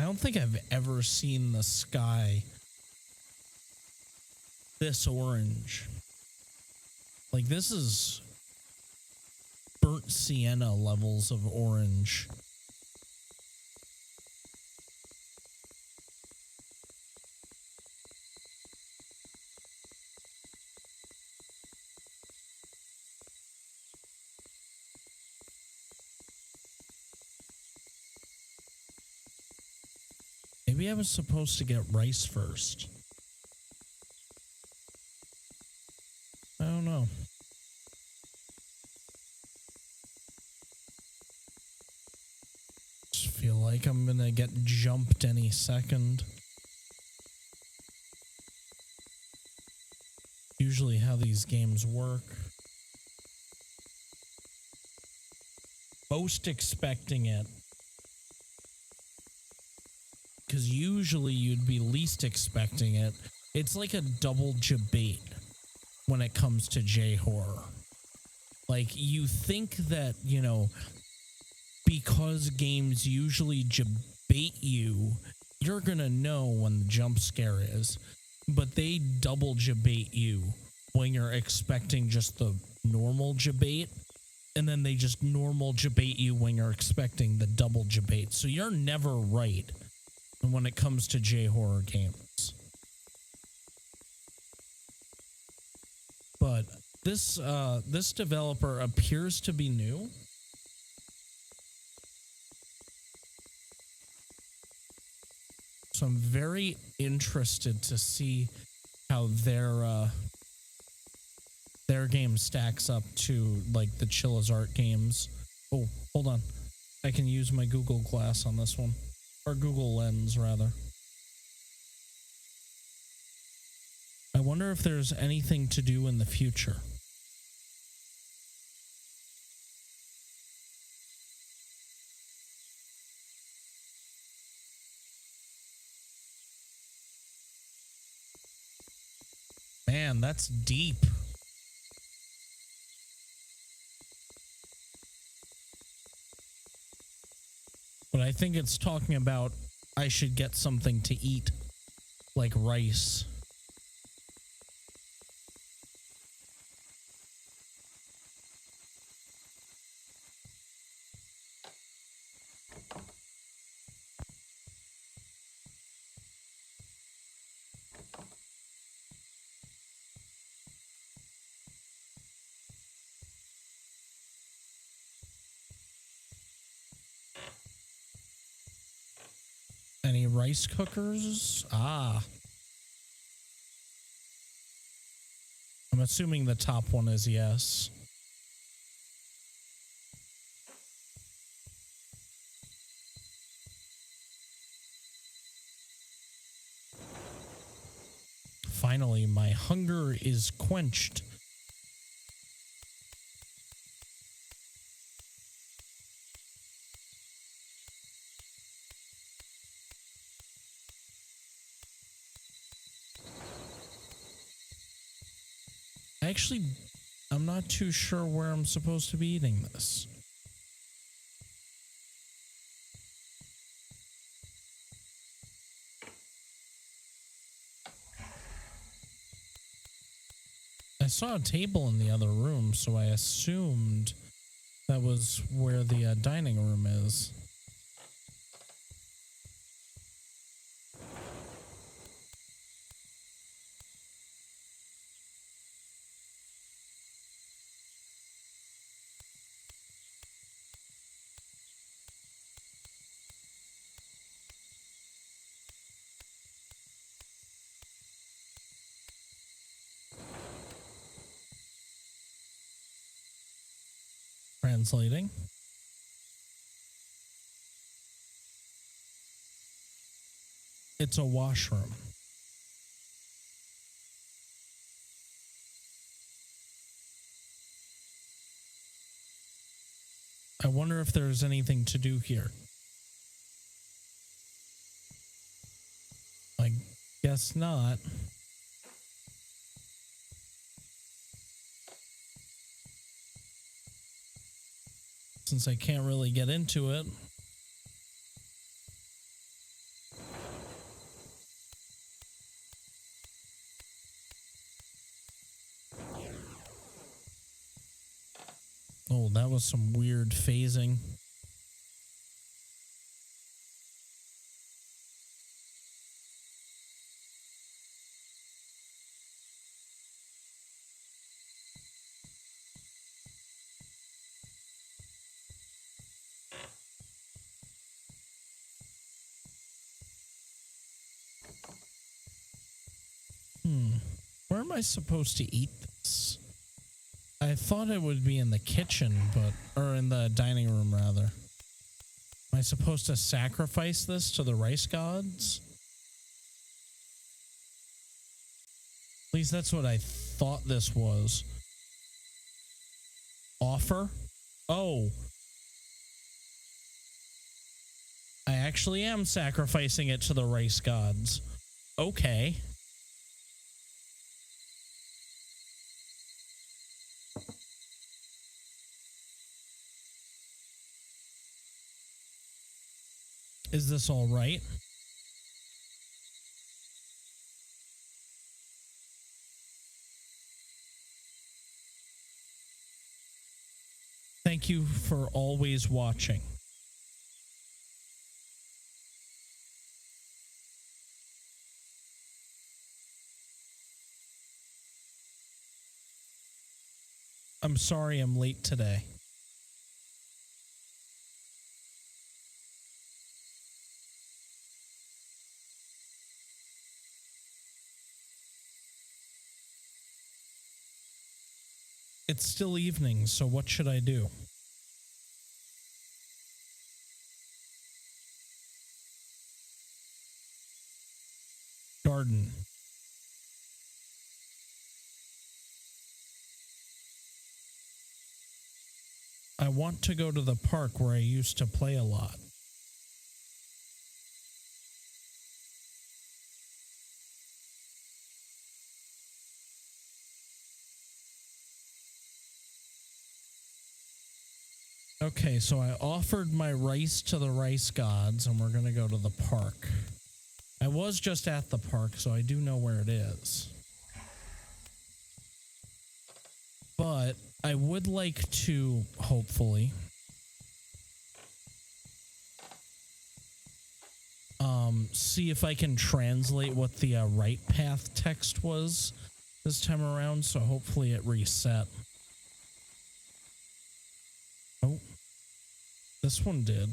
don't think I've ever seen the sky this orange. Like, this is burnt sienna levels of orange. Maybe I was supposed to get rice first. I don't know. Just feel like I'm gonna get jumped any second. Usually how these games work. Most expecting it. Because usually you'd be least expecting it. It's like a double debate when it comes to J-horror. Like, you think that, you know, because games usually debate you, you're gonna know when the jump scare is. But they double debate you when you're expecting just the normal debate. And then they just normal debate you when you're expecting the double debate. So you're never right when it comes to J-horror games. But this this developer appears to be new. So I'm very interested to see how their game stacks up to like the Chilla's Art games. Oh, hold on. I can use my Google Glass on this one. Or Google Lens, rather. I wonder if there's anything to do in the future. Man, that's deep. But I think it's talking about I should get something to eat, like rice. Any rice cookers? Ah. I'm assuming the top one is yes. Finally, my hunger is quenched. Actually, I'm not too sure where I'm supposed to be eating this. I saw a table in the other room, so I assumed that was where the dining room is. Translating. It's a washroom. I wonder if there's anything to do here. I guess not. Since I can't really get into it. Oh, that was some weird phasing. Where am I supposed to eat this? I thought it would be in the kitchen, or in the dining room, rather. Am I supposed to sacrifice this to the rice gods? At least that's what I thought this was. Offer? Oh. I actually am sacrificing it to the rice gods. Okay. Is this all right? Thank you for always watching. I'm sorry I'm late today. It's still evening, so what should I do? Garden. I want to go to the park where I used to play a lot. Okay, so I offered my rice to the rice gods, and we're going to go to the park. I was just at the park, so I do know where it is. But I would like to, hopefully, see if I can translate what the right path text was this time around, so hopefully it reset. Oh, this one did.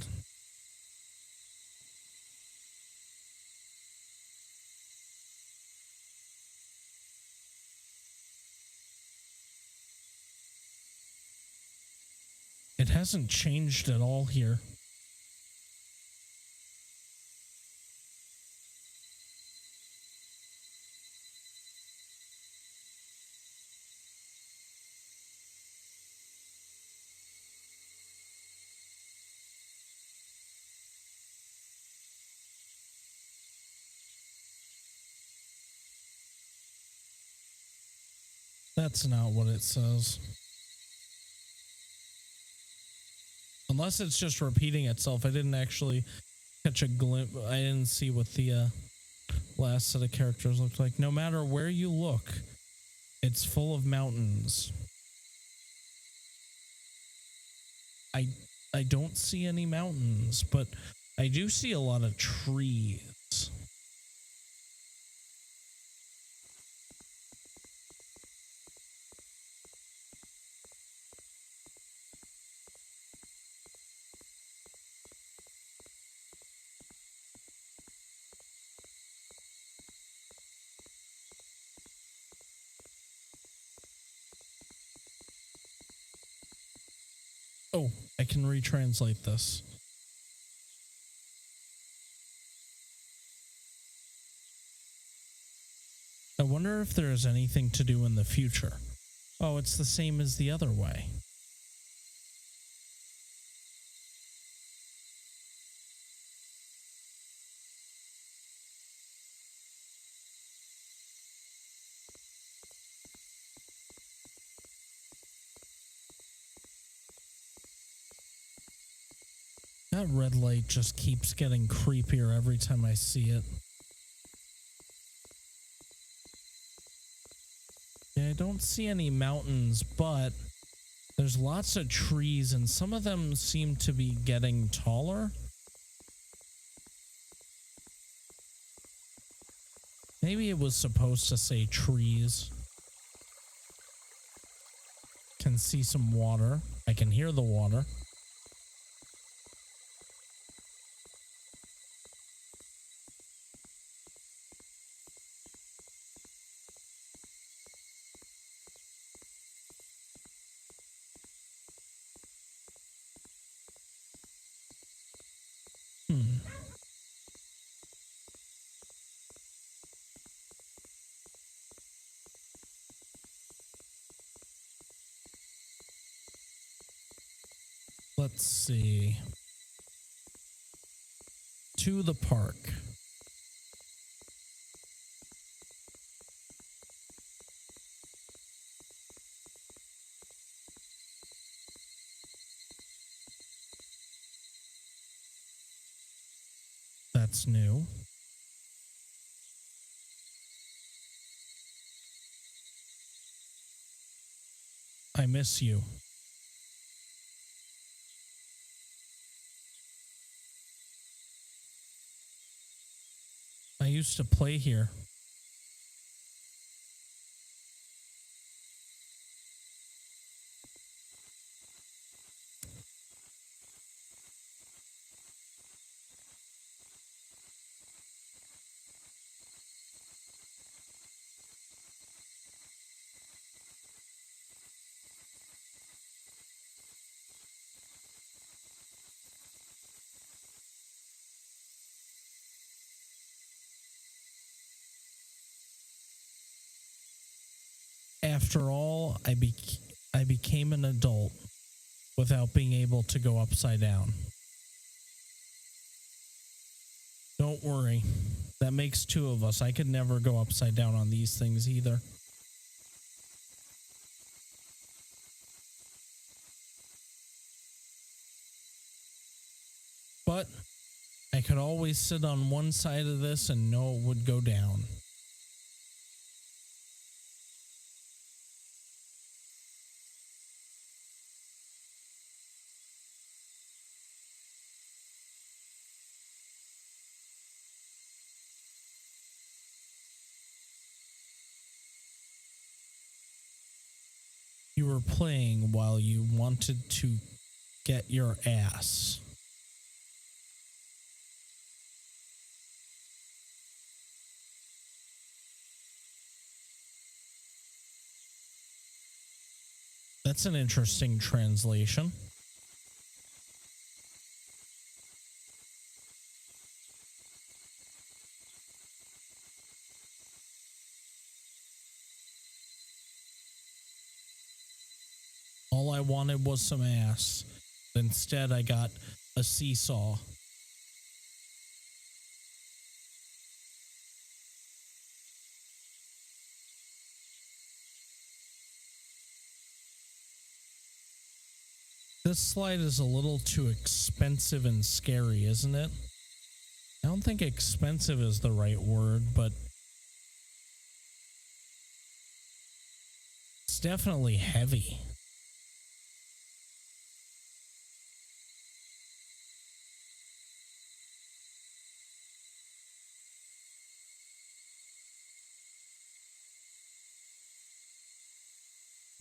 It hasn't changed at all here. That's not what it says. Unless it's just repeating itself. I didn't actually catch a glimpse. I didn't see what the last set of characters looked like. No matter where you look, it's full of mountains. I don't see any mountains, but I do see a lot of trees. Oh, I can retranslate this. I wonder if there is anything to do in the future. Oh, it's the same as the other way. That red light just keeps getting creepier every time I see it. Yeah, I don't see any mountains, but There's lots of trees, and some of them seem to be getting taller. Maybe it was supposed to say trees. Can see some water. I can hear the water. Let's see. To the park. That's new. I miss you. I used to play here. After all, I became an adult without being able to go upside down. Don't worry. That makes two of us. I could never go upside down on these things either. But I could always sit on one side of this and know it would go down. You were playing while you wanted to get your ass. That's an interesting translation. All I wanted was some ass. Instead, I got a seesaw. This slide is a little too expensive and scary, isn't it? I don't think expensive is the right word, but it's definitely heavy.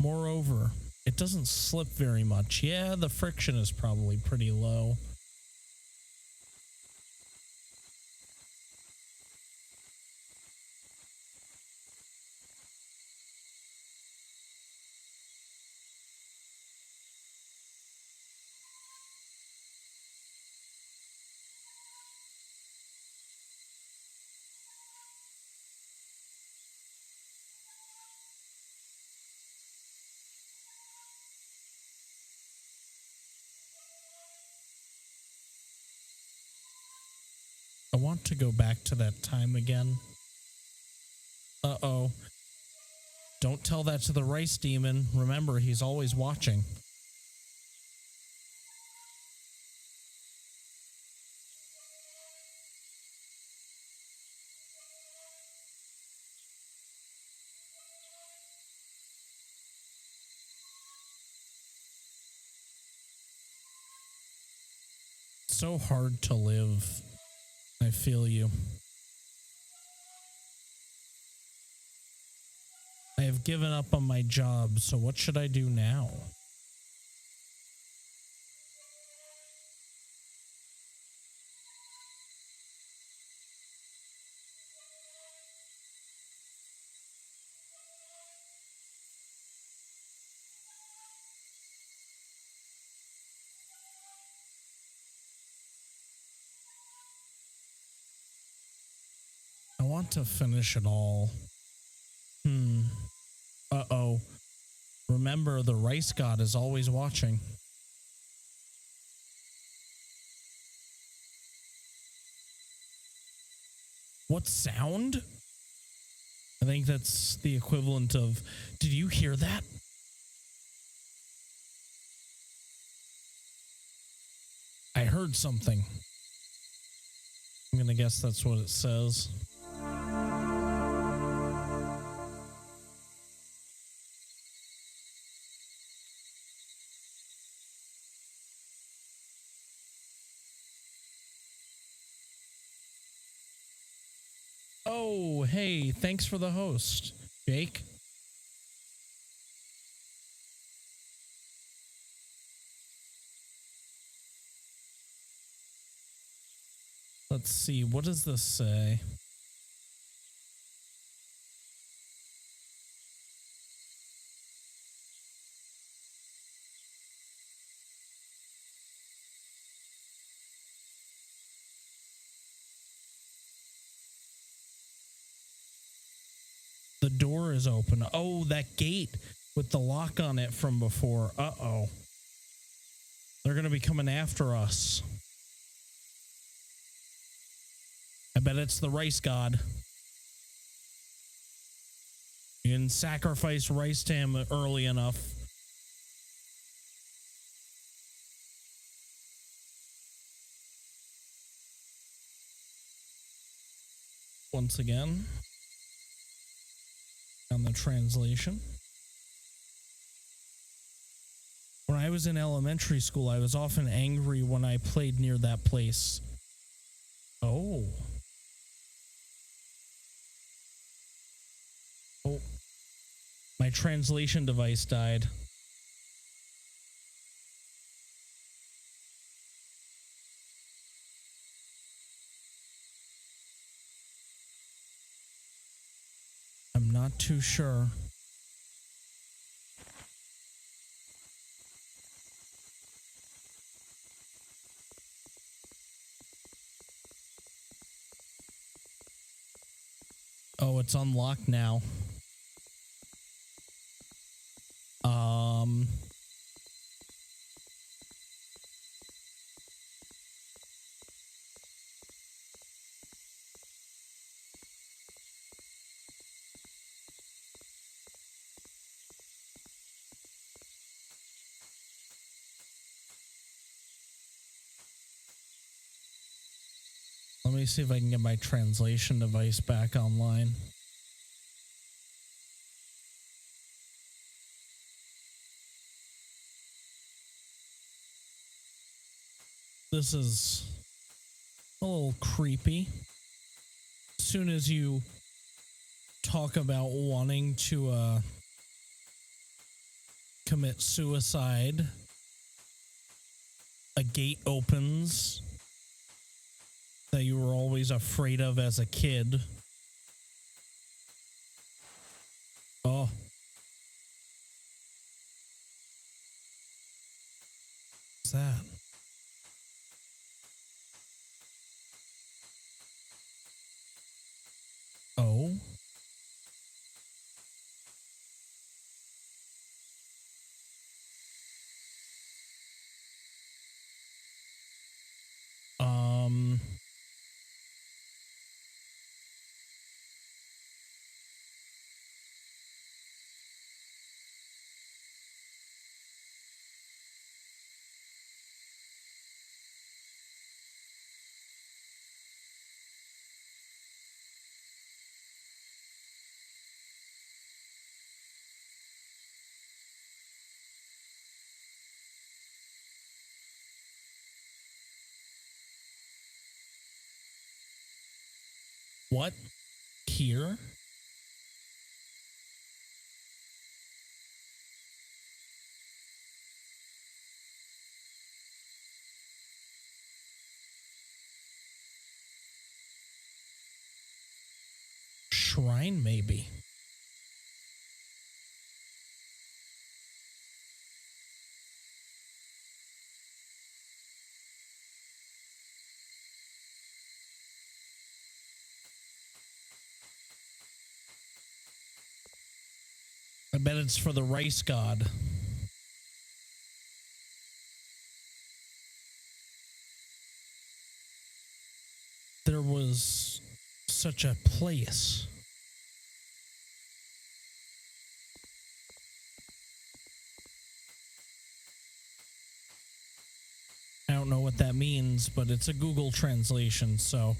Moreover, it doesn't slip very much. Yeah, the friction is probably pretty low. I want to go back to that time again. Uh-oh. Don't tell that to the rice demon. Remember, he's always watching. so hard to live. I feel you. I have given up on my job, so what should I do now? I want to finish it all. Uh-oh. Remember, the rice god is always watching. What sound? I think that's the equivalent of, did you hear that? I heard something. I'm gonna guess that's what it says. Oh, hey, thanks for the host, Jake. Let's see, what does this say? The door is open. Oh, that gate with the lock on it from before. Uh-oh. They're going to be coming after us. I bet it's the rice god. You didn't sacrifice rice to him early enough. Once again, on the translation. When I was in elementary school, I was often angry when I played near that place. Oh. Oh. My translation device died. I'm not too sure. Oh, it's unlocked now. Let me see if I can get my translation device back online. This is a little creepy. As soon as you talk about wanting to commit suicide, a gate opens that you were always afraid of as a kid. Oh. What's that? Oh. What? Here? Shrine, maybe. I bet it's for the rice god. There was such a place. I don't know what that means, but it's a Google translation, so.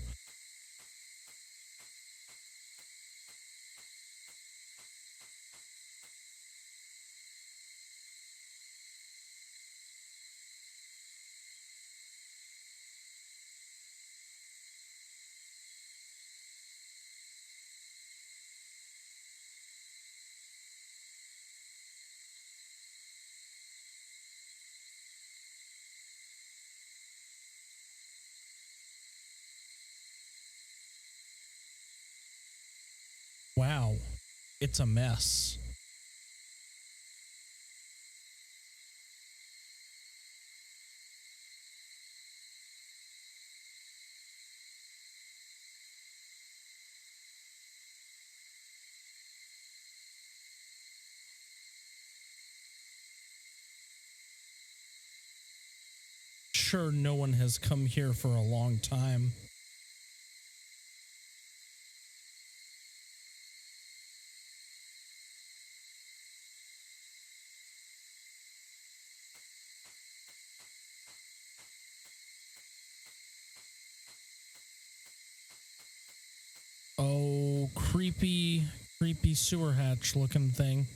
Wow, it's a mess. Sure, no one has come here for a long time. Oh, creepy sewer hatch looking thing.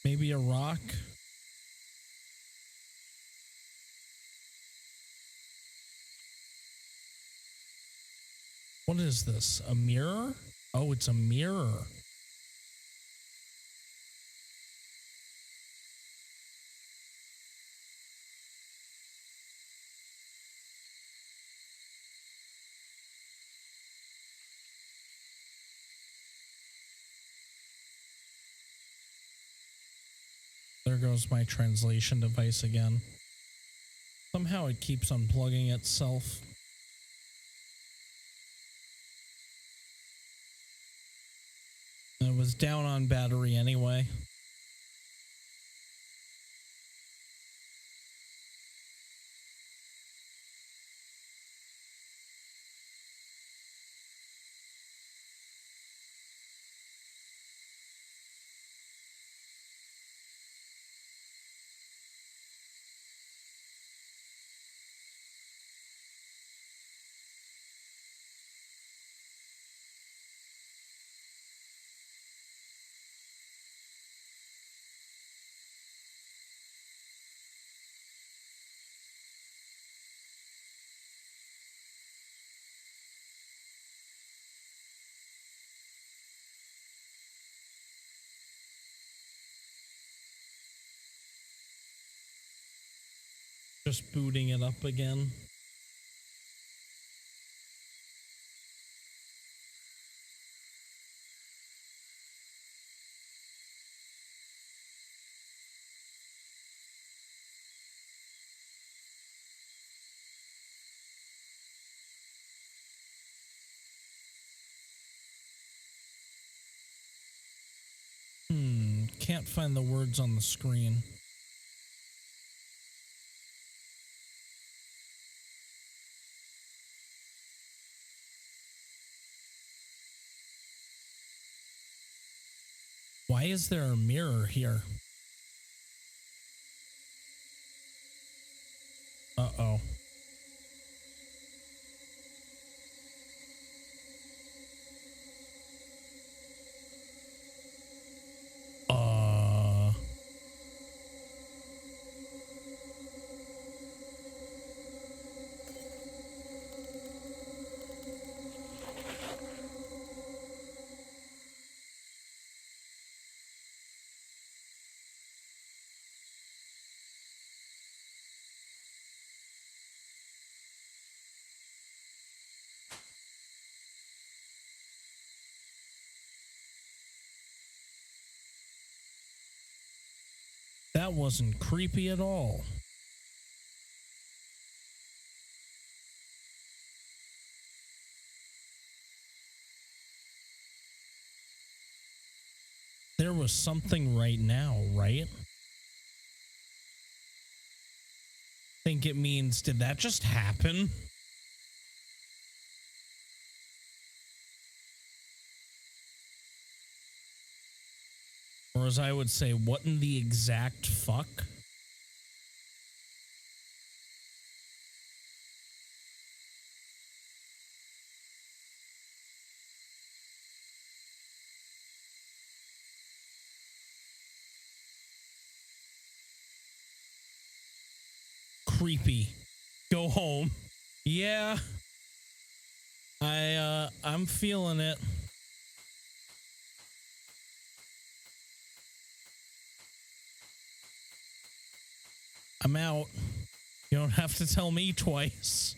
Maybe a rock. What is this? A mirror? Oh, it's a mirror. There goes my translation device again. Somehow it keeps unplugging itself. It was down on battery anyway. Just booting it up again. Can't find the words on the screen. Why is there a mirror here? Uh-oh. That wasn't creepy at all. There was something right now, right? Think it means, did that just happen? Or as I would say, what in the exact fuck? Creepy. Go home. Yeah. I'm feeling it. I'm out. You don't have to tell me twice.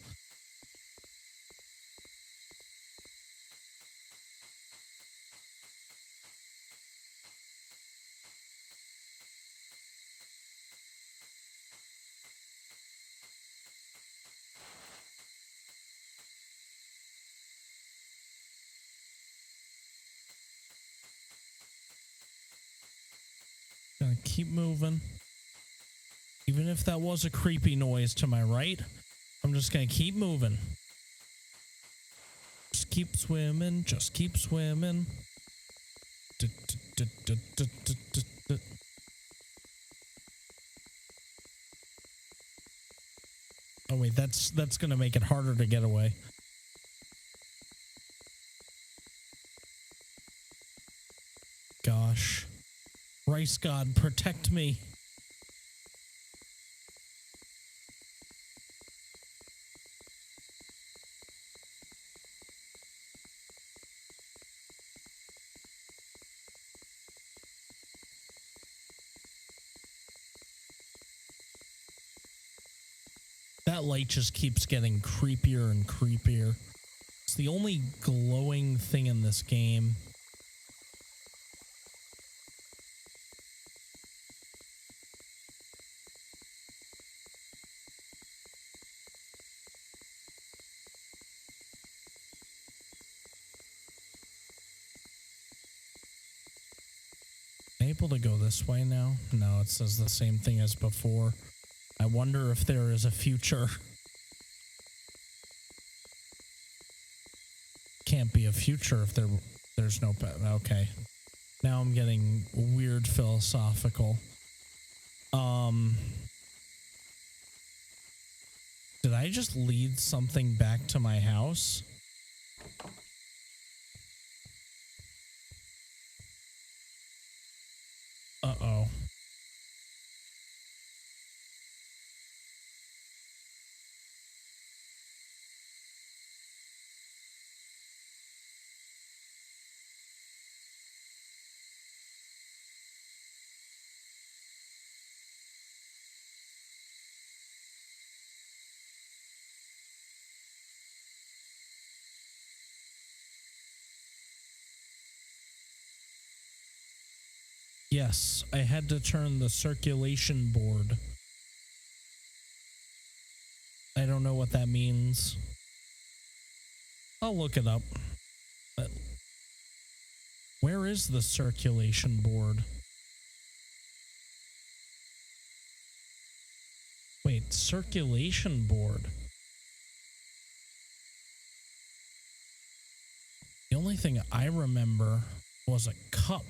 Gonna keep moving. Even if that was a creepy noise to my right, I'm just gonna keep moving. Just keep swimming. Just keep swimming. Oh wait, that's gonna make it harder to get away. Gosh. Rice God, protect me. That light just keeps getting creepier and creepier. It's the only glowing thing in this game. Able to go this way now? No, it says the same thing as before. I wonder if there is a future. Can't be a future if there's no... Okay. Now I'm getting weird philosophical. Did I just lead something back to my house? Uh-oh. Yes, I had to turn the circulation board. I don't know what that means. I'll look it up. But where is the circulation board? Wait, circulation board? The only thing I remember was a cup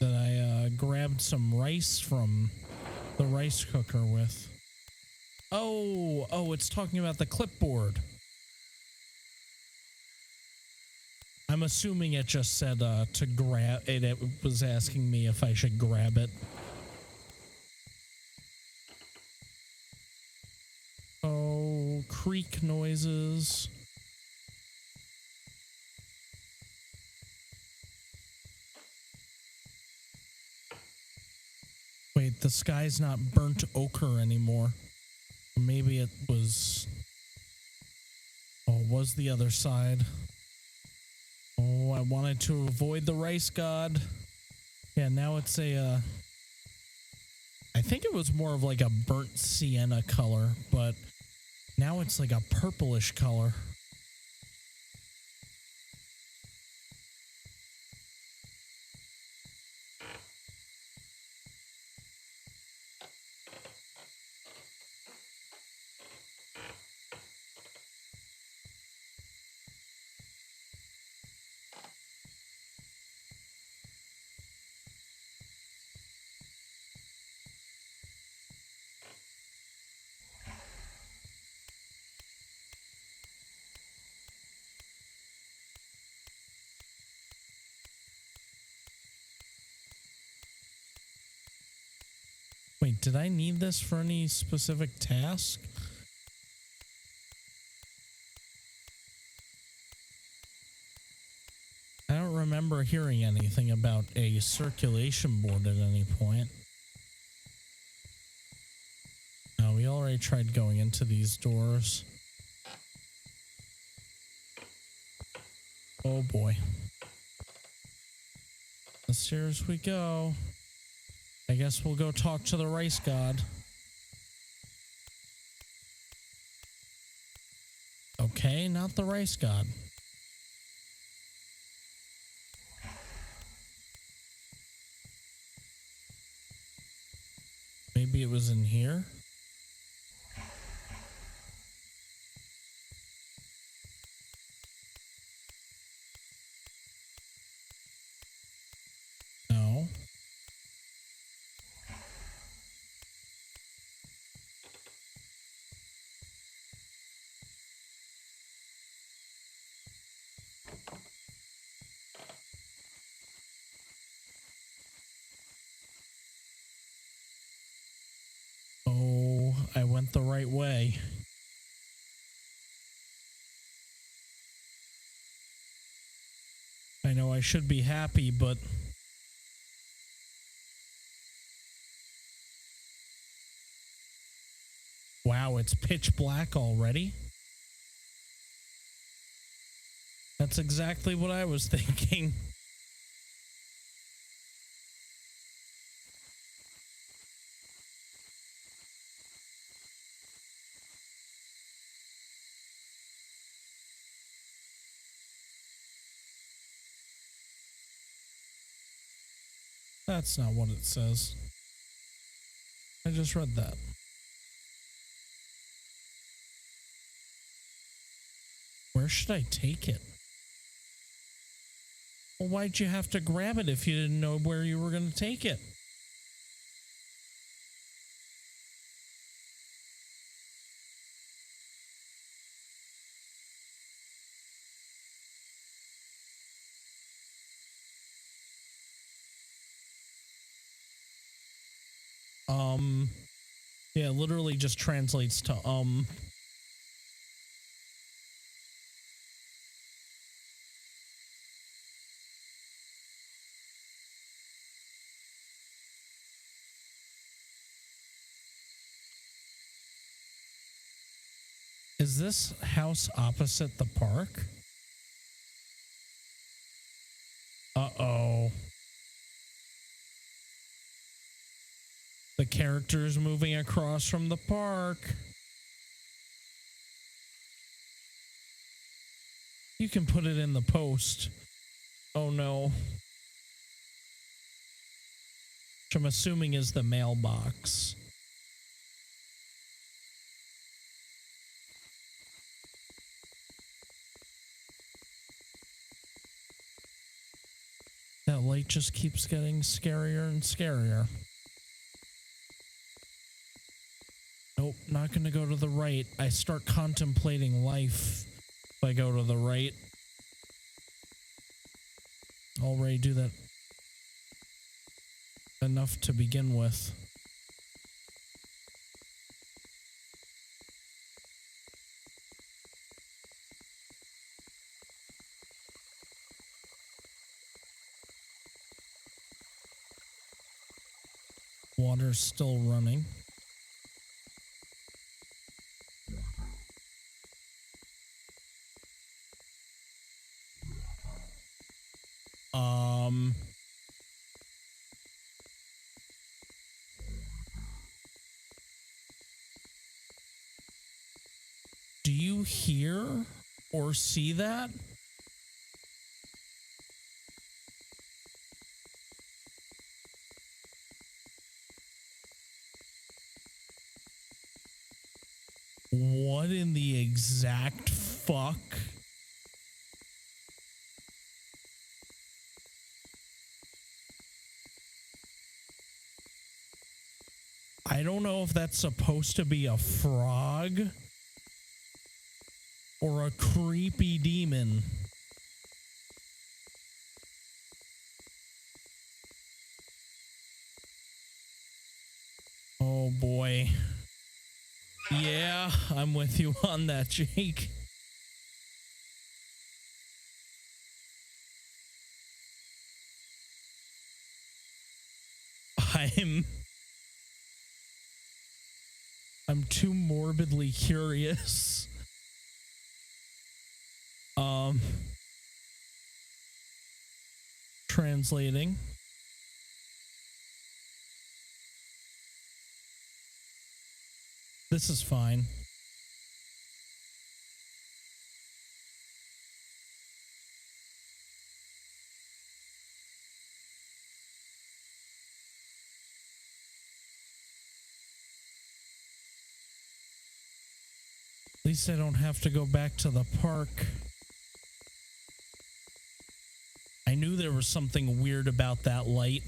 that I grabbed some rice from the rice cooker with. Oh, it's talking about the clipboard. I'm assuming it just said to grab it. It was asking me if I should grab it. Oh, creak noises. Wait, the sky's not burnt ochre anymore. Maybe it was... Oh, it was the other side. Oh, I wanted to avoid the rice god. Yeah, now it's a, I think it was more of like a burnt sienna color, but now it's like a purplish color. Wait, did I need this for any specific task? I don't remember hearing anything about a circulation board at any point. No, we already tried going into these doors. Oh boy. Upstairs we go. I guess we'll go talk to the rice god. Okay, not the rice god. Maybe it was in here? No. Oh, I went the right way. I know I should be happy, but wow, it's pitch black already? That's exactly what I was thinking. That's not what it says. I just read that. Where should I take it? Well, why'd you have to grab it if you didn't know where you were going to take it? Yeah, it literally just translates to Is this house opposite the park? Uh-oh. The character's moving across from the park. You can put it in the post. Oh no. Which I'm assuming is the mailbox. That light just keeps getting scarier and scarier. Nope, not gonna go to the right. I start contemplating life if I go to the right. Already do that enough to begin with. Water's still running. foresee that? What in the exact fuck? I don't know if that's supposed to be a frog or a creepy demon. Oh boy. Yeah, I'm with you on that, Jake. I'm too morbidly curious. Translating. This is fine. At least I don't have to go back to the park. I knew there was something weird about that light.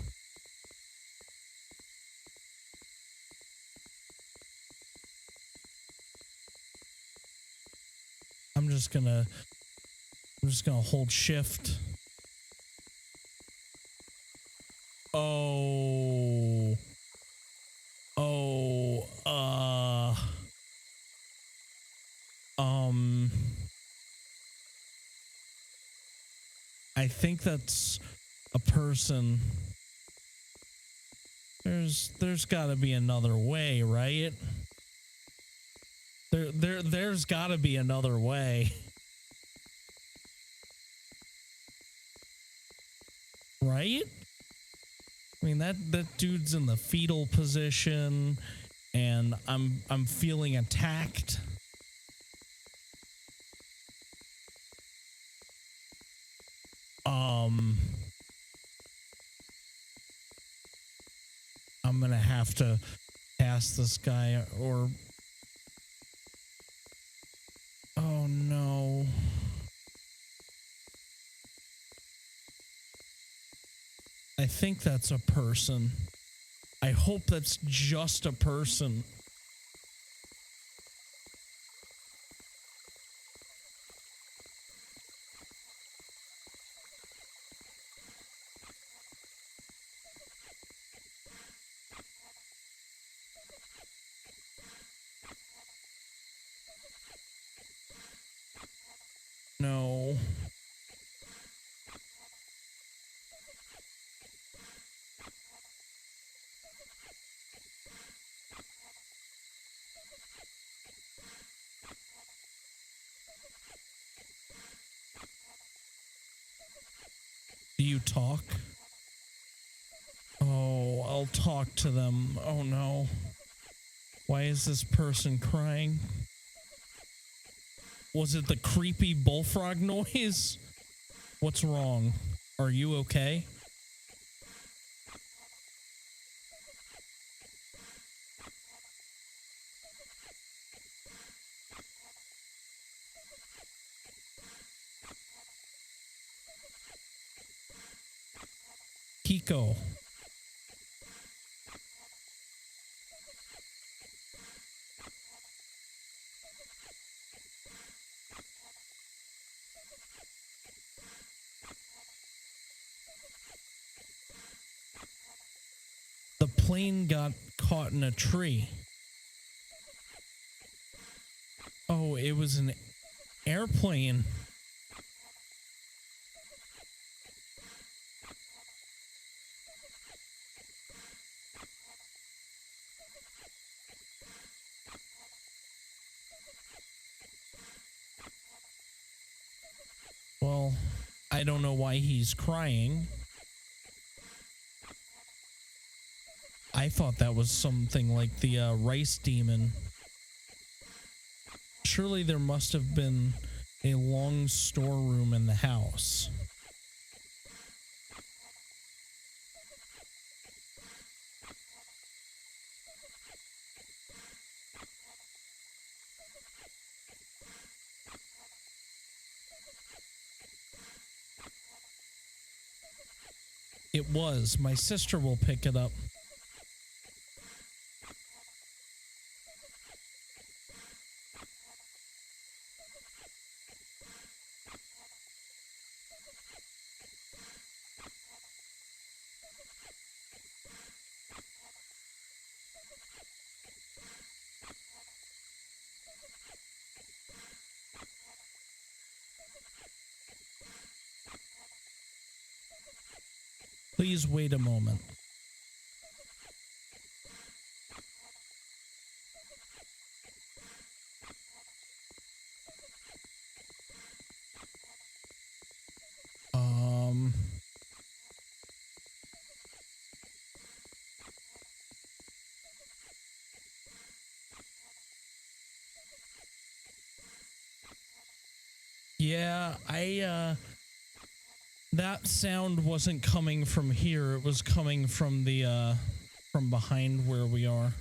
I'm just gonna hold shift. Oh. I think that's a person. There's got to be another way, right? There's got to be another way. Right? I mean that dude's in the fetal position and I'm feeling attacked. I'm gonna have to pass this guy or... Oh no. I think that's a person. I hope that's just a person. No. Do you talk? Oh, I'll talk to them. Oh no. Why is this person crying? Was it the creepy bullfrog noise? What's wrong? Are you okay? Kiko. The plane got caught in a tree. Oh, it was an airplane. Well, I don't know why he's crying. I thought that was something like the rice demon. Surely there must have been a long storeroom in the house. It was. My sister will pick it up. Please wait a moment. Yeah, that sound wasn't coming from here. It was coming from the, from behind where we are.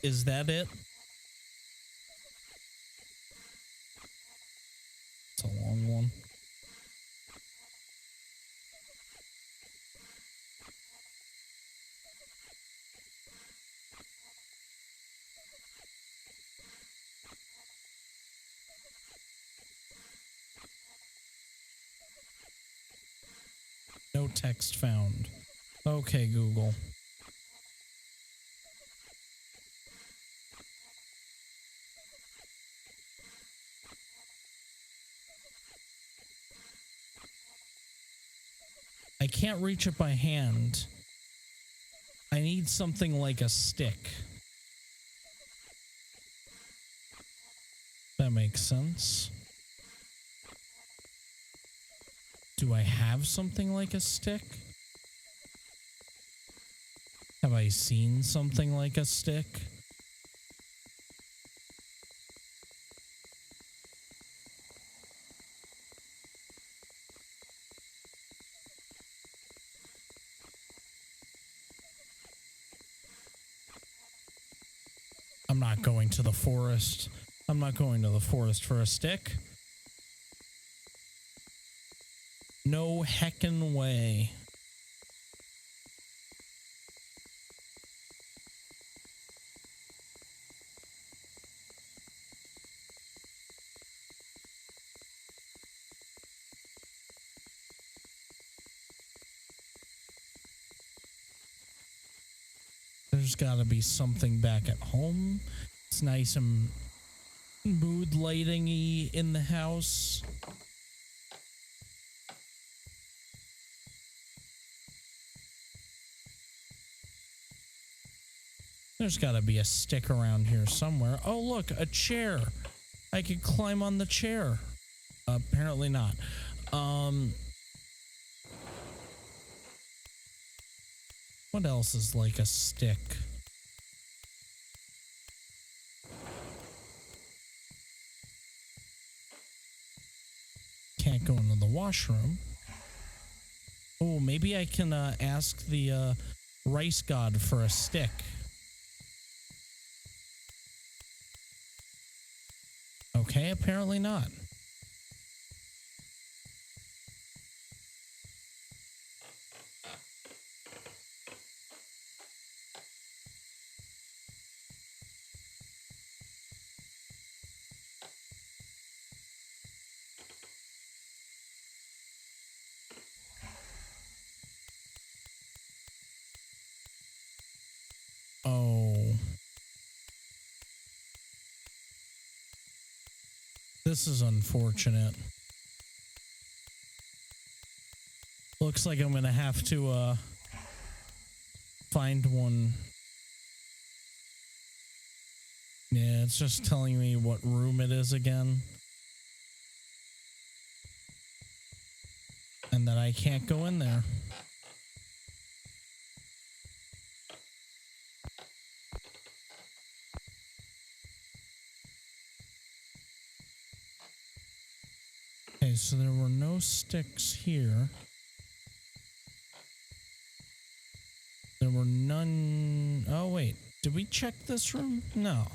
Is that it? It's a long one. No text found. Okay, Google. I can't reach it by hand. I need something like a stick. That makes sense. Do I have something like a stick? Have I seen something like a stick? I'm not going to the forest. I'm not going to the forest for a stick. No heckin' way. There's got to be something back at home. It's nice and mood lighting-y in the house. There's got to be a stick around here somewhere. Oh, look, a chair. I could climb on the chair. Apparently not. What else is like a stick? Can't go into the washroom. Oh, maybe I can ask the rice god for a stick. Okay, apparently not. Oh. This is unfortunate. Looks like I'm gonna have to find one. Yeah, it's just telling me what room it is again. And that I can't go in there. Okay, so there were no sticks here. There were none. Oh, wait. Did we check this room? No.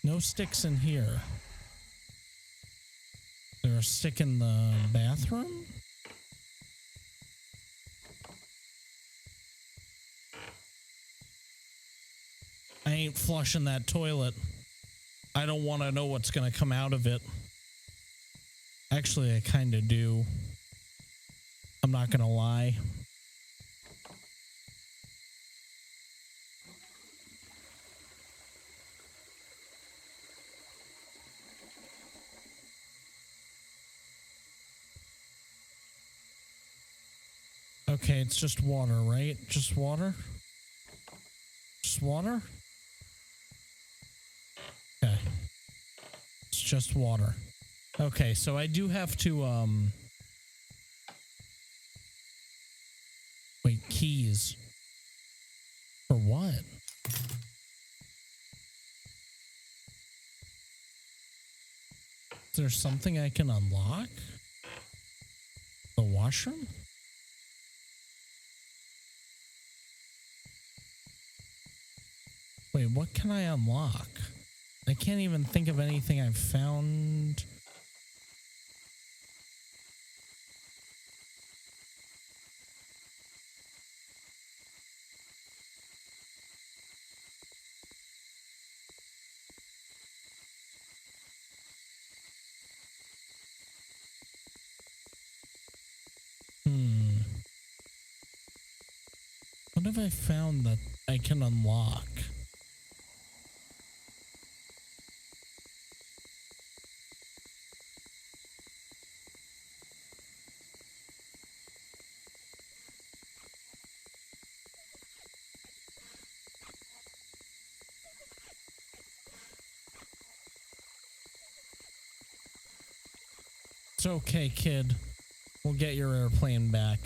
No sticks in here. There a stick in the bathroom? I ain't flushing that toilet. I don't want to know what's going to come out of it. Actually, I kind of do. I'm not going to lie. Okay, it's just water, right? Just water? Just water? Okay. It's just water. Okay, so I do have to, wait, keys. For what? Is there something I can unlock? The washroom? Wait, what can I unlock? I can't even think of anything I've found. What have I found that I can unlock? It's okay, kid. We'll get your airplane back.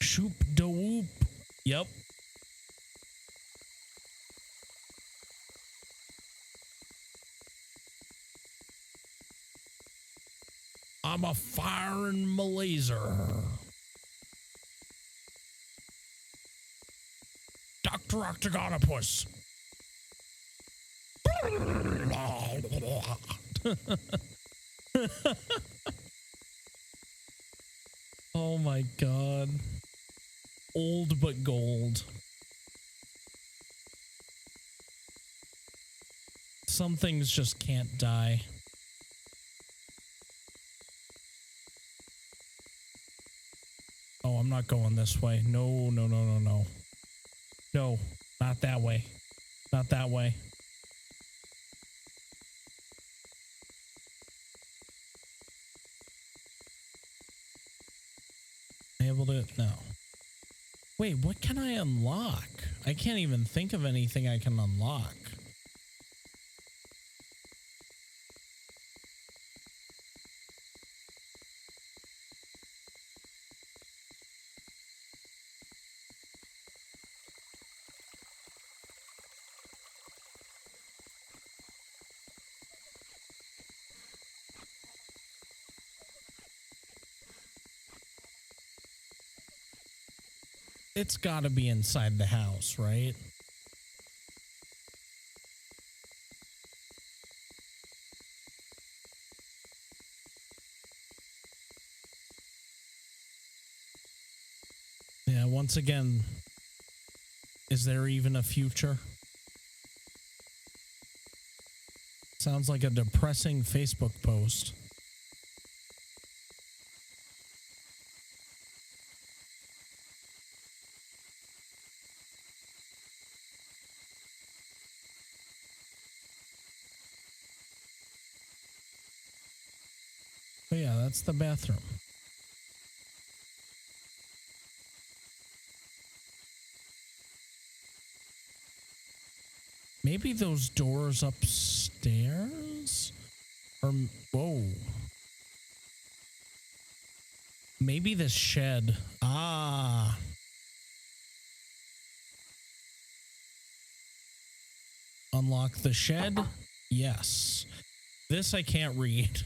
Shoop da whoop. Yep. I'm a firing my laser. Dr. Octagonopus. Oh my god. Old but gold. Some things just can't die. Oh, I'm not going this way. No, no, no, no, no. No, not that way. Not that way. Able to... No. Wait, what can I unlock? I can't even think of anything I can unlock. It's got to be inside the house, right? once again, is there even a future? Sounds like a depressing Facebook post. But yeah, that's the bathroom. Maybe those doors upstairs? Or, whoa. Maybe this shed. Ah. Unlock the shed? Yes. This I can't read.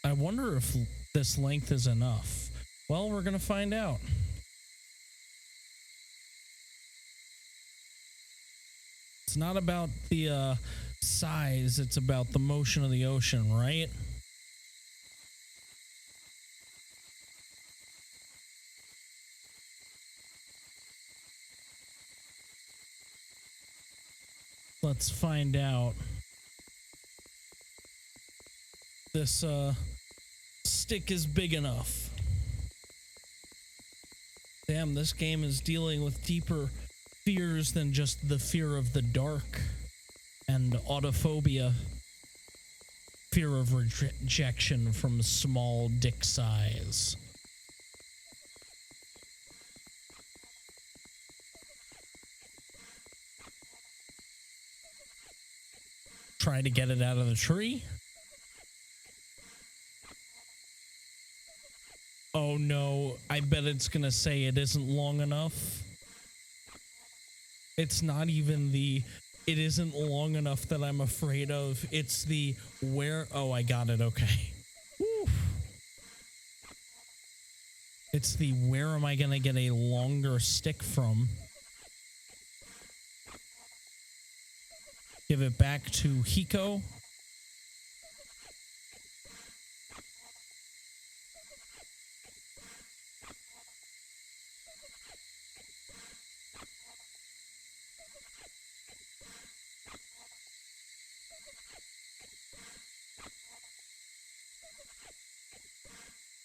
I wonder if this length is enough. Well, we're going to find out. It's not about the size, it's about the motion of the ocean, right? Let's find out. This stick is big enough. Damn, this game is dealing with deeper fears than just the fear of the dark and autophobia. Fear of rejection from small dick size. Try to get it out of the tree. Oh no, I bet it's gonna say it isn't long enough. It's not even the it isn't long enough that I'm afraid of. It's the where. Oh, I got it. Okay. Woo. It's the where am I gonna get a longer stick from? Give it back to Hiko.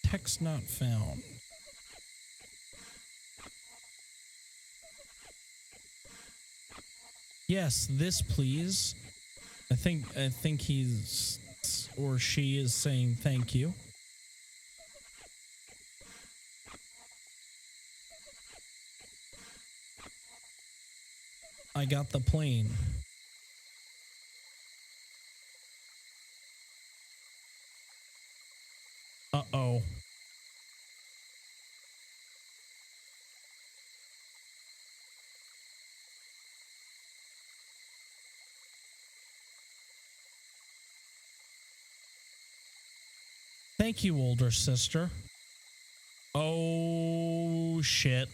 Text not found. Yes, this please. I think he's or she is saying thank you. I got the plane. Uh-oh. Thank you, older sister. Oh, shit.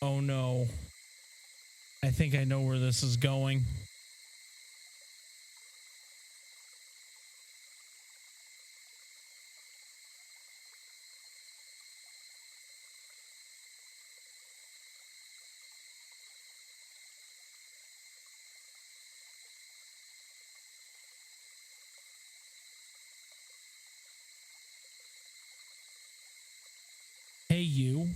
Oh, no. I think I know where this is going. Hey, you.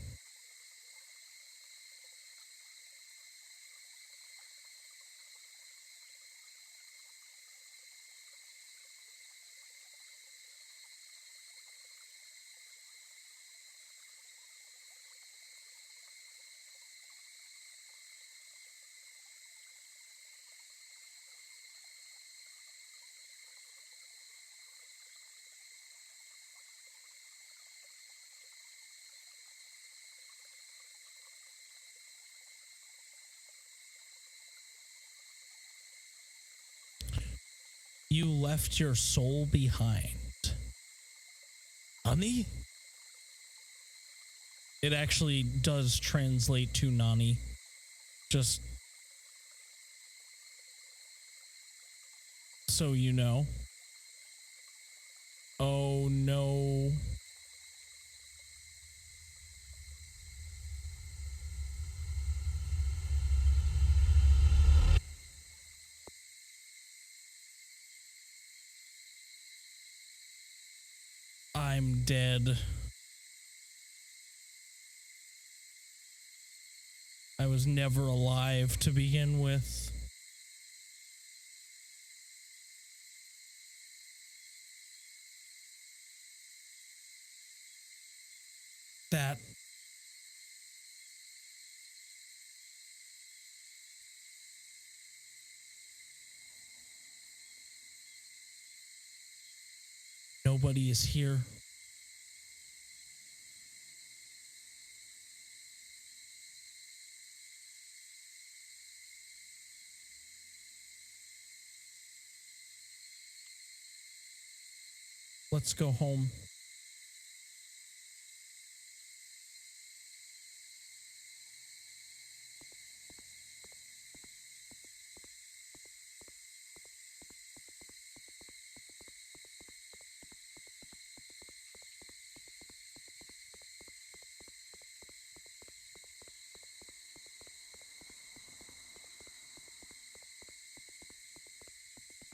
You left your soul behind. Nani? It actually does translate to Nani. Just so you know. Oh no. I'm dead. I was never alive to begin with. That nobody is here. Let's go home.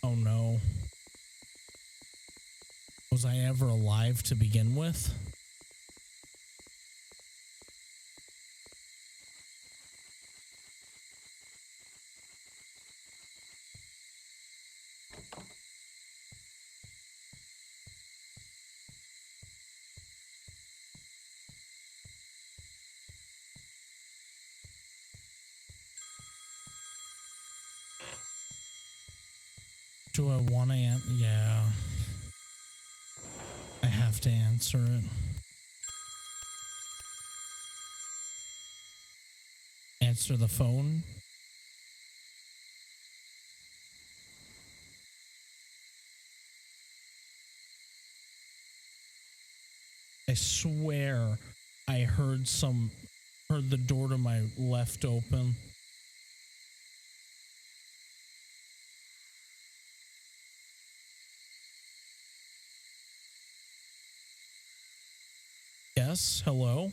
Oh no. Was I ever alive to begin with? Do I want to yeah. I have to answer it. Answer the phone. I swear I heard the door to my left open. Yes, hello?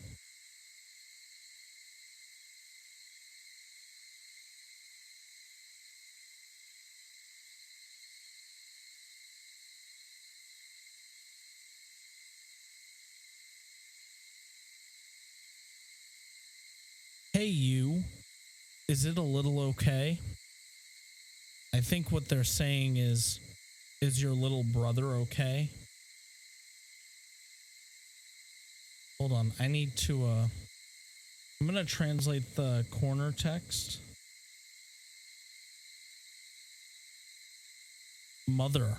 Hey, you. Is it a little okay? I think what they're saying is your little brother okay? Hold on, I need to, I'm gonna translate the corner text. Mother.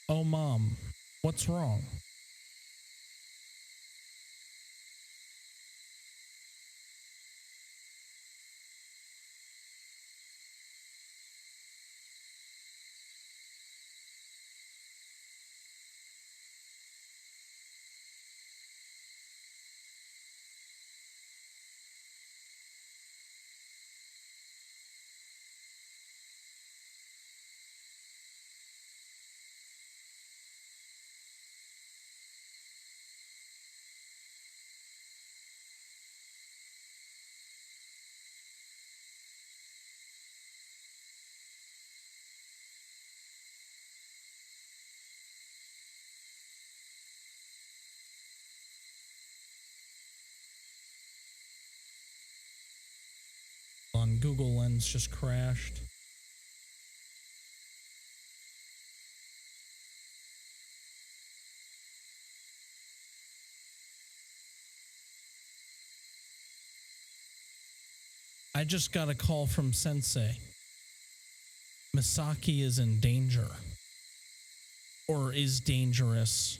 Oh, Mom, what's wrong? On Google Lens just crashed. I just got a call from Sensei. Misaki is in danger. or is dangerous.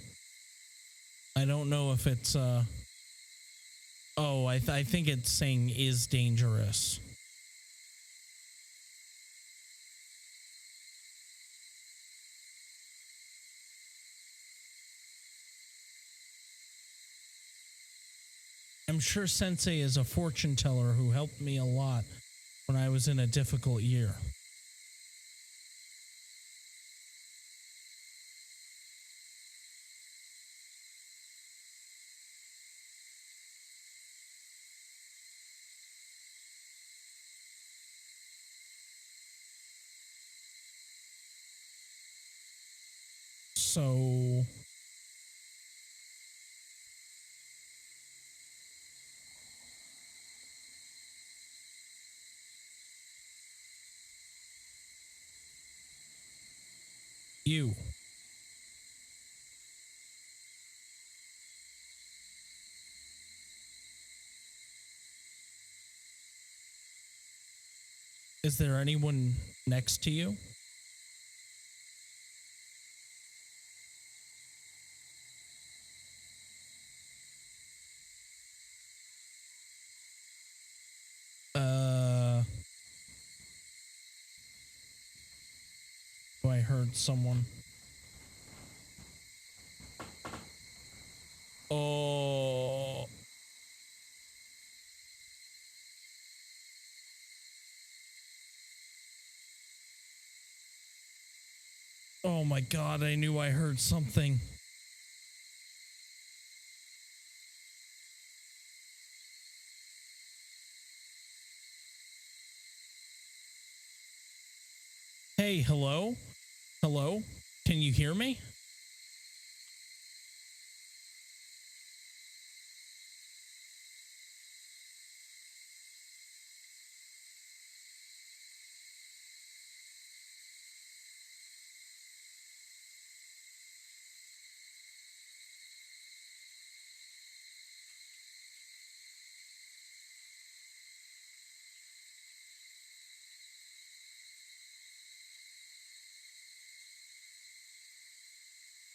I don't know if it's oh, I think it's saying is dangerous. I'm sure Sensei is a fortune teller who helped me a lot when I was in a difficult year. So you. Is there anyone next to you? Oh, I heard someone. Oh. Oh my God, I knew I heard something. Hey, hello? Hello? Can you hear me?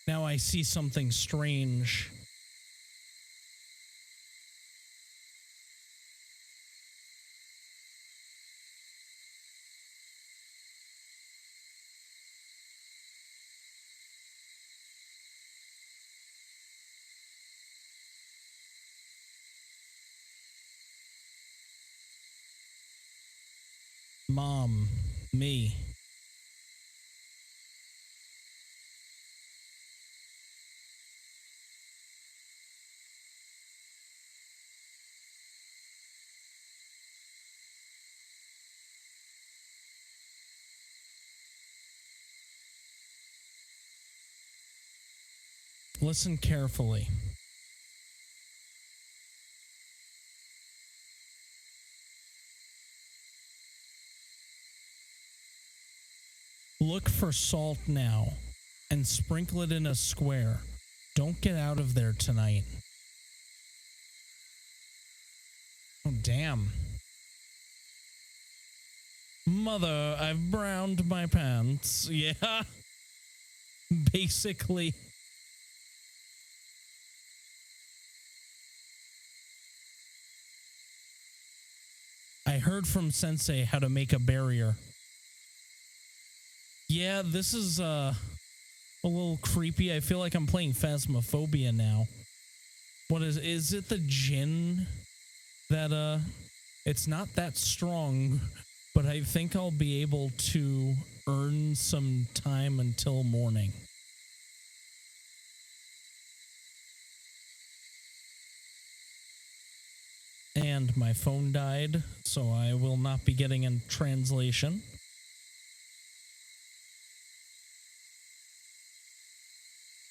Now I see something strange. Mom, me. Listen carefully. Look for salt now and sprinkle it in a square. Don't get out of there tonight. Oh, damn. Mother, I've browned my pants. Yeah. Basically. I heard from Sensei how to make a barrier. Yeah, this is a little creepy. I feel like I'm playing Phasmophobia now. What is it the gin that it's not that strong, but I think I'll be able to earn some time until morning. And my phone died, so I will not be getting a translation.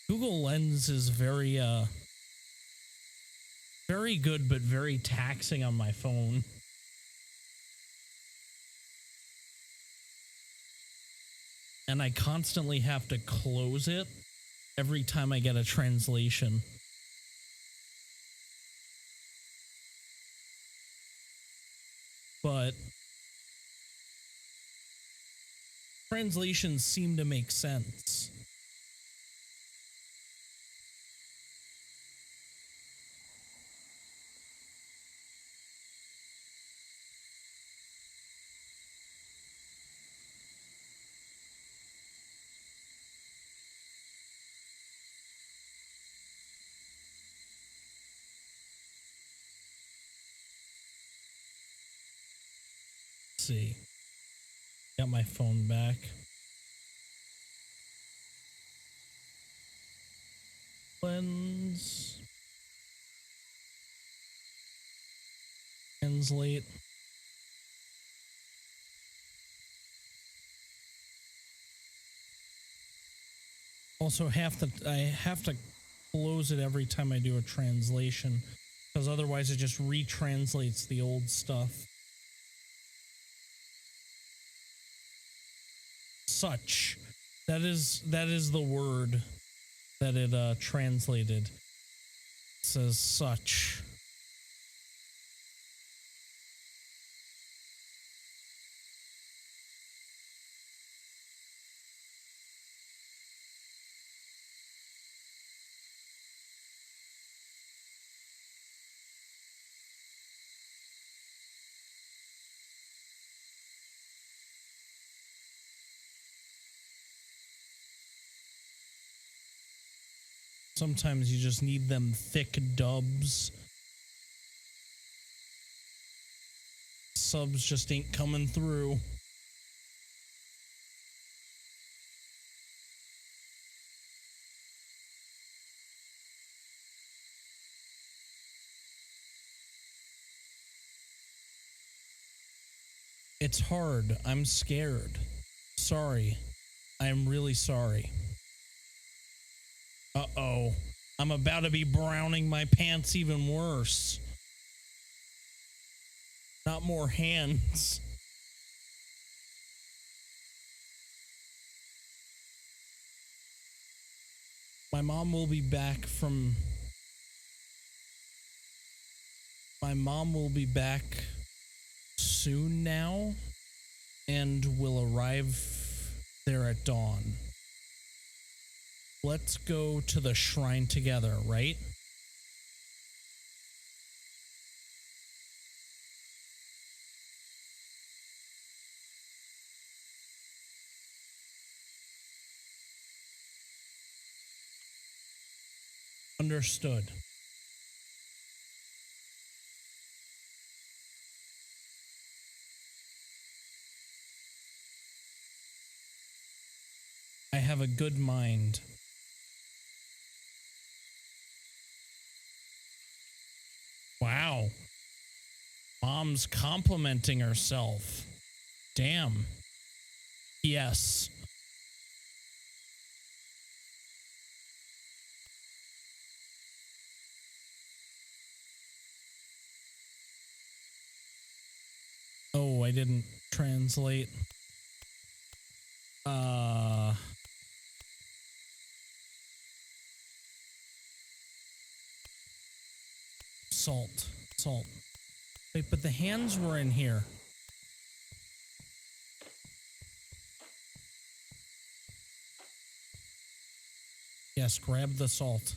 Google Lens is very good, but very taxing on my phone. And I constantly have to close it every time I get a translation. But translations seem to make sense. see. Got my phone back. Cleanse. Translate. Also, I have to close it every time I do a translation, because otherwise it just retranslates the old stuff. Such. That is the word that it translated. It says such. Sometimes you just need them thick dubs. Subs just ain't coming through. It's hard. I'm scared. Sorry. I'm really sorry. Uh-oh. I'm about to be browning my pants even worse. Not more hands. My mom will be back soon now and will arrive there at dawn. Let's go to the shrine together, right? Understood. I have a good mind. Wow. Mom's complimenting herself. Damn. Yes. Oh, I didn't translate. Salt. Wait, but the hands were in here. Yes, grab the salt.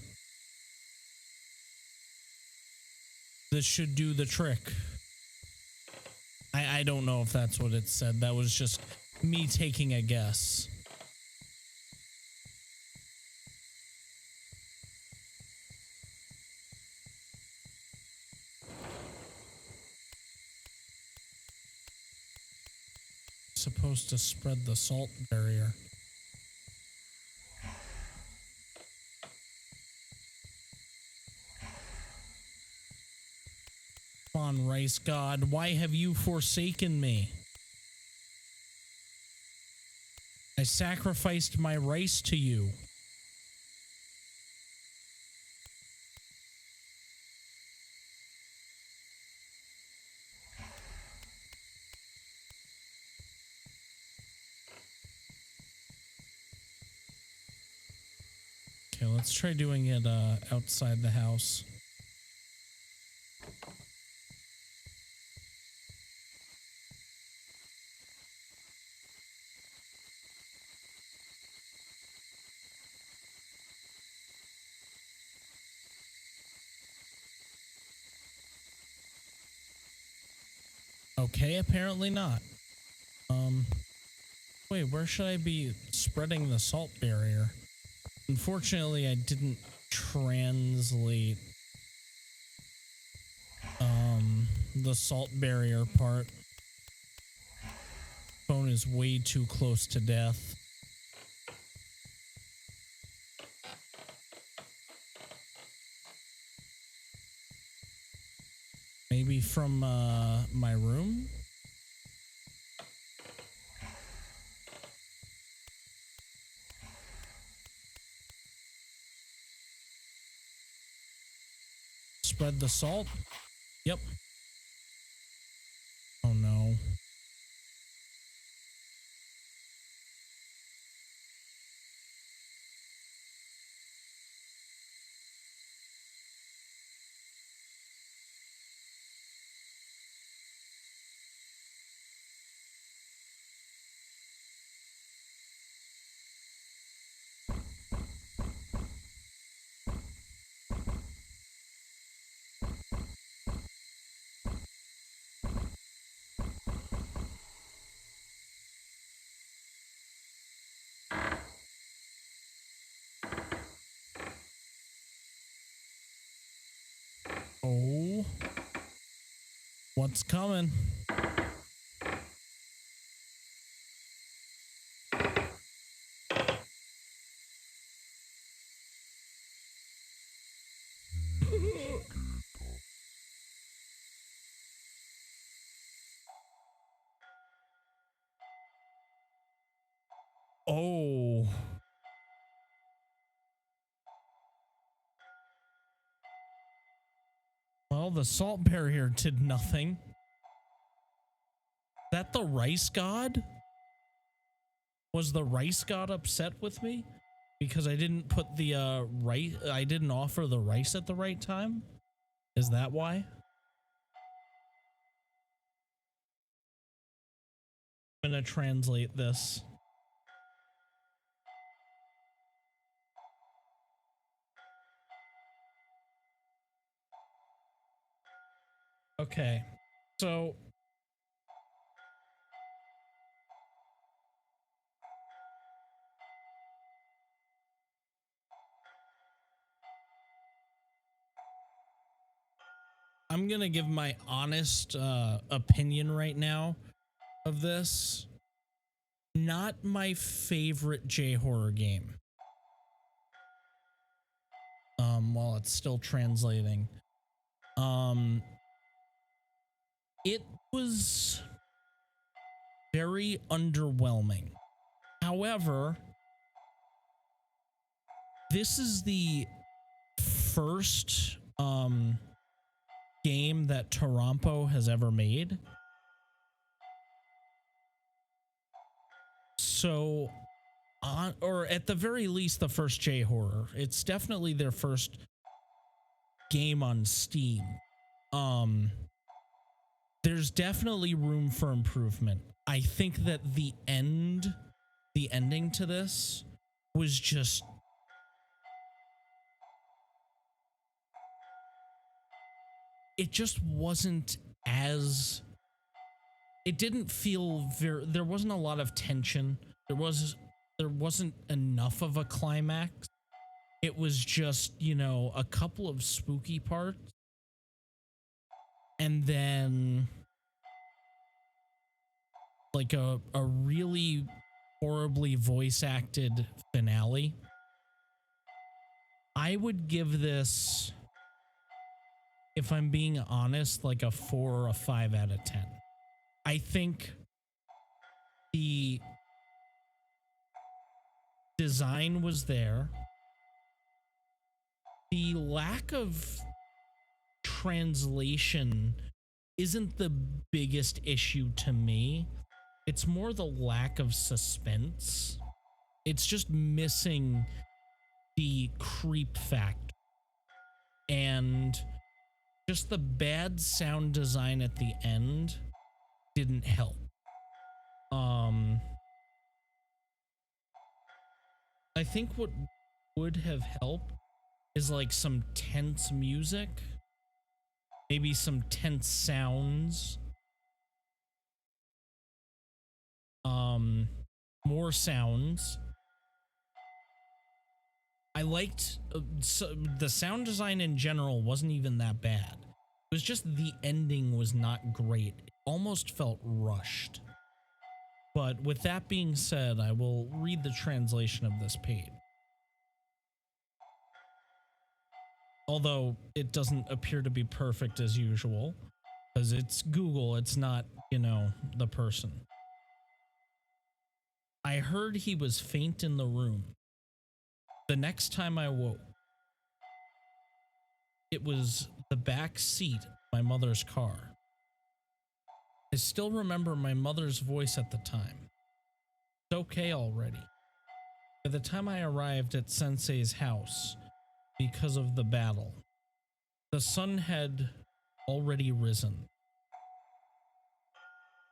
This should do the trick. I don't know if that's what it said. That was just me taking a guess. Supposed to spread the salt barrier. Come on, Rice God, why have you forsaken me? I sacrificed my rice to you. Okay, let's try doing it outside the house. Okay, apparently not. Wait, where should I be spreading the salt barrier? Unfortunately, I didn't translate the salt barrier part. Phone is way too close to death. Maybe from my room? Spread the salt? Yep. Oh no. Oh. What's coming? Oh. Well, the salt barrier did nothing. Is that the rice god? Was the rice god upset with me because I didn't put the rice? I didn't offer the rice at the right time. Is that why? I'm gonna translate this. Okay, so I'm gonna give my honest opinion right now of this. Not my favorite J-horror game. While it's still translating. It was very underwhelming. However, this is the first game that Toronto has ever made. So, or at the very least, the first J-horror. It's definitely their first game on Steam. There's definitely room for improvement. I think that the ending to this was just it just wasn't as it didn't feel very there wasn't a lot of tension. There wasn't enough of a climax. It was just, you know, a couple of spooky parts and then like a really horribly voice acted finale. I would give this, if I'm being honest, like a 4 or a 5 out of 10. I think the design was there. The lack of translation isn't the biggest issue to me. It's more the lack of suspense. It's just missing the creep factor. And just the bad sound design at the end didn't help. I think what would have helped is like some tense music, maybe some tense sounds, more sounds. I liked the sound design in general wasn't even that bad. It was just the ending was not great. It almost felt rushed. But with that being said, I will read the translation of this page. Although it doesn't appear to be perfect as usual, because it's Google, it's not, you know, the person. I heard he was faint in the room. The next time I woke, it was the back seat of my mother's car. I still remember my mother's voice at the time. It's okay already. By the time I arrived at Sensei's house, because of the battle, the sun had already risen.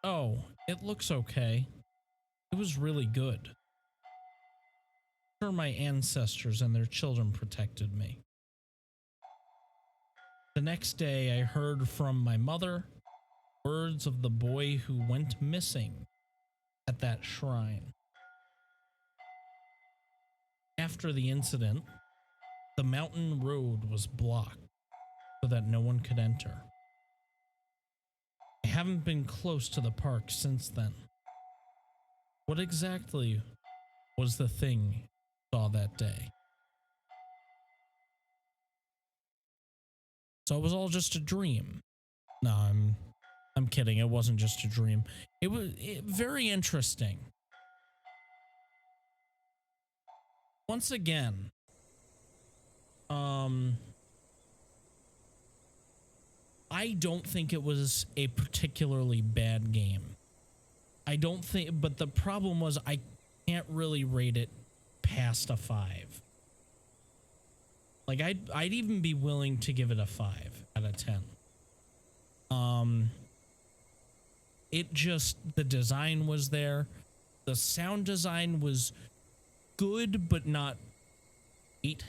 Oh, it looks okay. It was really good. Sure, my ancestors and their children protected me. The next day, I heard from my mother words of the boy who went missing at that shrine. After the incident, the mountain road was blocked so that no one could enter. I haven't been close to the park since then. What exactly was the thing I saw that day? So it was all just a dream. No, I'm kidding. It wasn't just a dream. It was very interesting. Once again, I don't think it was a particularly bad game. I don't think, but the problem was I can't really rate it past a 5. Like I'd even be willing to give it a 5 out of 10. It just, the design was there. The sound design was good, but not great.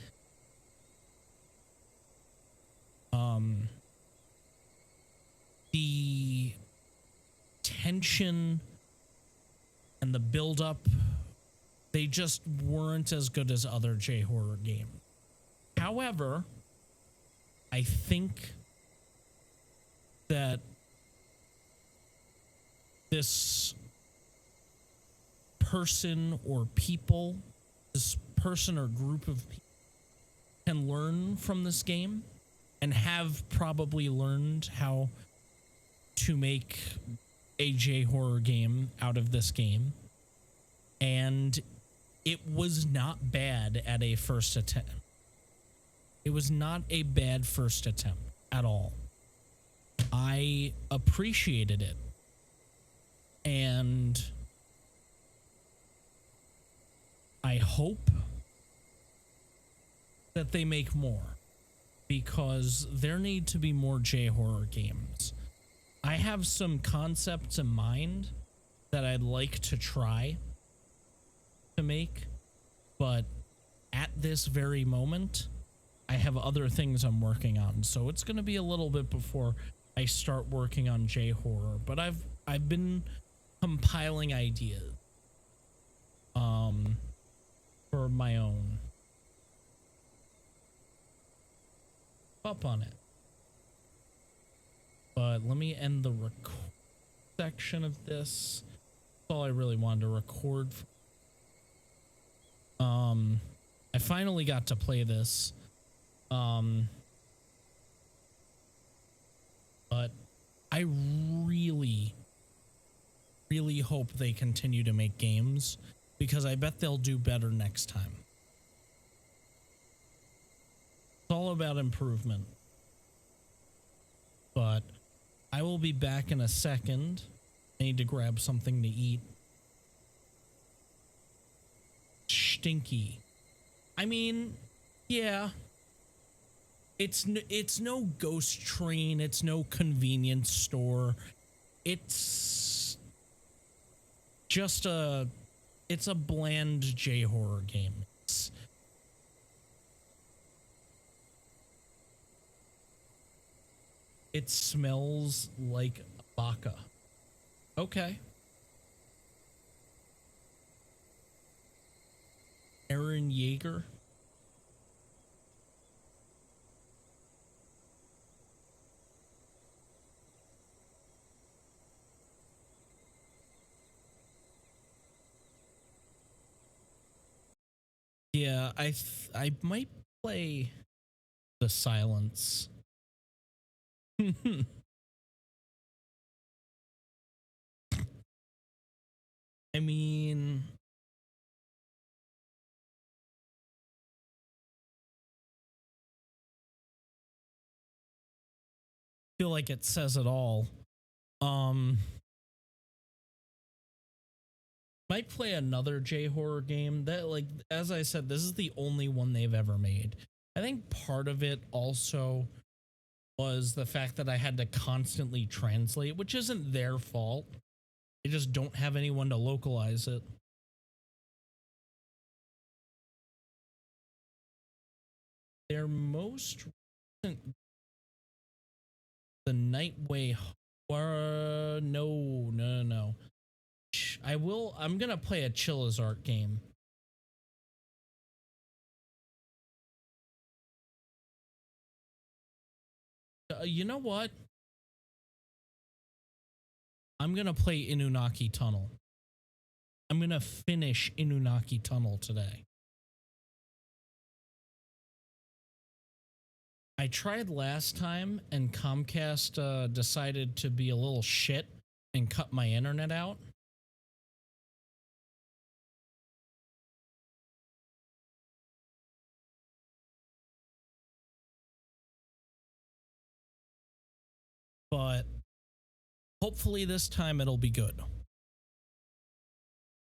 The tension and the build-up, they just weren't as good as other J-horror games. However, I think that this person or people, this person or group of people can learn from this game and have probably learned how to make a J-horror game out of this game. And it was not bad at a first attempt. It was not a bad first attempt at all. I appreciated it. And I hope that they make more, because there need to be more J-horror games. I have some concepts in mind that I'd like to try to make, but at this very moment, I have other things I'm working on. So it's going to be a little bit before I start working on J-horror, but I've been compiling ideas for my own. Up on it. But let me end the record section of this. That's all I really wanted to record. I finally got to play this. But I really, really hope they continue to make games, because I bet they'll do better next time. It's all about improvement. But I will be back in a second. I need to grab something to eat. Stinky. I mean, yeah. It's no ghost train. It's no convenience store. It's just it's a bland J-horror game. It smells like baka. Okay. Aaron Yeager. Yeah, I might play the silence. I mean, feel like it says it all. Might play another J-horror game that, like, as I said, this is the only one they've ever made. I think part of it also was the fact that I had to constantly translate, which isn't their fault. They just don't have anyone to localize it. Their most recent, the Nightway horror, no. I'm gonna play a Chillizart game. You know what? I'm gonna play Inunaki Tunnel. I'm gonna finish Inunaki Tunnel today. I tried last time and Comcast decided to be a little shit and cut my internet out. But hopefully this time it'll be good.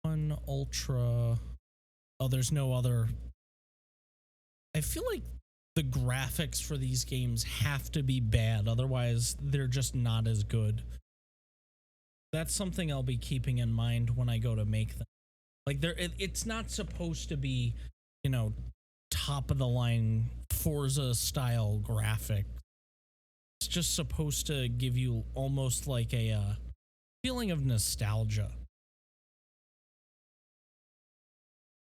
One Ultra. Oh, there's no other. I feel like the graphics for these games have to be bad, otherwise they're just not as good. That's something I'll be keeping in mind when I go to make them. Like, it's not supposed to be, you know, top of the line Forza style graphic. It's just supposed to give you almost like a feeling of nostalgia.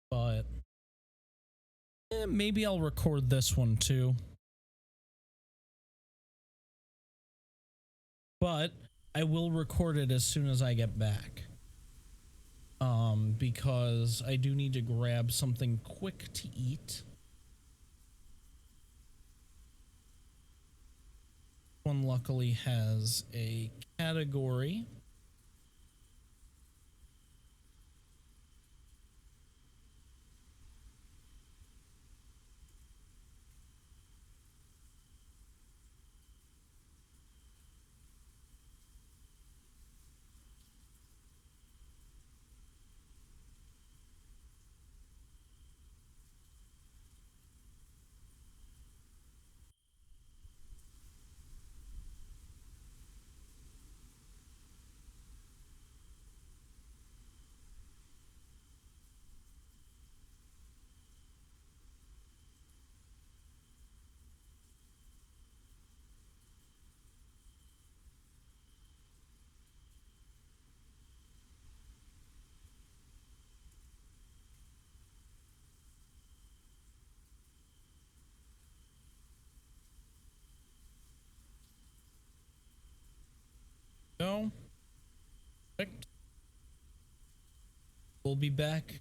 But maybe I'll record this one too. But I will record it as soon as I get back. Because I do need to grab something quick to eat. One luckily has a category. No. Perfect. We'll be back.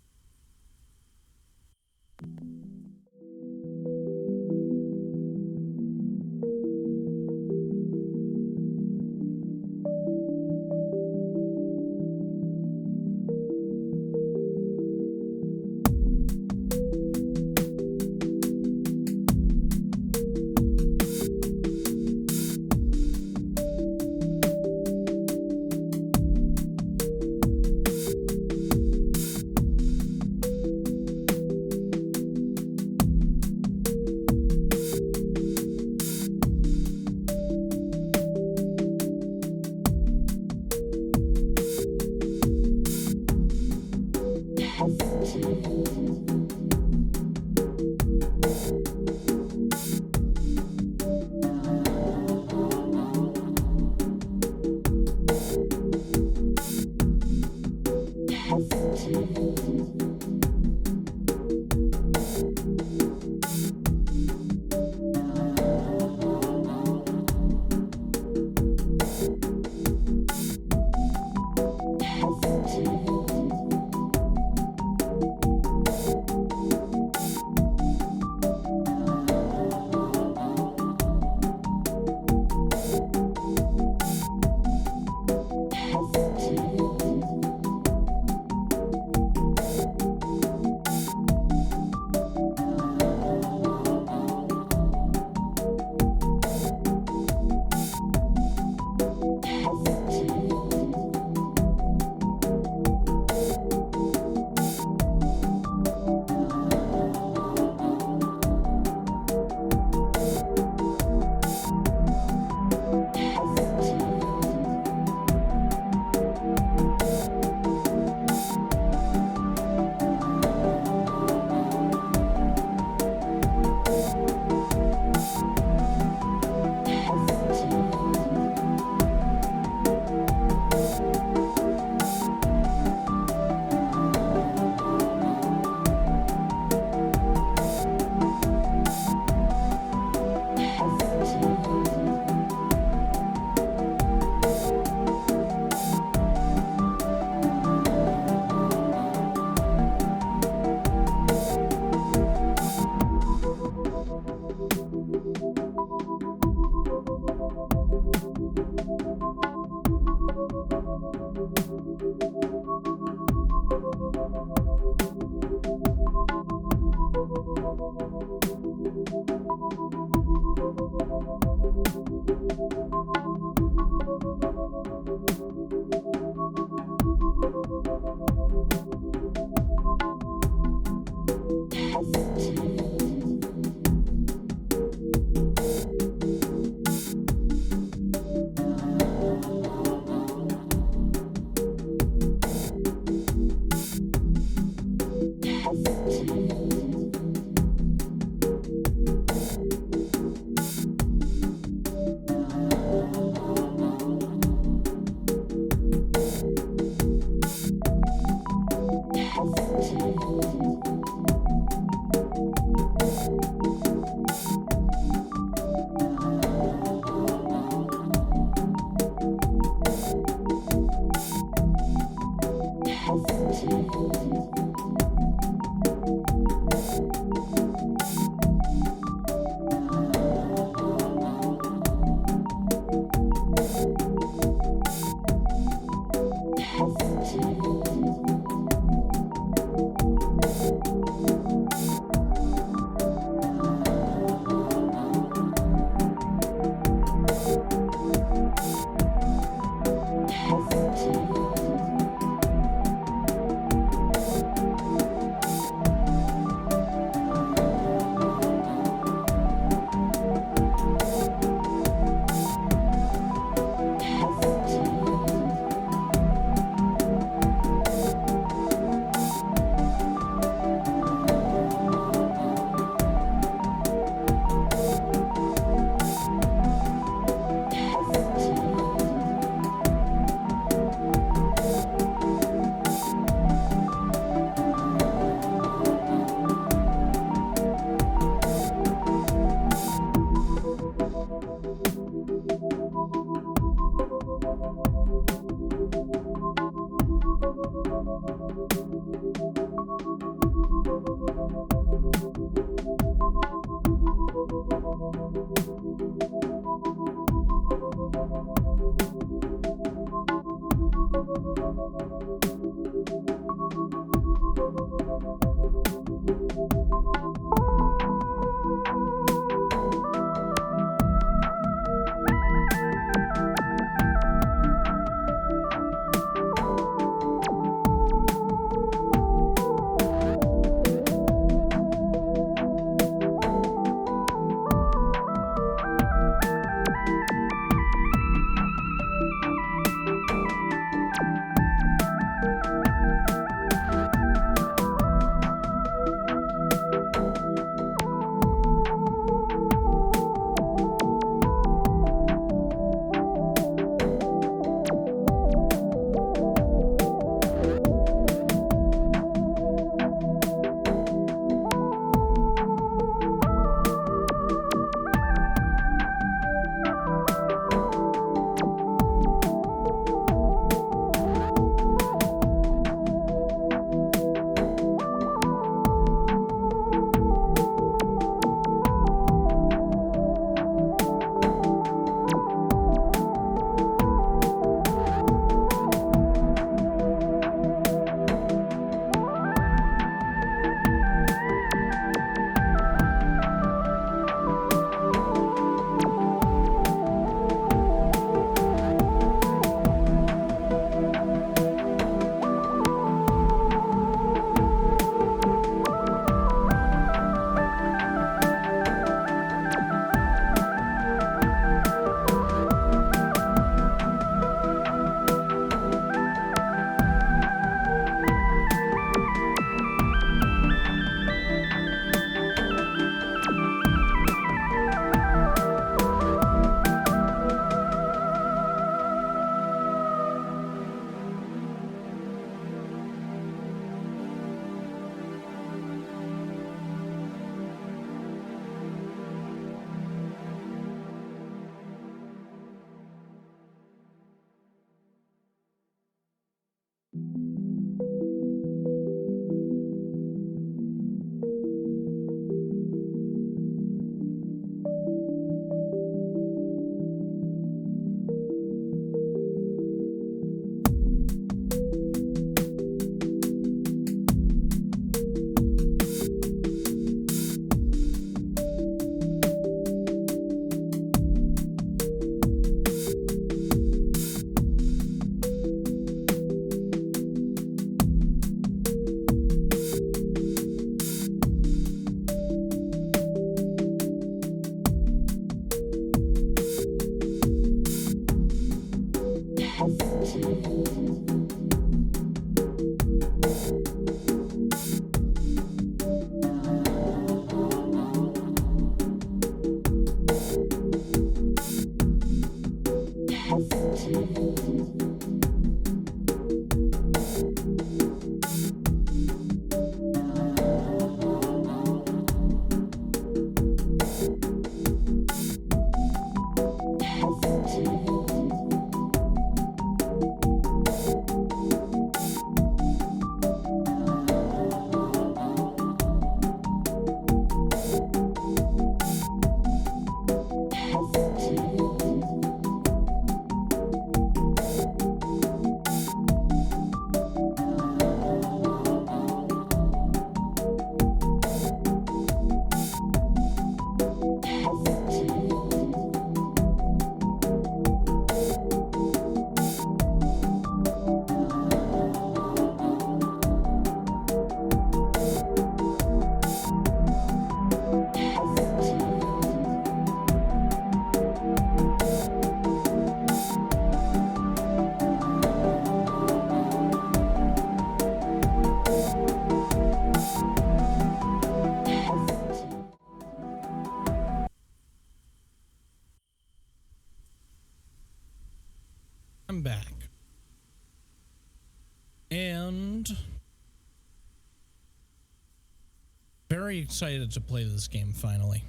Very excited to play this game finally.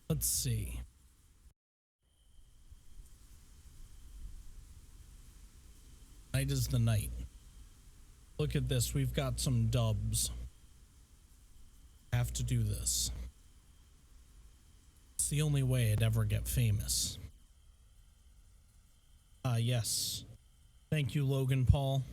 Let's see. Night is the night. Look at this. We've got some dubs. Have to do this. It's the only way I'd ever get famous. Yes. Thank you, Logan Paul.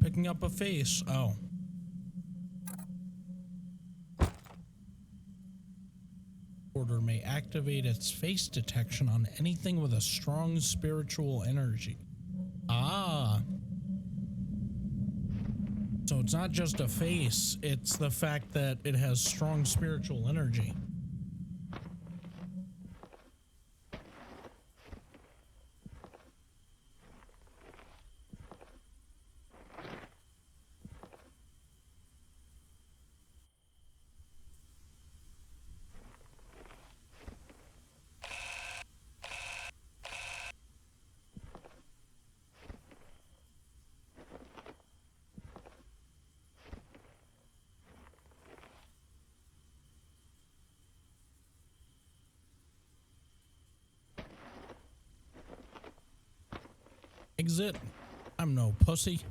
Picking up a face. Oh. Order may activate its face detection on anything with a strong spiritual energy. Ah. So it's not just a face, it's the fact that it has strong spiritual energy. Exit. I'm no pussy.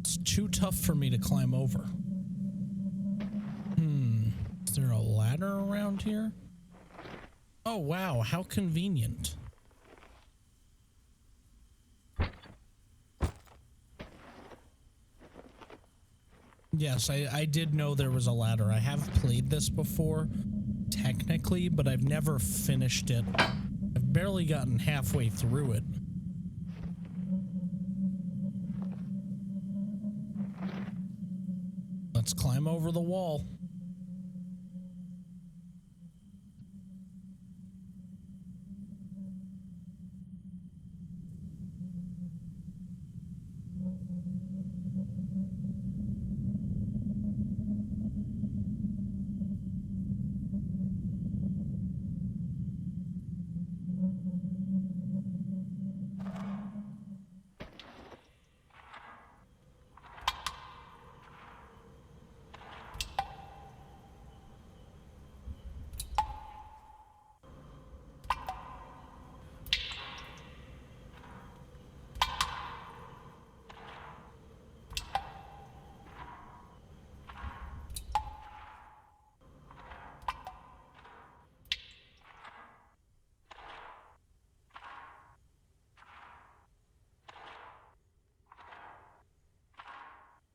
It's too tough for me to climb over. Is there a ladder around here? Oh wow, how convenient. Yes, I did know there was a ladder. I have played this before, technically, but I've never finished it. I've barely gotten halfway through it. Let's climb over the wall.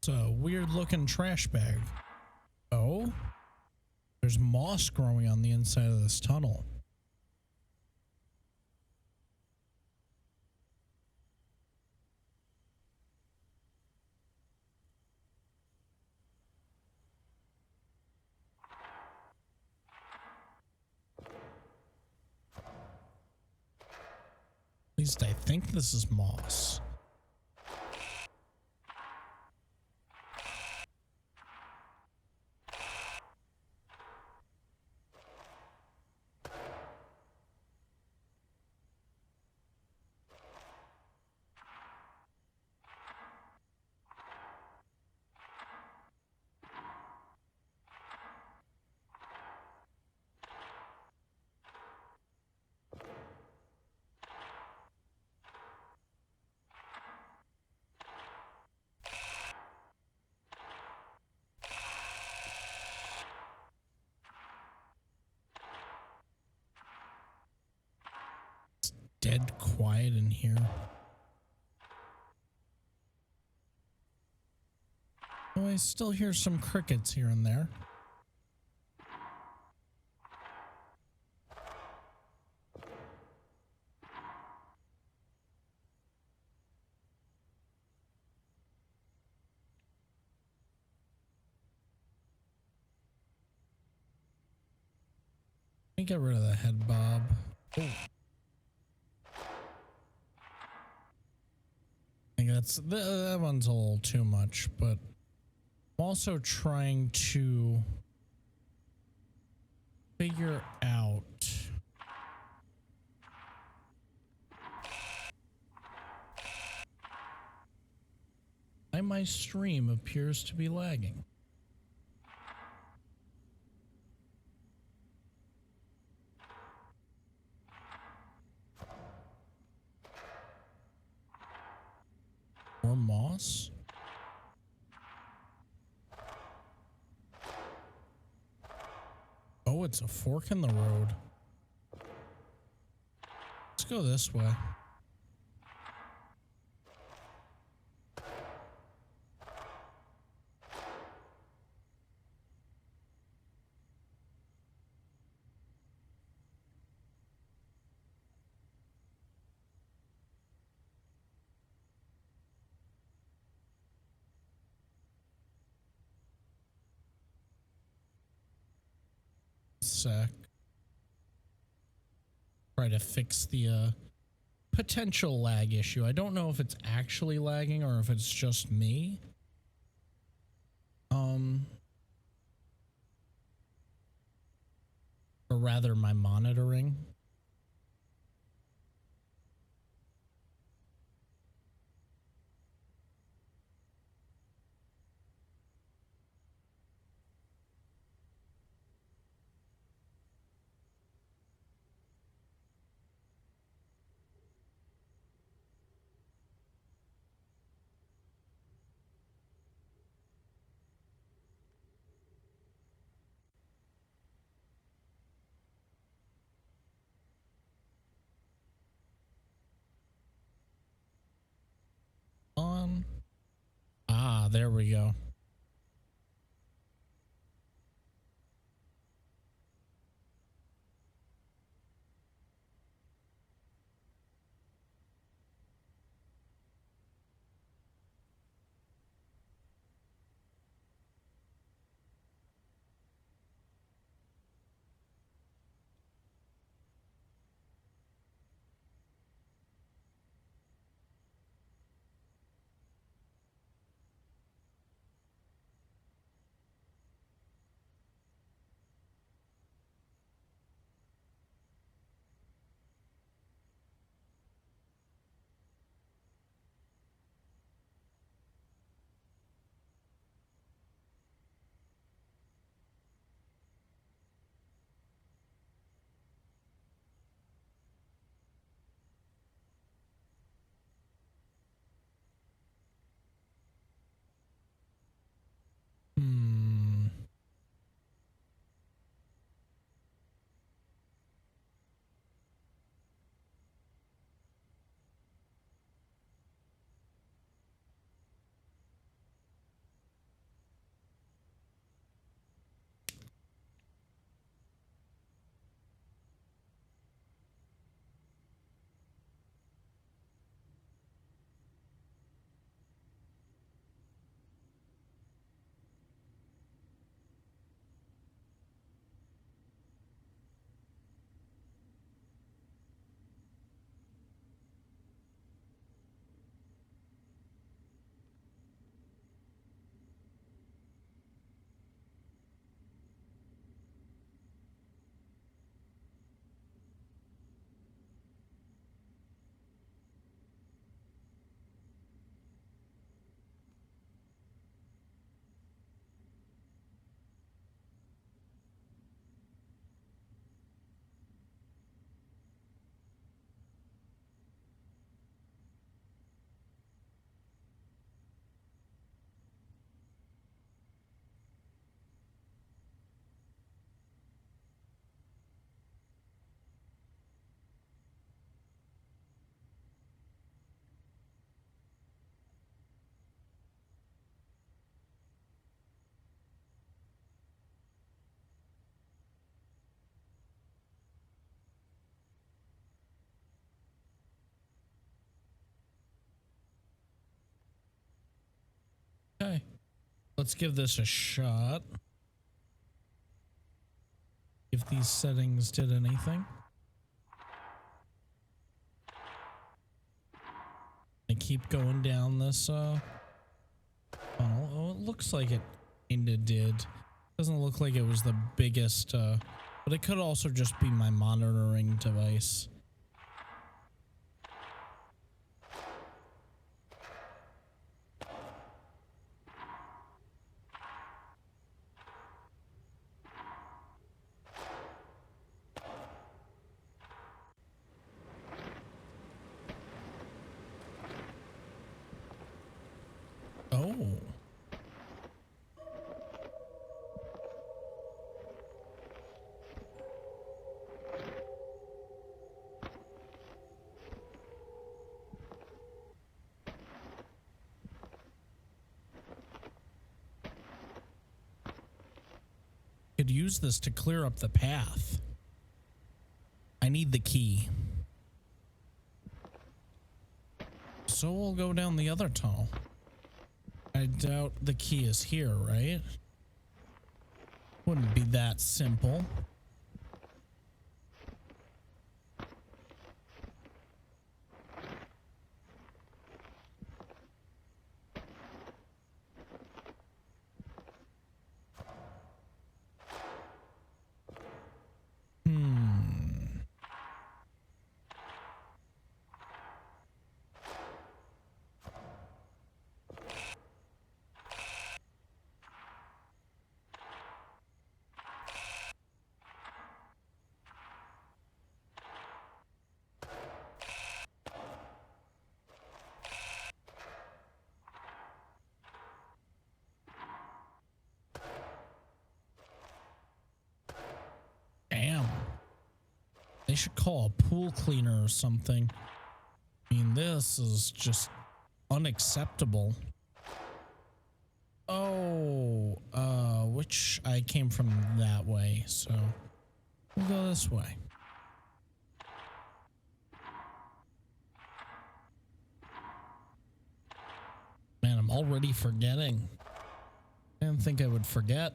It's a weird looking trash bag. Oh, there's moss growing on the inside of this tunnel. At least I think this is moss. Dead quiet in here. What do I still hear some crickets here and there. Let me get rid of the head bob. Oh. I think that one's a little too much, but I'm also trying to figure out why my stream appears to be lagging. More moss? Oh, it's a fork in the road. Let's go this way. Sec. Try to fix the potential lag issue. I don't know if it's actually lagging or if it's just me. Or rather my monitoring. On. Ah, there we go. Okay. Let's give this a shot. If these settings did anything. I keep going down this funnel. Oh, it looks like it kinda did. Doesn't look like it was the biggest, but it could also just be my monitoring device. Oh. Could use this to clear up the path. I need the key. So we'll go down the other tunnel. I doubt the key is here, right? Wouldn't be that simple. Damn. They should call a pool cleaner or something. I mean, this is just unacceptable. Oh, which I came from that way, so we'll go this way. Man, I'm already forgetting. I didn't think I would forget.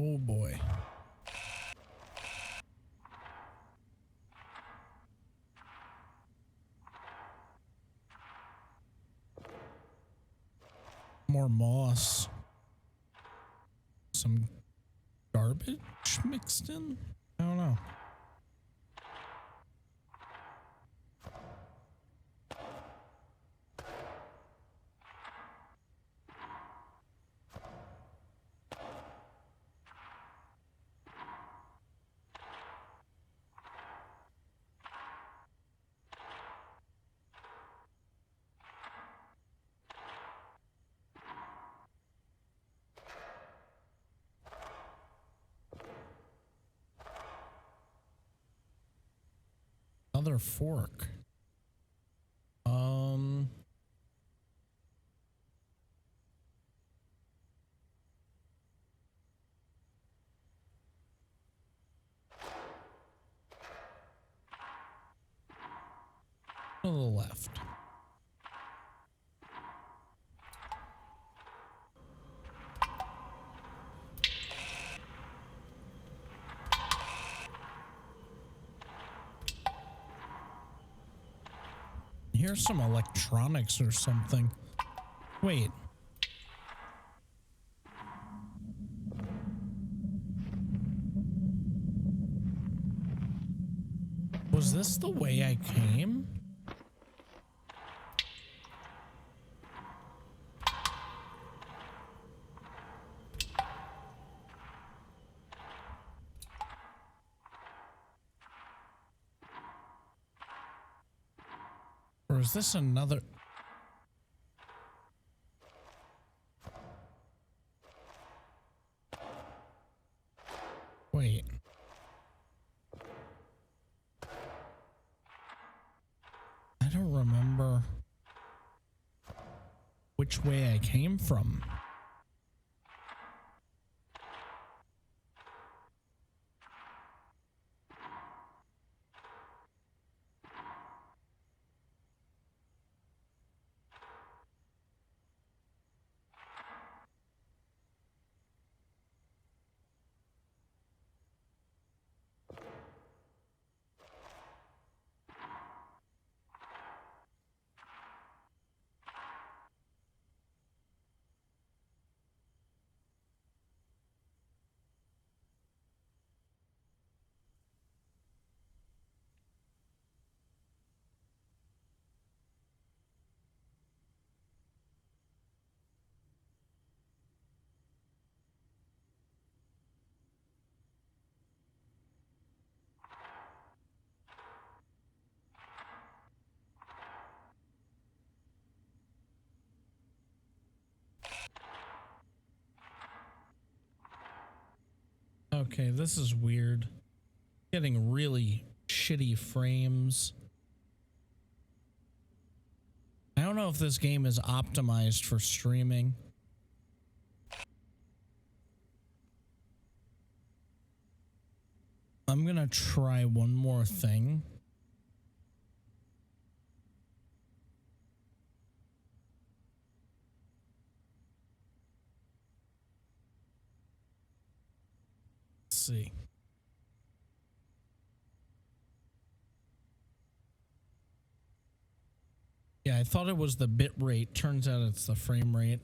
Oh boy. More moss. Some garbage mixed in? I don't know. Another fork. To the left. Here's some electronics or something. Wait. Was this the way I came? Or is this another? Wait. which way I came from. Okay, this is weird. Getting really shitty frames. I don't know if this game is optimized for streaming. I'm gonna try one more thing. Let's see. Yeah, I thought it was the bit rate. Turns out it's the frame rate.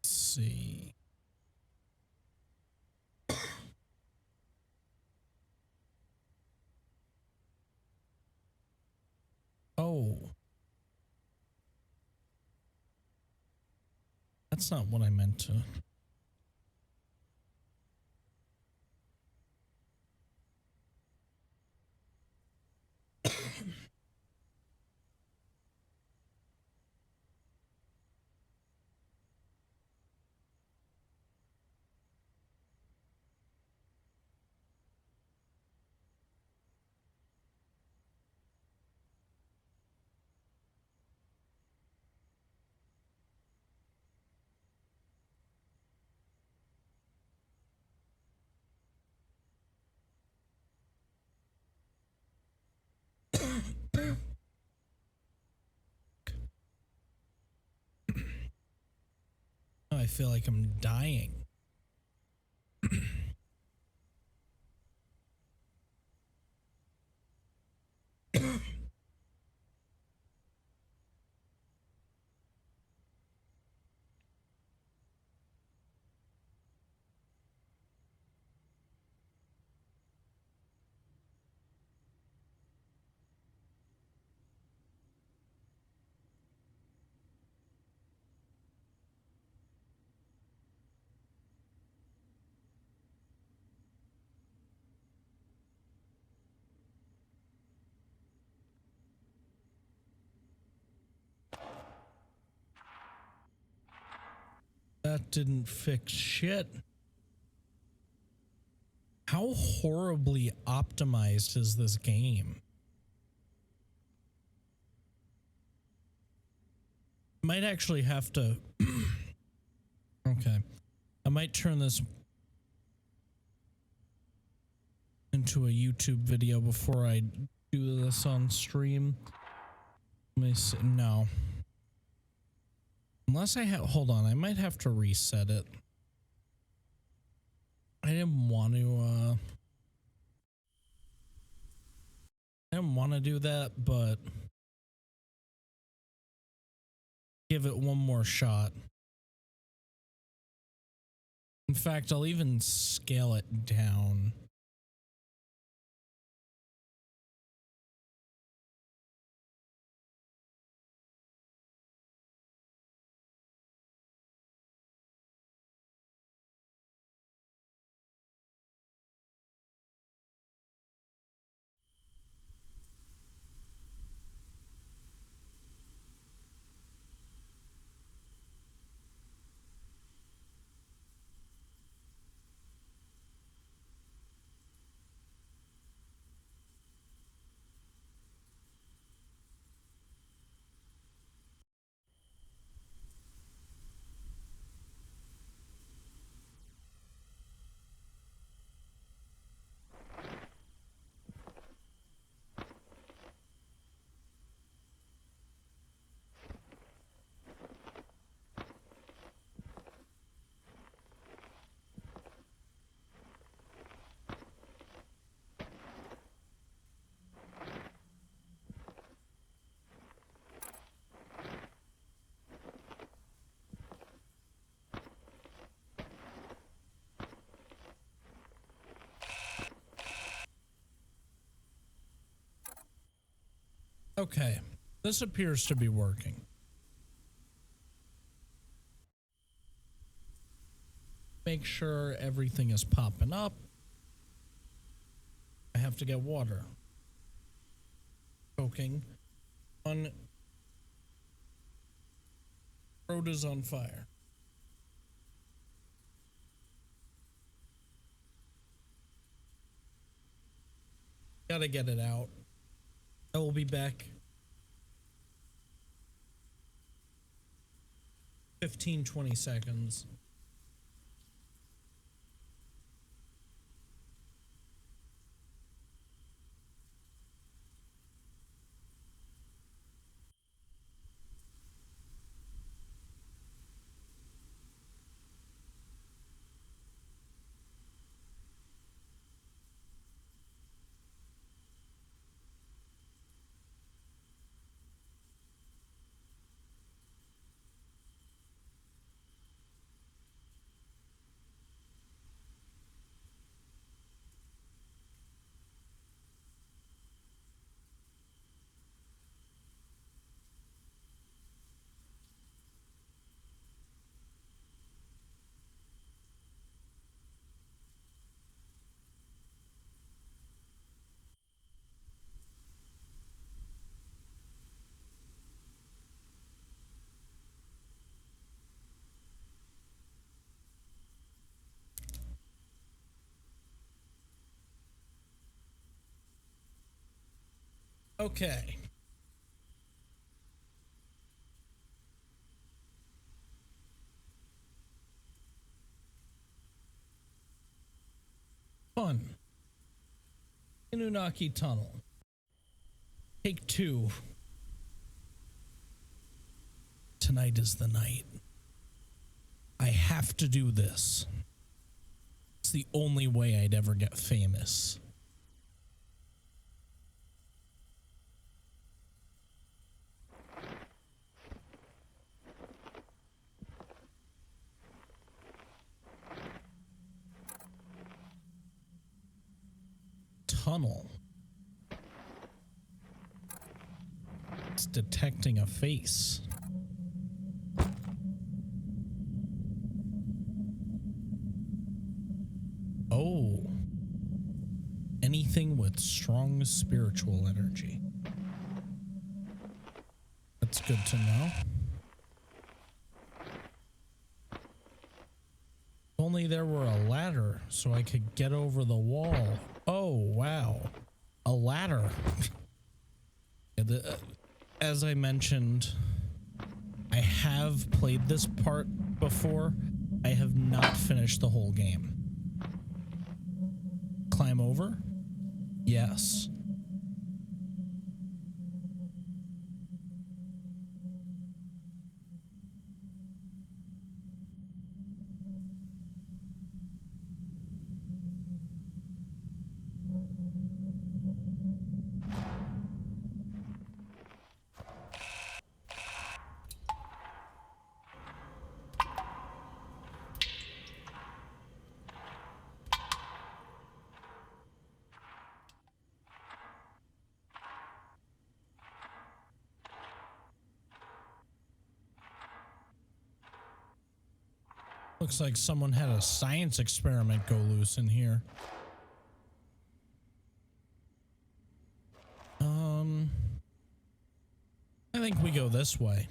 Let's see. Oh. That's not what I meant to. I feel like I'm dying. That didn't fix shit. How horribly optimized is this game? Might actually have to. Okay. I might turn this into a YouTube video before I do this on stream. Let me see. No. Unless I have, hold on, I might have to reset it. I didn't want to do that, but give it one more shot. In fact, I'll even scale it down. Okay, this appears to be working. Make sure everything is popping up. I have to get water. Choking. One road is on fire. Gotta get it out. I will be back. 15-20 seconds. Okay. Fun. Inunaki Tunnel. Take 2. Tonight is the night. I have to do this. It's the only way I'd ever get famous. Tunnel. It's detecting a face. Oh. Anything with strong spiritual energy. That's good to know. If only there were a ladder so I could get over the wall. Oh, wow. A ladder. As I mentioned, I have played this part before, I have not finished the whole game. Climb over? Yes. Looks like someone had a science experiment go loose in here. I think we go this way.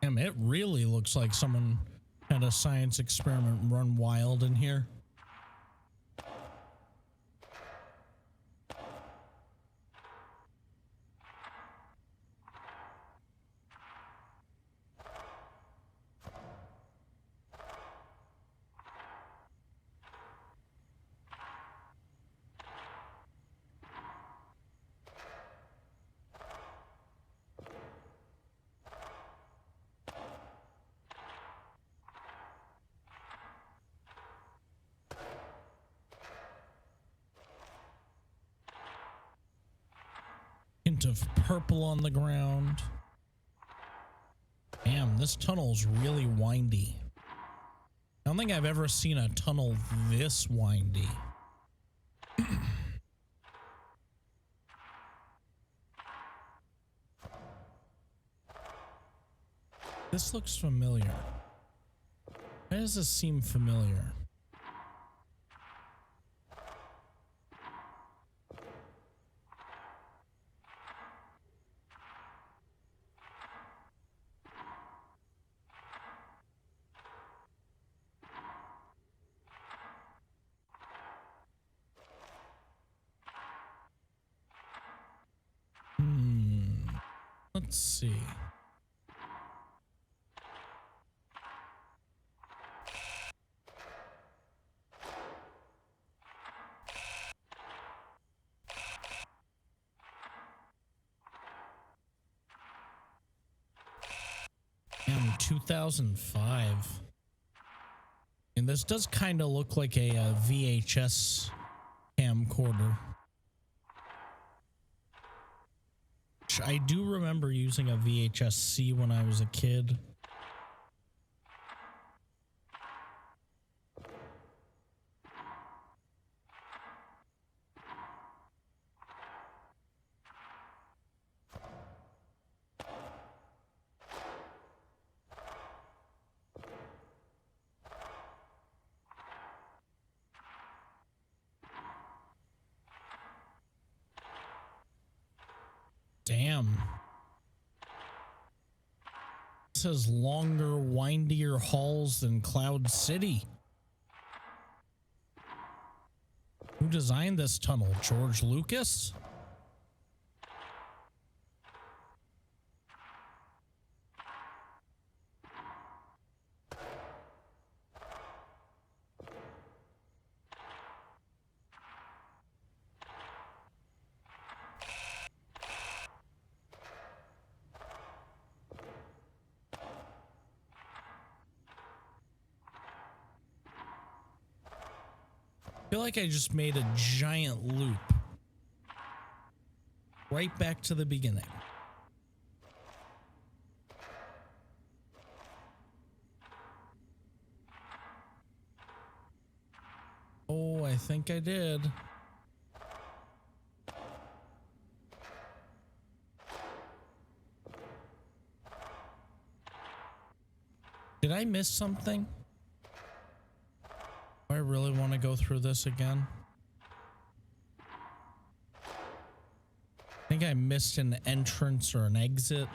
Damn, it really looks like someone had a science experiment run wild in here. Hint of purple on the ground. Damn, this tunnel's really windy. I don't think I've ever seen a tunnel this windy. This looks familiar. Why does this seem familiar? Let's see. Damn, 2005. And this does kind of look like a VHS camcorder. I do remember using a VHS-C when I was a kid. Damn. This has longer, windier halls than Cloud City. Who designed this tunnel? George Lucas? I feel like I just made a giant loop right back to the beginning. Oh, I think I did. Did I miss something? Do I really want to go through this again? I think I missed an entrance or an exit.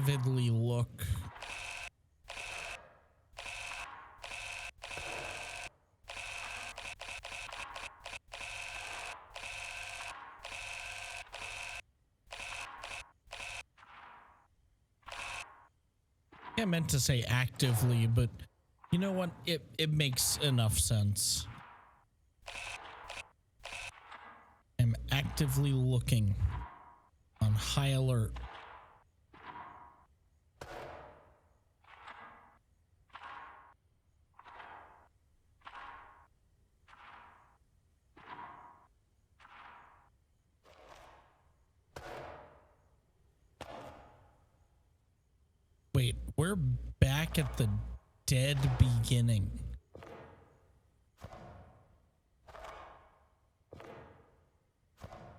avidly look. I meant to say actively, but you know what? It makes enough sense. I'm actively looking on high alert. Wait, we're back at the dead beginning.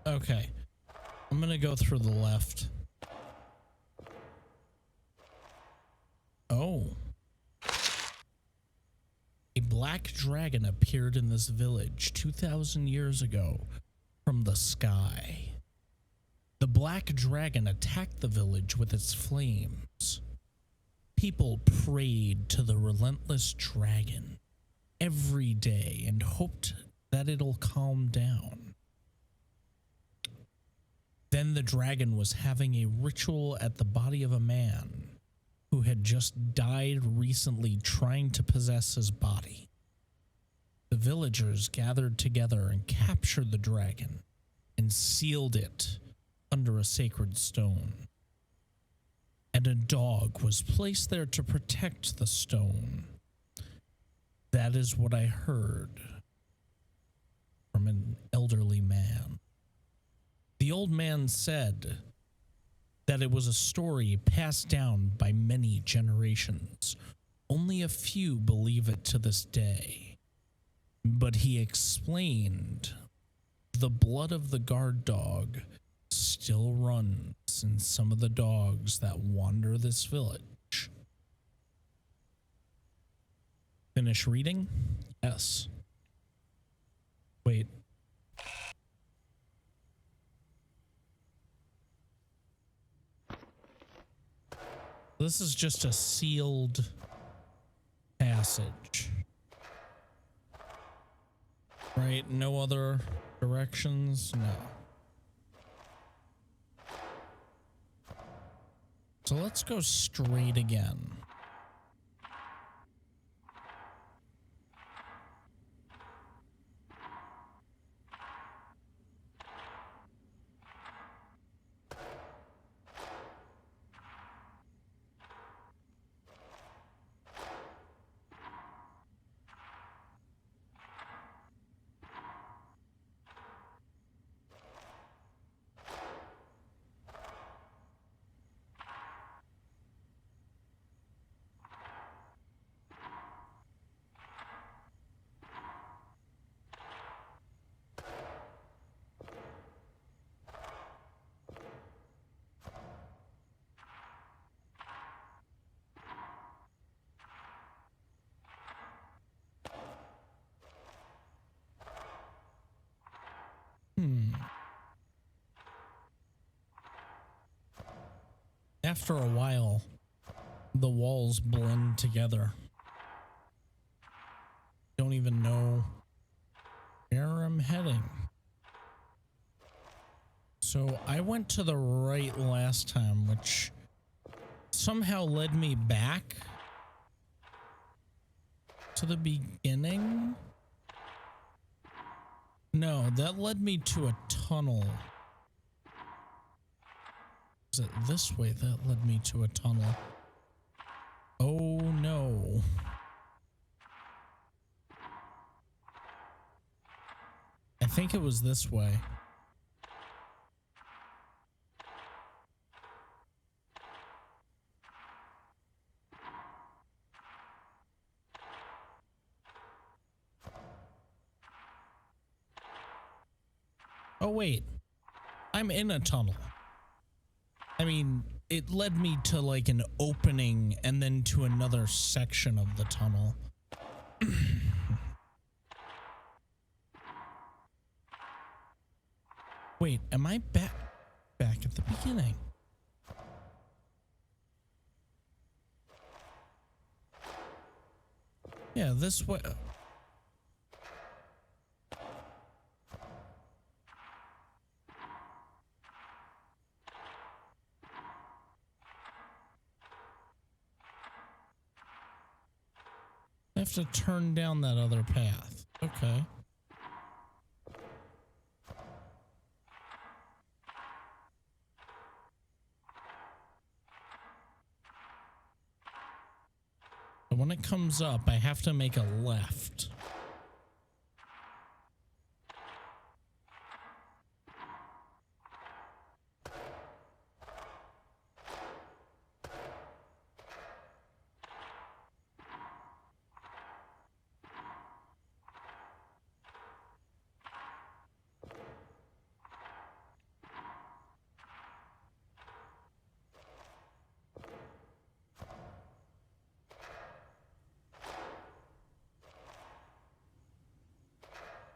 Okay. I'm gonna go through the left. Oh. A black dragon appeared in this village 2,000 years ago from the sky. The black dragon attacked the village with its flames. People prayed to the relentless dragon every day and hoped that it'll calm down. Then the dragon was having a ritual at the body of a man who had just died recently, trying to possess his body. The villagers gathered together and captured the dragon and sealed it under a sacred stone. And a dog was placed there to protect the stone. That is what I heard from an elderly man. The old man said that it was a story passed down by many generations. Only a few believe it to this day. But he explained the blood of the guard dog still runs in some of the dogs that wander this village. Finish reading? Yes. Wait. This is just a sealed passage. Right? No other directions? No. So let's go straight again. After a while, the walls blend together. Don't even know where I'm heading. So I went to the right last time, which somehow led me back to the beginning. No, that led me to a tunnel. Is it this way that led me to a tunnel? Oh no. I think it was this way. Oh wait, I'm in a tunnel. I mean, it led me to like an opening and then to another section of the tunnel. Wait, am I back at the beginning? Yeah, this way. I have to turn down that other path. Okay. So when it comes up, I have to make a left.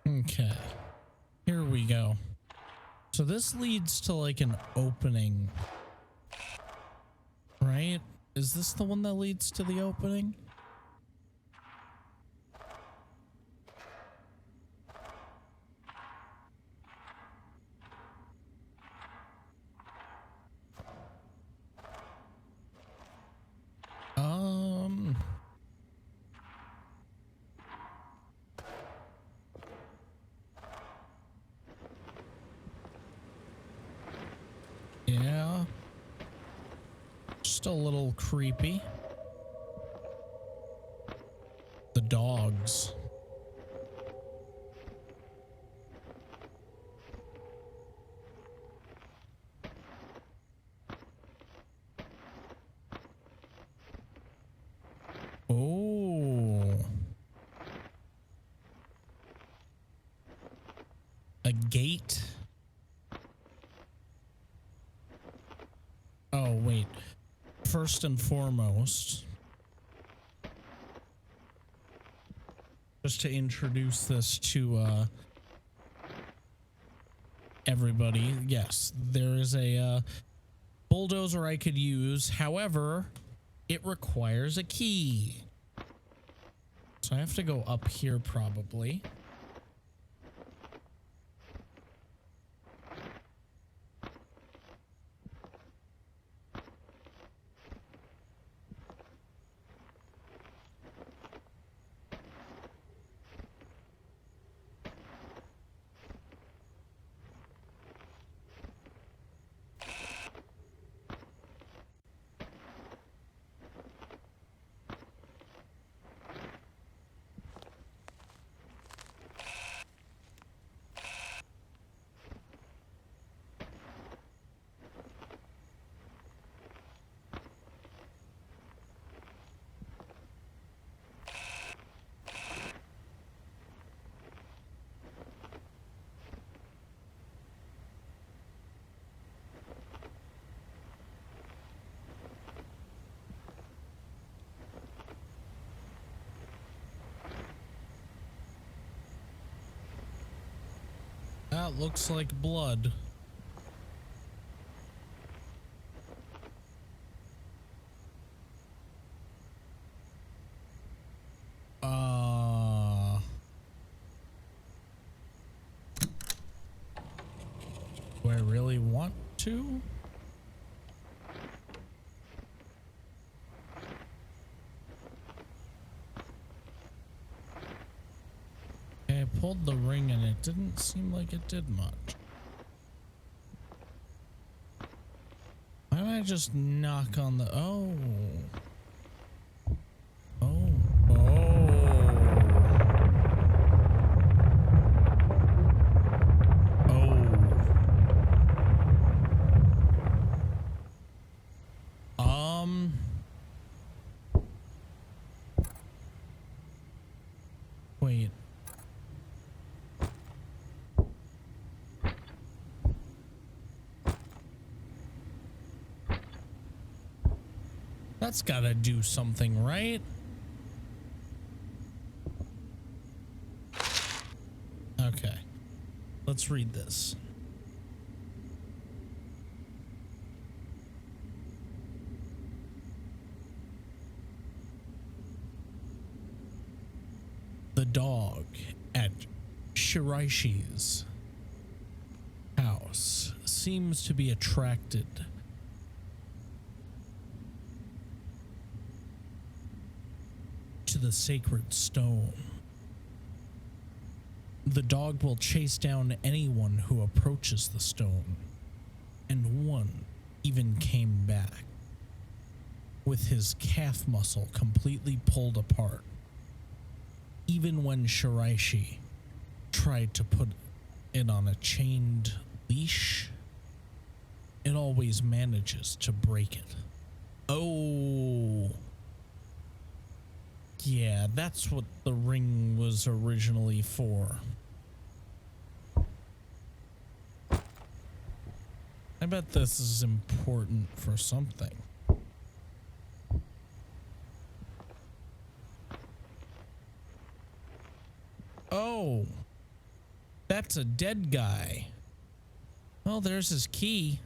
Okay, here we go. So this leads to like an opening, right? Is this the one that leads to the opening? Yeah. Just a little creepy. The dogs. Oh. A gate. Oh, wait. First and foremost, just to introduce this to everybody, yes, there is a bulldozer I could use. However, it requires a key. So I have to go up here probably. That looks like blood. Do I really want to? I pulled the ring and it didn't seem like it did much. Why don't I just knock on the... Oh. Oh. Wait. That's gotta do something, right? Okay. Let's read this. dog at Shiraishi's house seems to be attracted to the sacred stone. The dog will chase down anyone who approaches the stone, and one even came back with his calf muscle completely pulled apart. Even when Shiraishi tried to put it on a chained leash, it always manages to break it. Oh, yeah, that's what the ring was originally for. I bet this is important for something. Oh, that's a dead guy. Well, there's his key.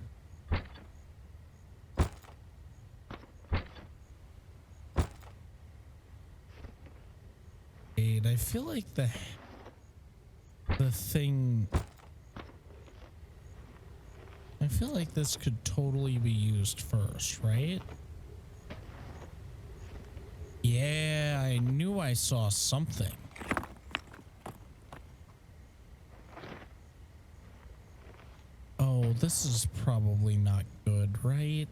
Wait, I feel like the thing... I feel like this could totally be used first, right? Yeah, I knew I saw something. Oh, this is probably not good, right?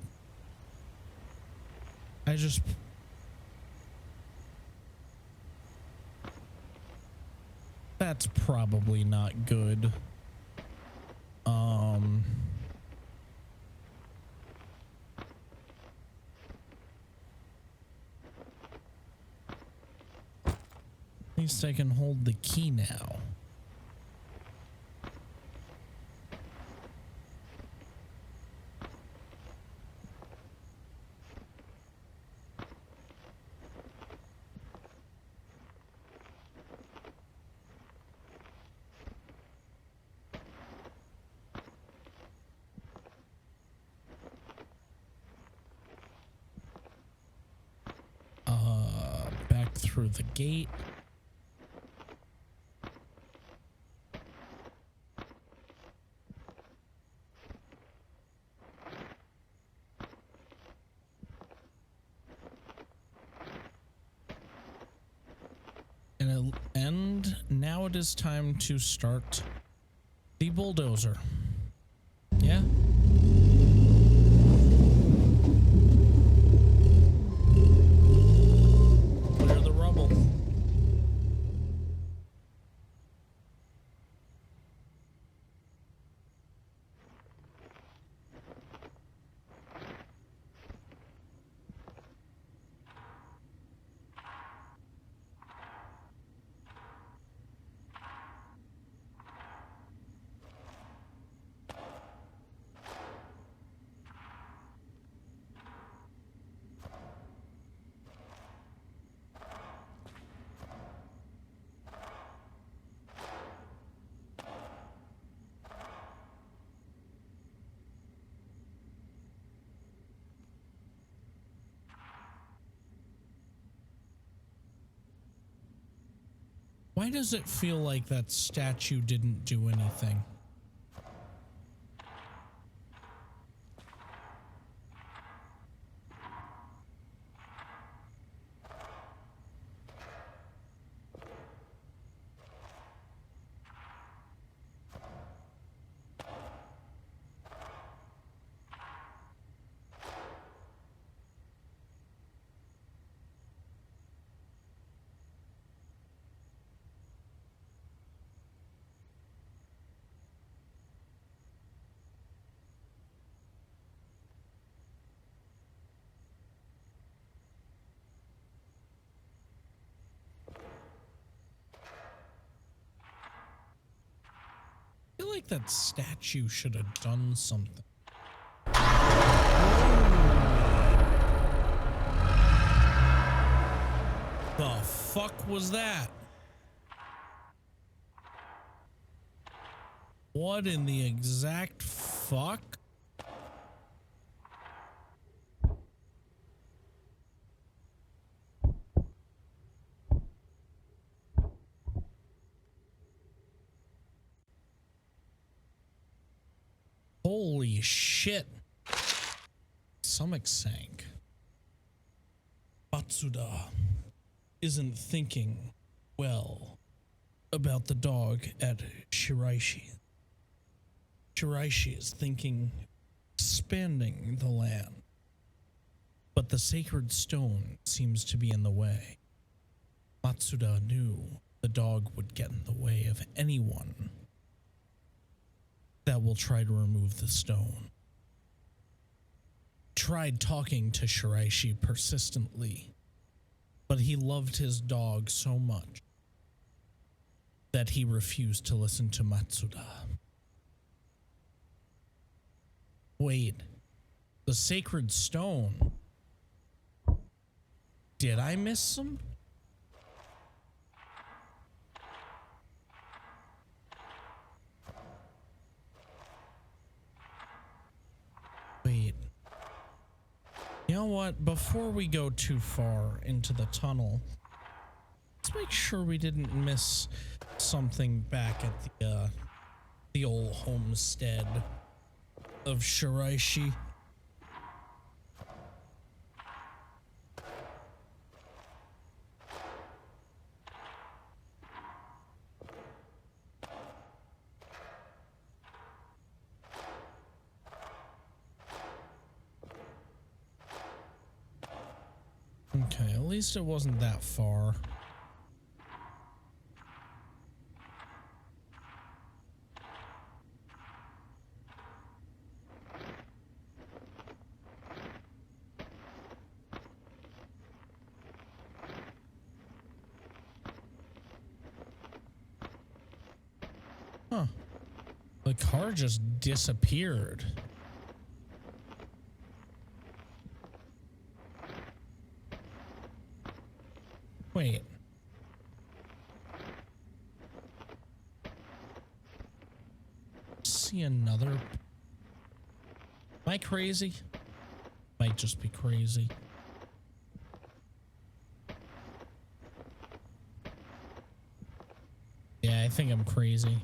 That's probably not good. At least I can hold the key now. Back through the gate. And now it is time to start the bulldozer. Yeah. Clear the rubble. Why does it feel like that statue didn't do anything? I feel like that statue should have done something. The fuck was that? What in the exact fuck? Holy shit. Stomach sank. Matsuda isn't thinking well about the dog at Shiraishi. Shiraishi is thinking expanding the land, but the sacred stone seems to be in the way. Matsuda knew the dog would get in the way of anyone that will try to remove the stone. Tried talking to Shiraishi persistently, but he loved his dog so much that he refused to listen to Matsuda. Wait, the sacred stone. Did I miss some? Wait. You know what? Before we go too far into the tunnel, let's make sure we didn't miss something back at the old homestead of Shiraishi. Okay, at least it wasn't that far. Huh. The car just disappeared. Wait. See another. Am I crazy? Might just be crazy. Yeah, I think I'm crazy.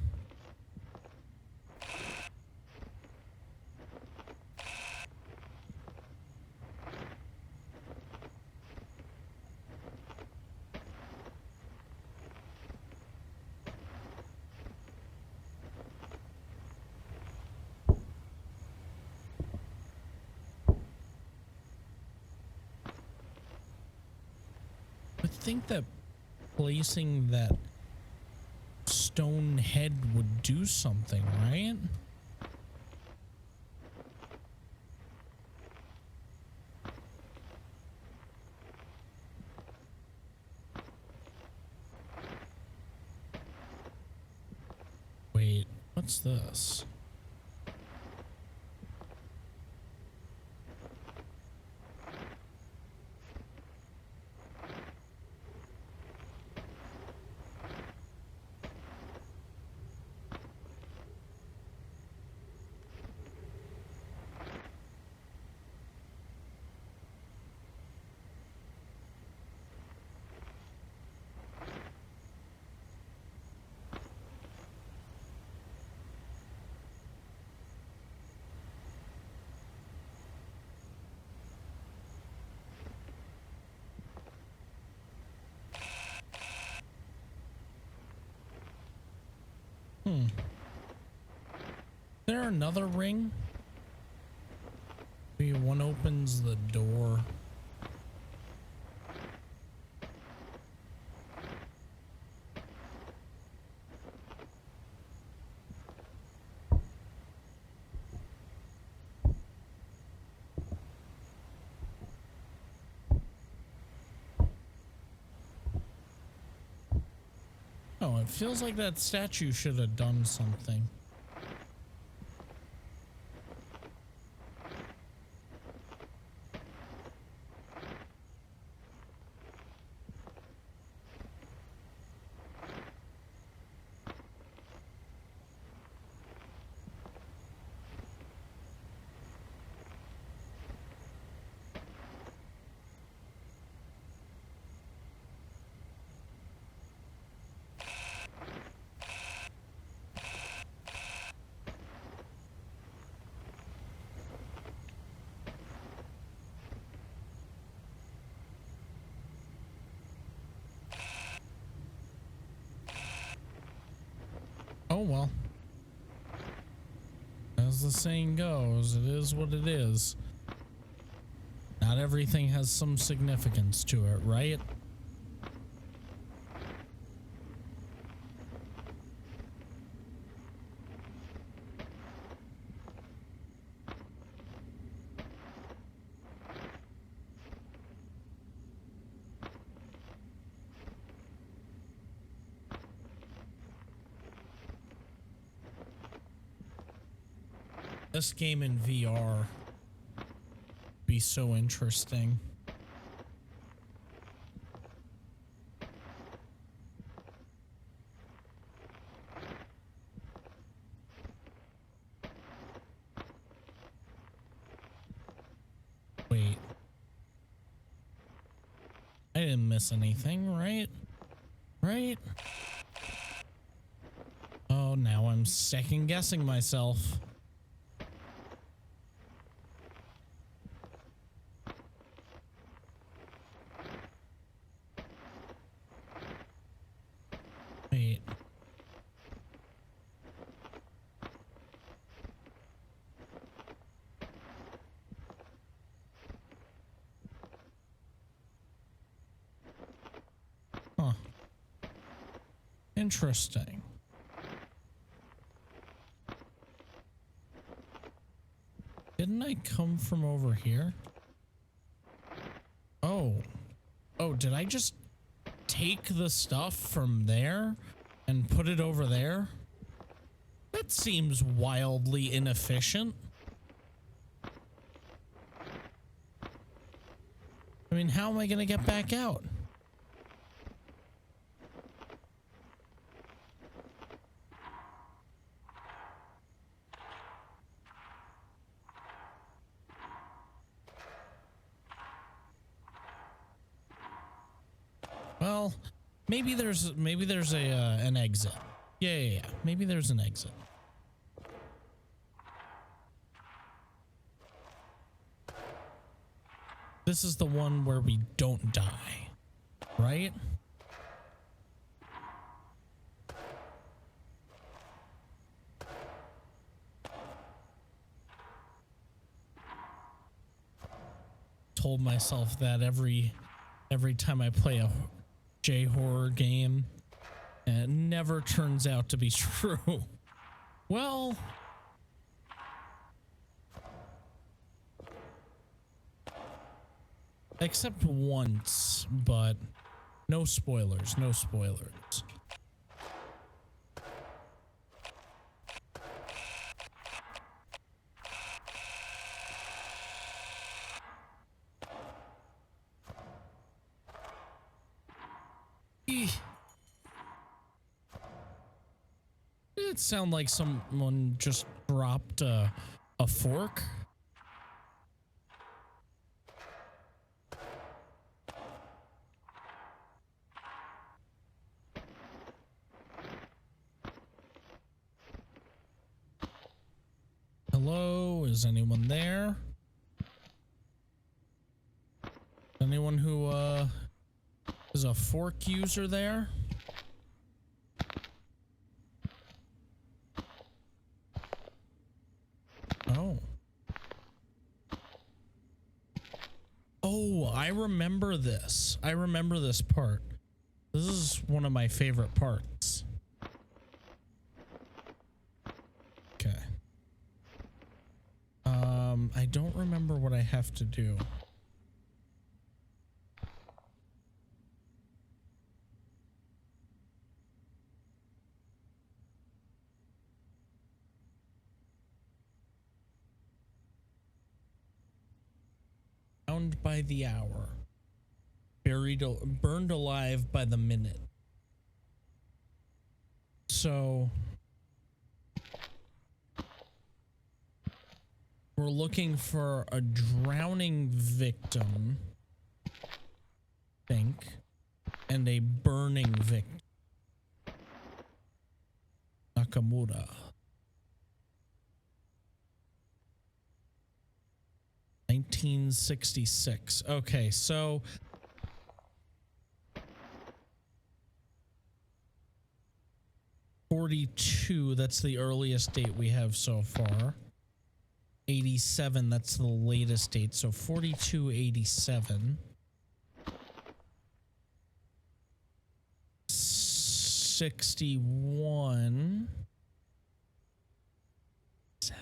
I think that placing that stone head would do something, right? Wait, what's this? Is there another ring? Maybe one opens the door. Oh, it feels like that statue should have done something. Oh, well. As the saying goes, it is what it is. Not everything has some significance to it, right? This game in VR be so interesting. Wait. I didn't miss anything, right? Right? Oh, now I'm second guessing myself. Wait. Huh. Interesting. Didn't I come from over here? Oh. Oh, did I just take the stuff from there and put it over there? That seems wildly inefficient. I mean, how am I going to get back out? Well, maybe there's a an exit. Yeah. Maybe there's an exit. This is the one where we don't die, right? Told myself that every time I play a J-horror game, and it never turns out to be true. Well, except once, but no spoilers, no spoilers. It sounded like someone just dropped a fork. Hello, is anyone there? Anyone who is a fork user there? Oh. Oh, I remember this. I remember this part. This is one of my favorite parts. Okay. I don't remember what I have to do. Bound by the hour. Burned alive by the minute. So we're looking for a drowning victim, I think, and a burning victim. Nakamura. 1966. Okay, so 42, that's the earliest date we have so far. 87, that's the latest date. So 42, 87. 61. 7.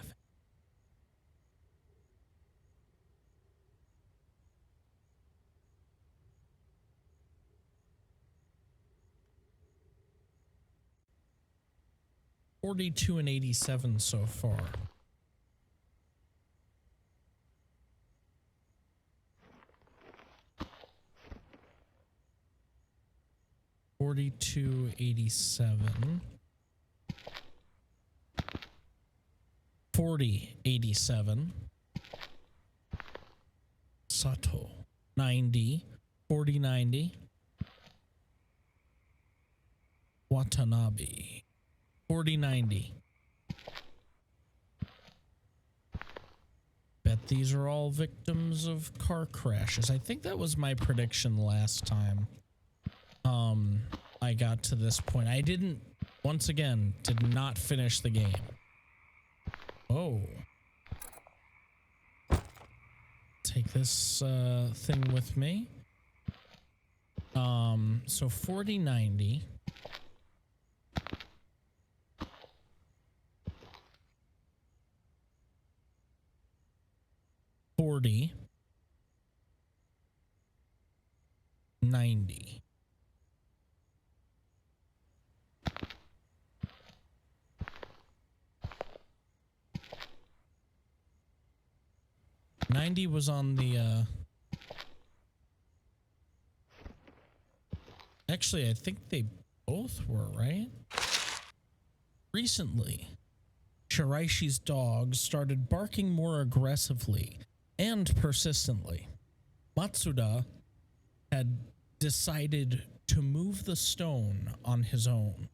$42 and $87 so far. $42.87. $40.87. Sato 90. $40.90. Watanabe $40.90. Bet these are all victims of car crashes. I think that was my prediction last time. I got to this point. I did not finish the game. Oh. Take this thing with me. So 40.90. $40.90. 90 was on the actually I think they both were, right? Recently, Shiraishi's dog started barking more aggressively and persistently. Matsuda had decided to move the stone on his own.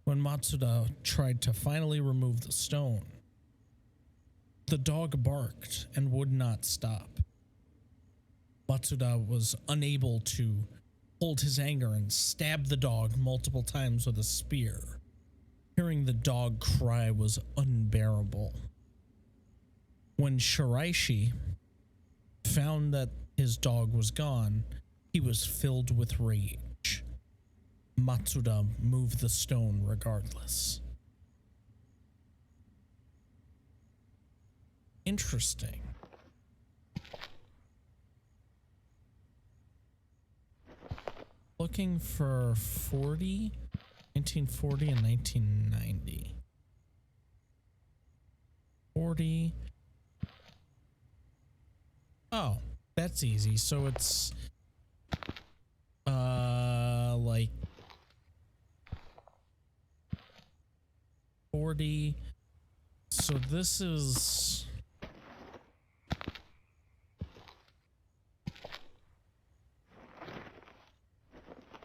When Matsuda tried to finally remove the stone, the dog barked and would not stop. Matsuda was unable to hold his anger and stabbed the dog multiple times with a spear. Hearing the dog cry was unbearable. When Shiraishi found that his dog was gone, he was filled with rage. Matsuda moved the stone regardless. Interesting. Looking for 1940 and 1990. 40. Oh, that's easy. So it's like 40. So this is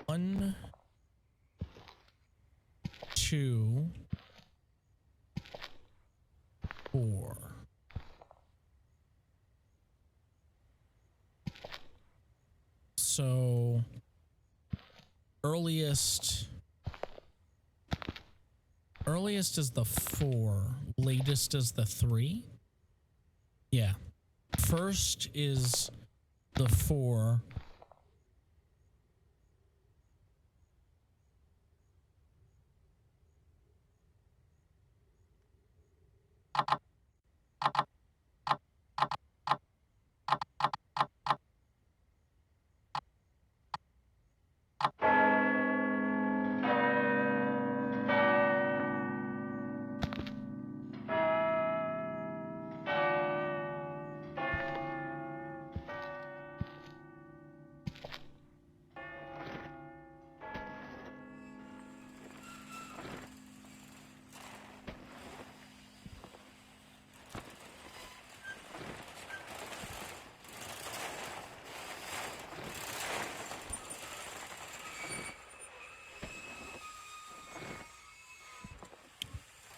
1, 2, 4. So earliest is the 4, latest is the 3. Yeah. First is the 4.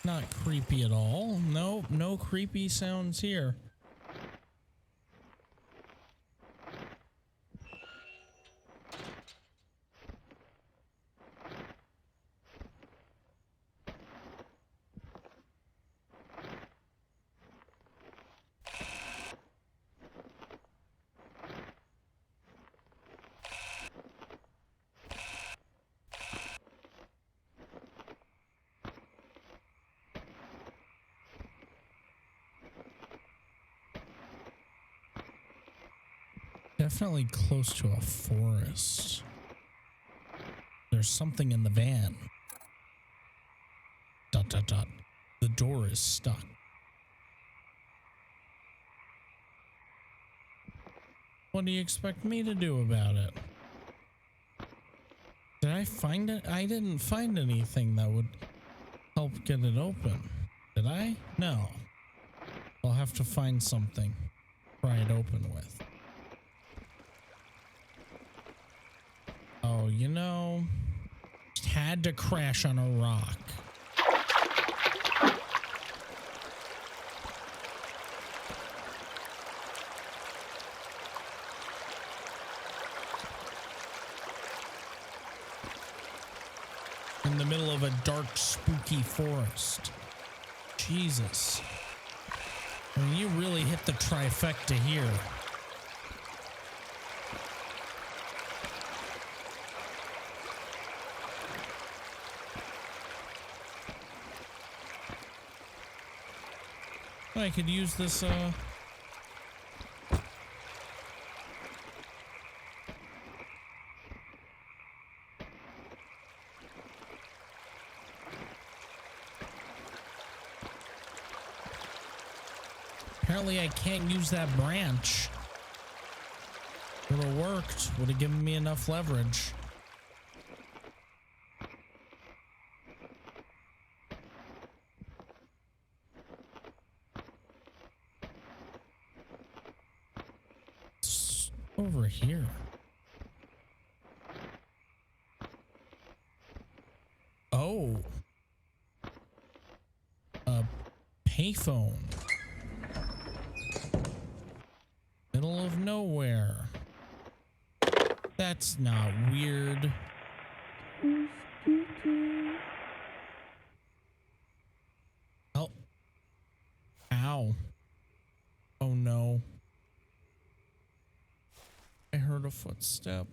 Not creepy at all. No, no creepy sounds here. Definitely close to a forest. There's something in the van. ... The door is stuck. What do you expect me to do about it? Did I find it? I didn't find anything that would help get it open. Did I? No. I'll have to find something to pry it open with. Oh, you know, it had to crash on a rock. In the middle of a dark, spooky forest. Jesus. I mean, you really hit the trifecta here. I could use this, apparently I can't use that branch. Would have worked. Would have given me enough leverage. It's over here. Oh. A payphone. Middle of nowhere. That's not weird. Oh. Ow. Oh no. I heard a footstep.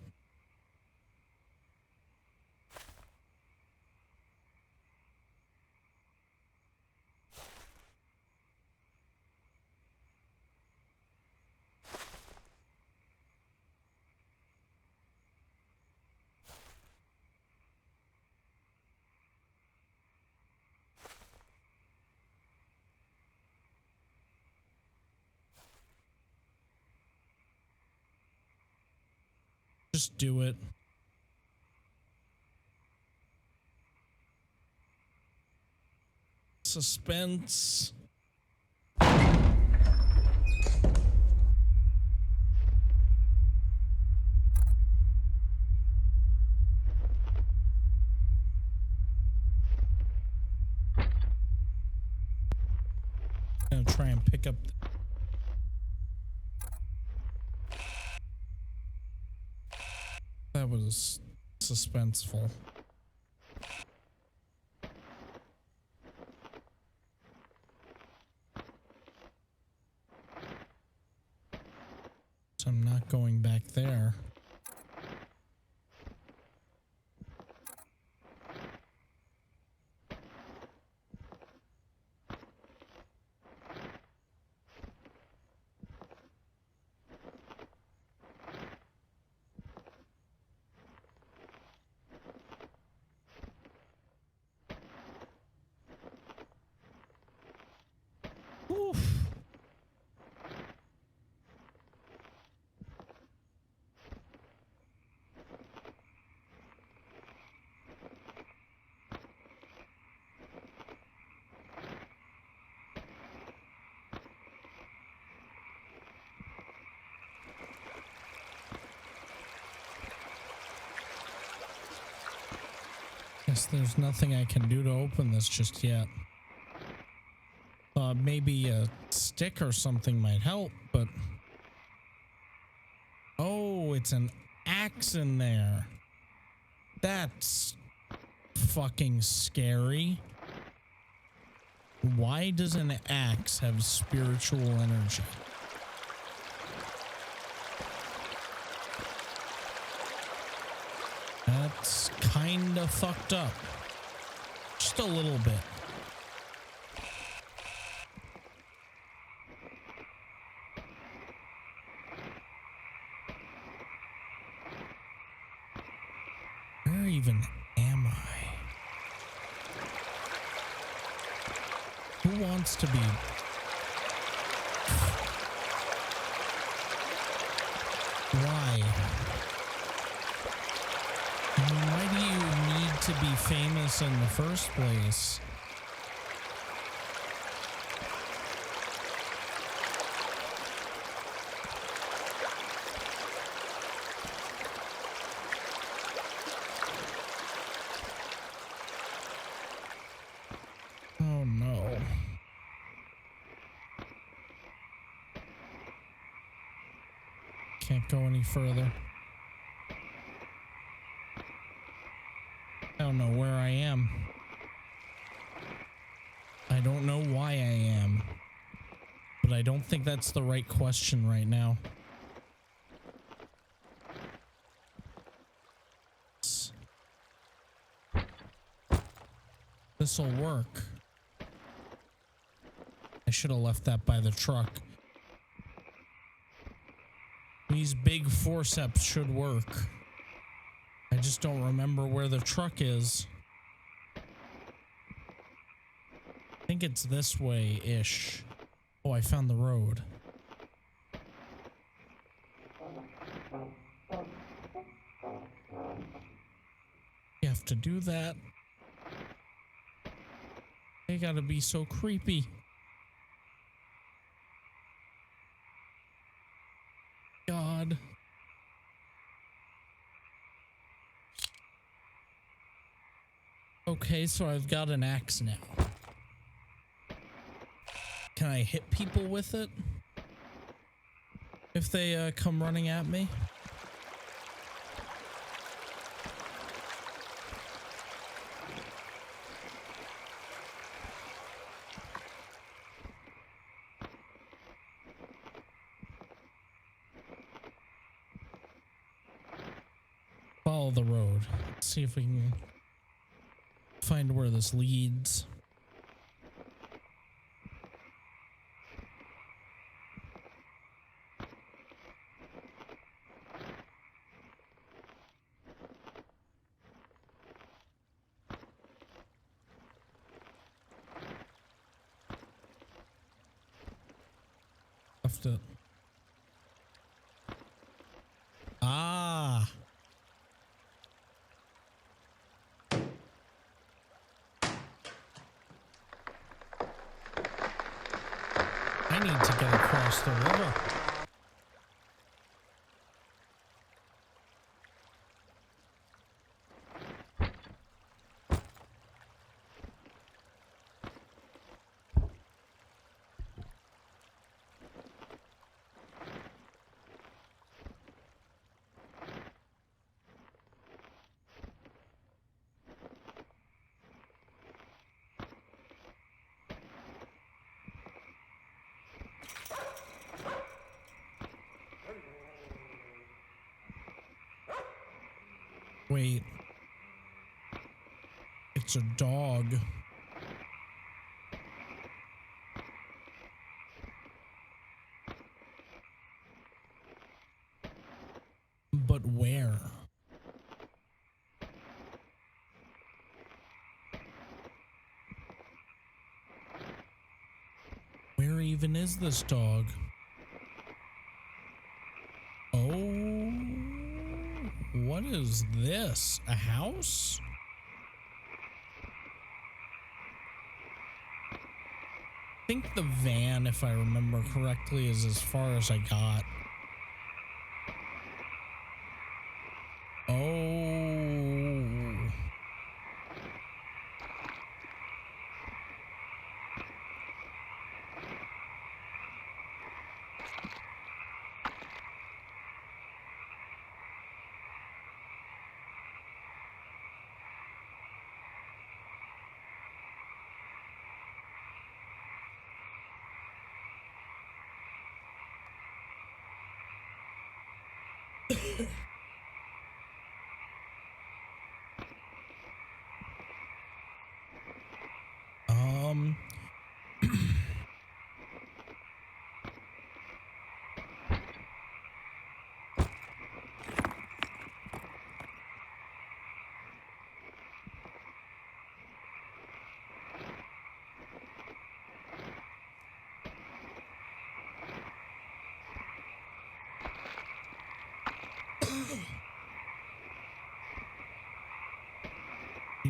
Just do it. Suspense. Gonna try and pick up. That was suspenseful. So I'm not going back there. Oof. Guess there's nothing I can do to open this just yet. Maybe a stick or something might help, but... Oh, it's an axe in there. That's fucking scary. Why does an axe have spiritual energy? That's kind of fucked up. Just a little bit. Who wants to be? Why? I mean, why do you need to be famous in the first place? Oh no. Can't go any further. I don't know where I am. I don't know why I am. But I don't think that's the right question right now. This'll work. I should have left that by the truck. These big forceps should work. I just don't remember where the truck is. I think it's this way-ish. Oh, I found the road. You have to do that. They gotta be so creepy. God. Okay, so I've got an axe now. Can I hit people with it? If they come running at me? Follow the road. Let's see if we can find where this leads. Left it. Ah. I need to get across the river. Wait. It's a dog. But where? Where even is this dog? Oh, what is this? A house? I think the van, if I remember correctly, is as far as I got. Oh.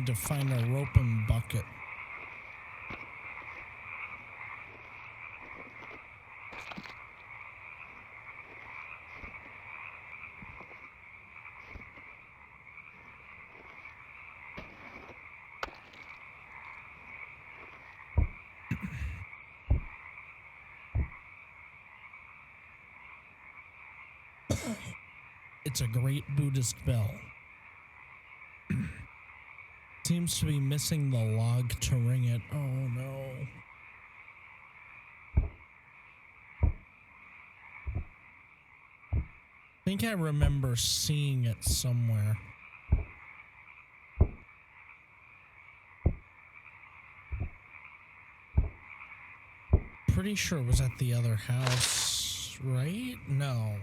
to find a rope and bucket. It's a great Buddhist bell. Seems to be missing the log to ring it. Oh no. I think I remember seeing it somewhere. Pretty sure it was at the other house, right? No.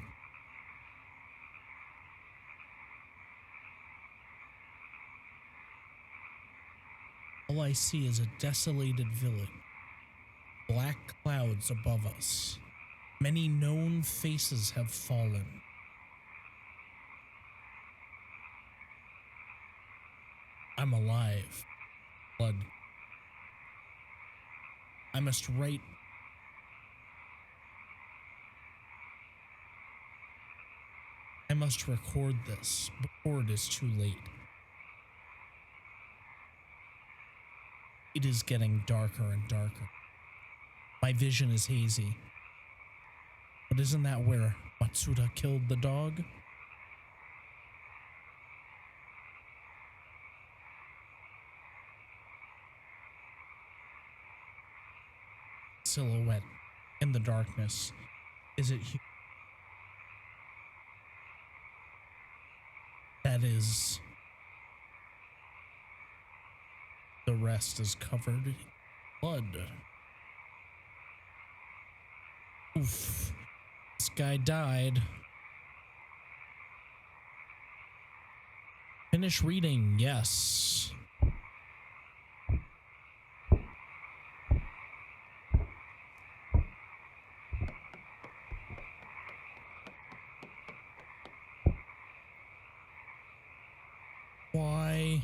All I see is a desolated village. Black clouds above us. Many known faces have fallen. I'm alive. Blood. I must write. I must record this before it is too late. It is getting darker and darker. My vision is hazy. But isn't that where Matsuda killed the dog? Silhouette in the darkness. Is it that is? The rest is covered in blood. Oof. This guy died. Finish reading, yes. Why?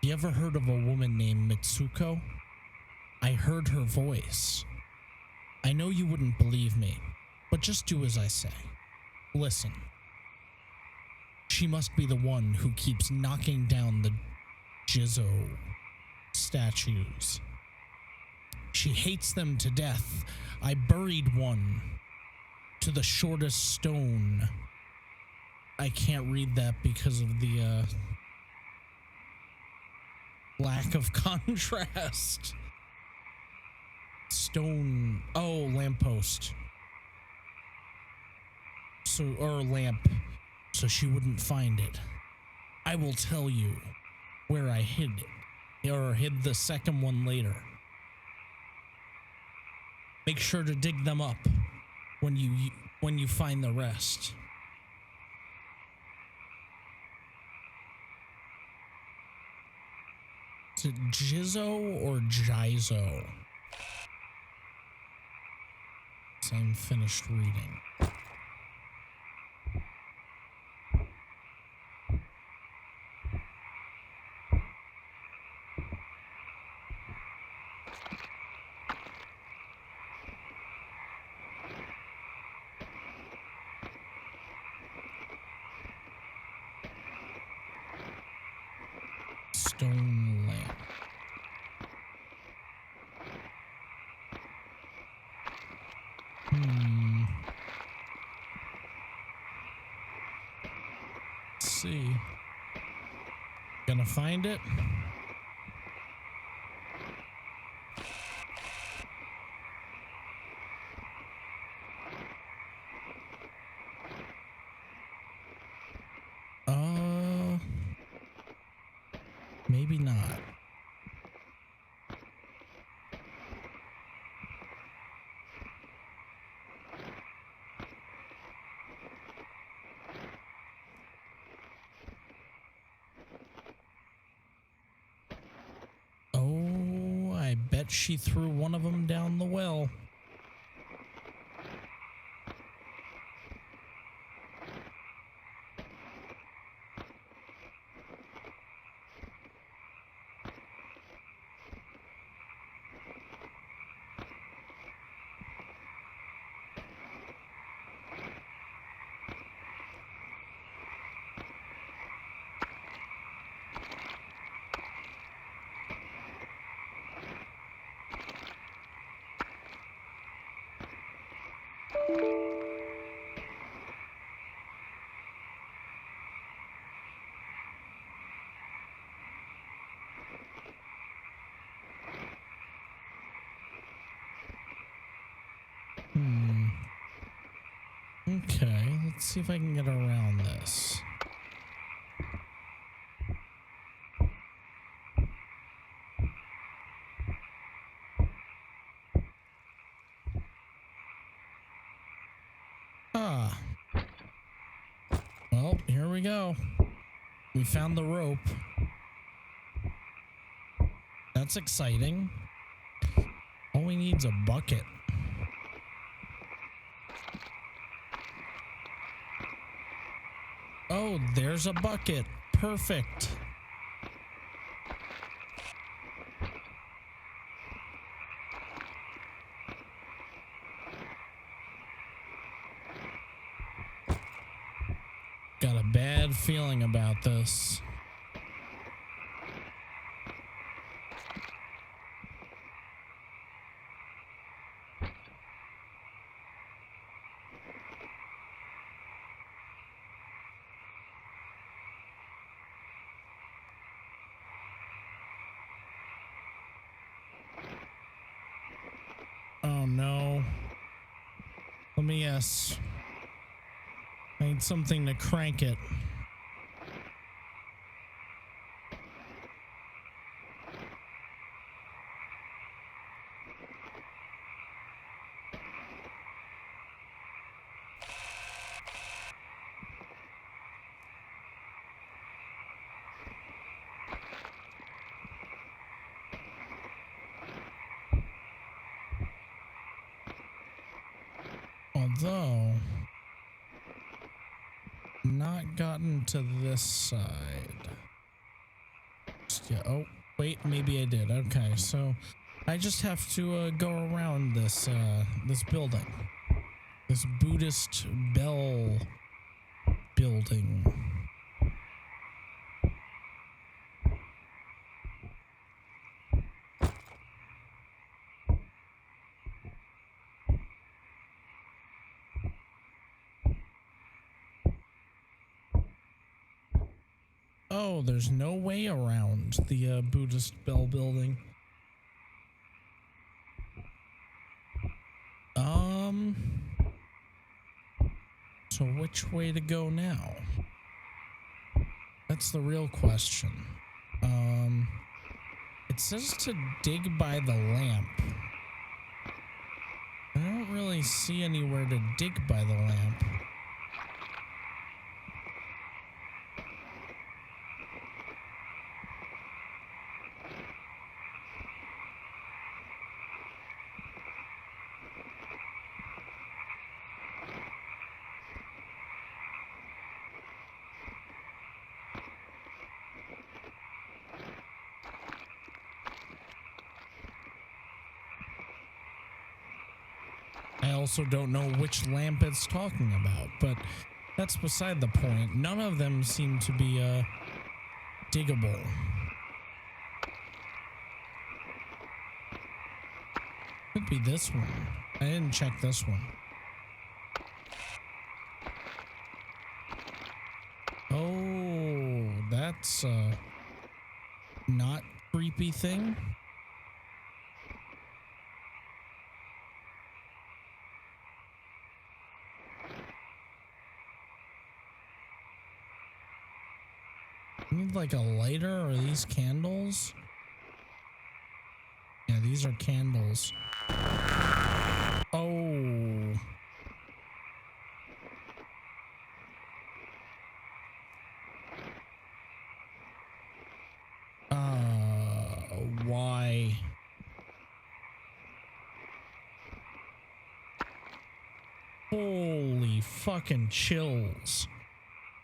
You ever heard of a woman named Mitsuko? I heard her voice. I know you wouldn't believe me, but just do as I say. Listen. She must be the one who keeps knocking down the Jizo statues. She hates them to death. I buried one to the shortest stone. I can't read that because of the lack of contrast. Stone. Oh, lamppost. So, or lamp. So she wouldn't find it. I will tell you where I hid it. Or hid the second one later. Make sure to dig them up when you find the rest. Is it Jizo or Jizo? Same finished reading. Stone lamp. Let's see. Gonna find it? Maybe not. Oh, I bet she threw one of them down the well. Okay, let's see if I can get around this. Ah. Well, here we go. We found the rope. That's exciting. All we need is a bucket. Oh, there's a bucket. Perfect. Got a bad feeling about this. Oh no. Let me guess. I need something to crank it. Although, not gotten to this side. Yeah, oh, wait, maybe I did. Okay, so I just have to go around this this building. This Buddhist bell building. Oh, there's no way around the Buddhist bell building. So which way to go now? That's the real question. It says to dig by the lamp. I don't really see anywhere to dig by the lamp. I also don't know which lamp it's talking about, but that's beside the point. None of them seem to be diggable. Could be this one. I didn't check this one. Oh, that's a not creepy thing. Need like a lighter or these candles? Yeah, these are candles. Oh. Why? Holy fucking chills.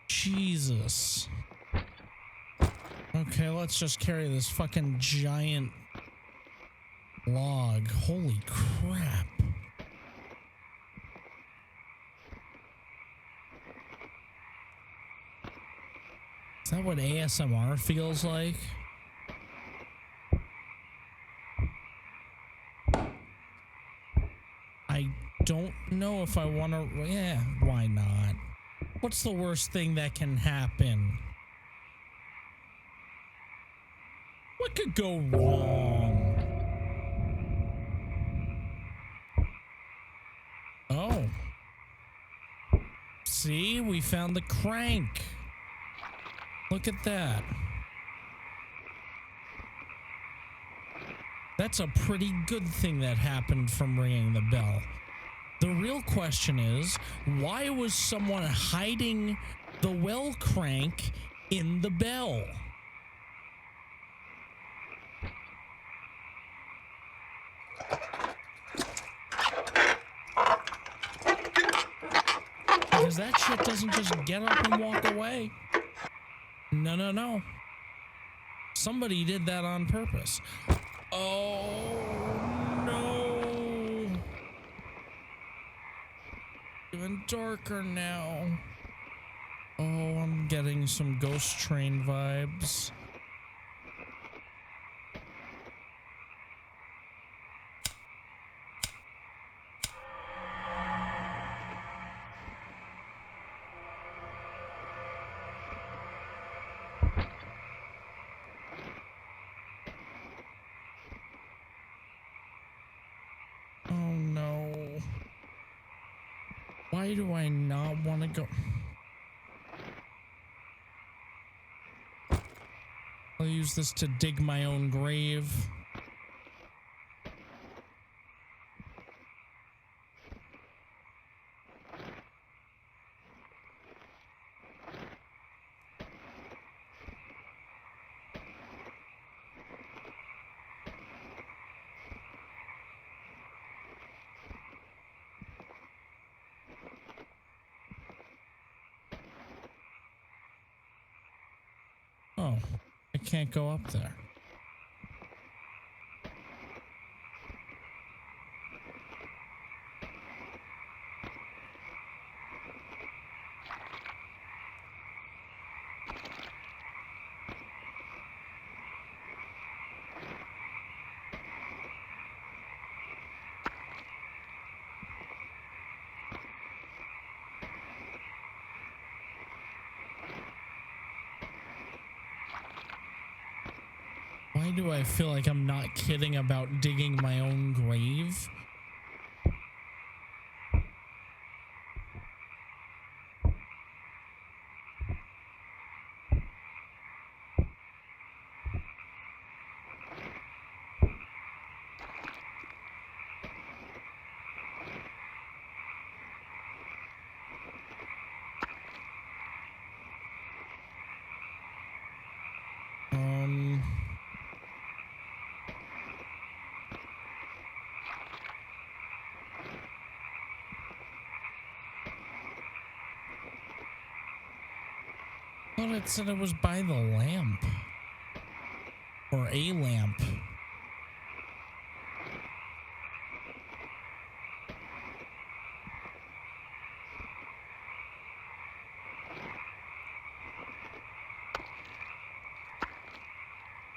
Jesus. Okay, let's just carry this fucking giant log. Holy crap. Is that what ASMR feels like? I don't know if I want to. Yeah, why not? What's the worst thing that can happen? What could go wrong? Oh. See, we found the crank. Look at that. That's a pretty good thing that happened from ringing the bell. The real question is, why was someone hiding the well crank in the bell? Because that shit doesn't just get up and walk away. No, no, no. Somebody did that on purpose. Oh, no. Even darker now. Oh, I'm getting some Ghost Train vibes. Oh no. Why do I not want to go? I'll use this to dig my own grave. Oh, I can't go up there. Why do I feel like I'm not kidding about digging my own grave? Well, it said it was by the lamp. Or a lamp.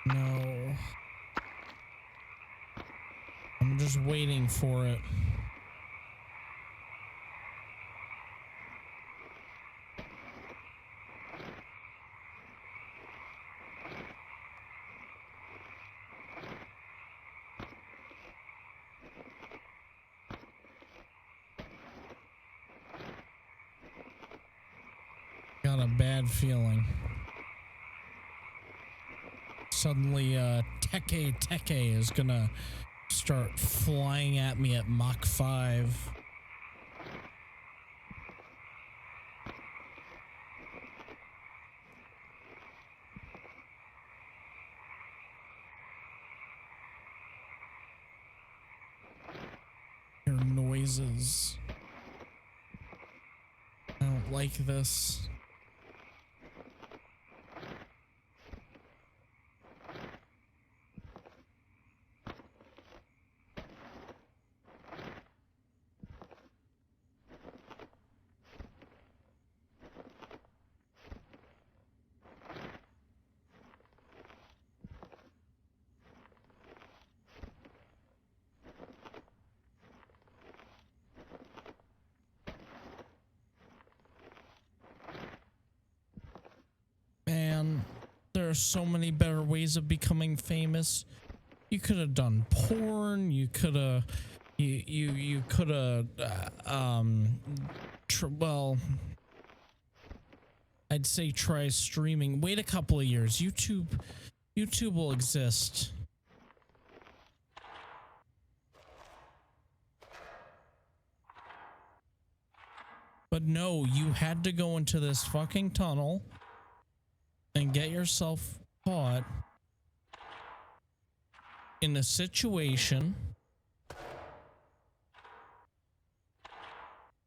No. I'm just waiting for it. Got a bad feeling. Suddenly, Teke is gonna start flying at me at Mach 5. Hear noises. I don't like this. Man, there are so many better ways of becoming famous. You could have done porn. You could have, you could have, well, I'd say try streaming. Wait a couple of years. YouTube will exist. But no, you had to go into this fucking tunnel and get yourself caught in a situation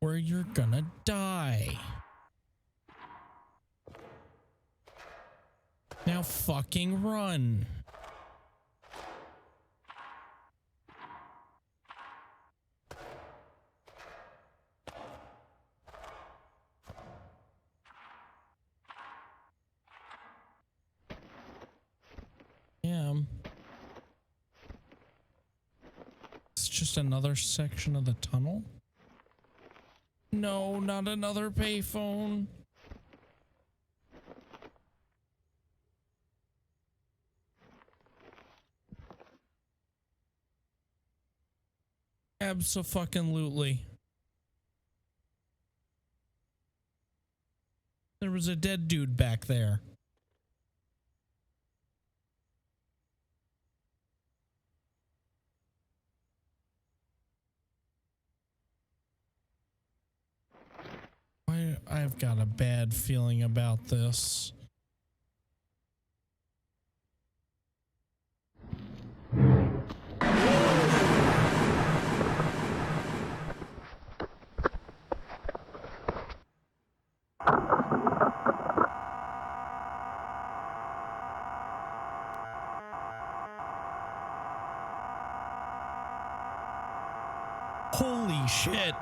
where you're gonna die. Now fucking run. Yeah. It's just another section of the tunnel. No, not another payphone. Abso-fucking-lutely. There was a dead dude back there. I've got a bad feeling about this. Holy shit.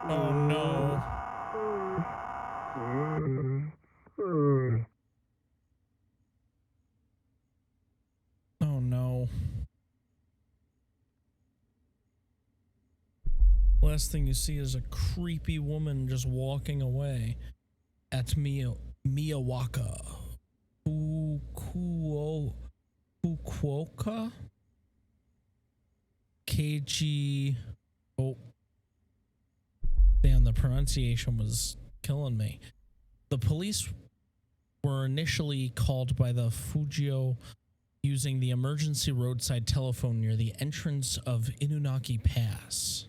Oh no. Oh no. Last thing you see is a creepy woman just walking away at Miyawaka. Fukuoka? KG. Oh. Damn, the pronunciation was killing me. The police were initially called by the Fujio using the emergency roadside telephone near the entrance of Inunaki Pass.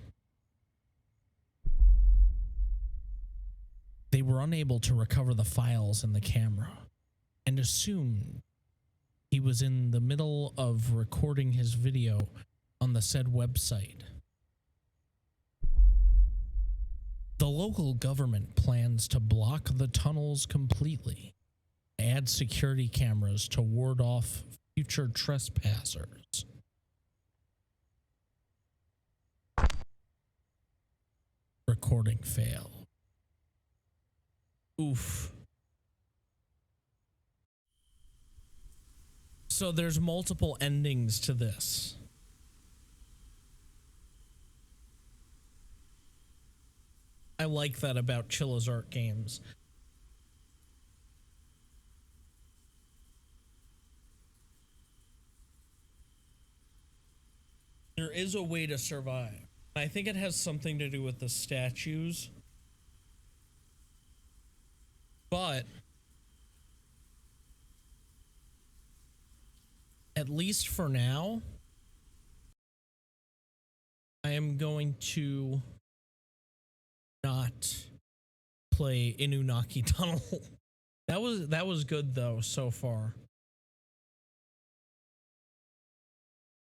They were unable to recover the files in the camera and assumed he was in the middle of recording his video on the said website. The local government plans to block the tunnels completely, add security cameras to ward off future trespassers. Recording fail. Oof. So there's multiple endings to this. I like that about Chilla's Art games. There is a way to survive. I think it has something to do with the statues. But at least for now, I am going to not play Inunaki Tunnel. That was good though so far.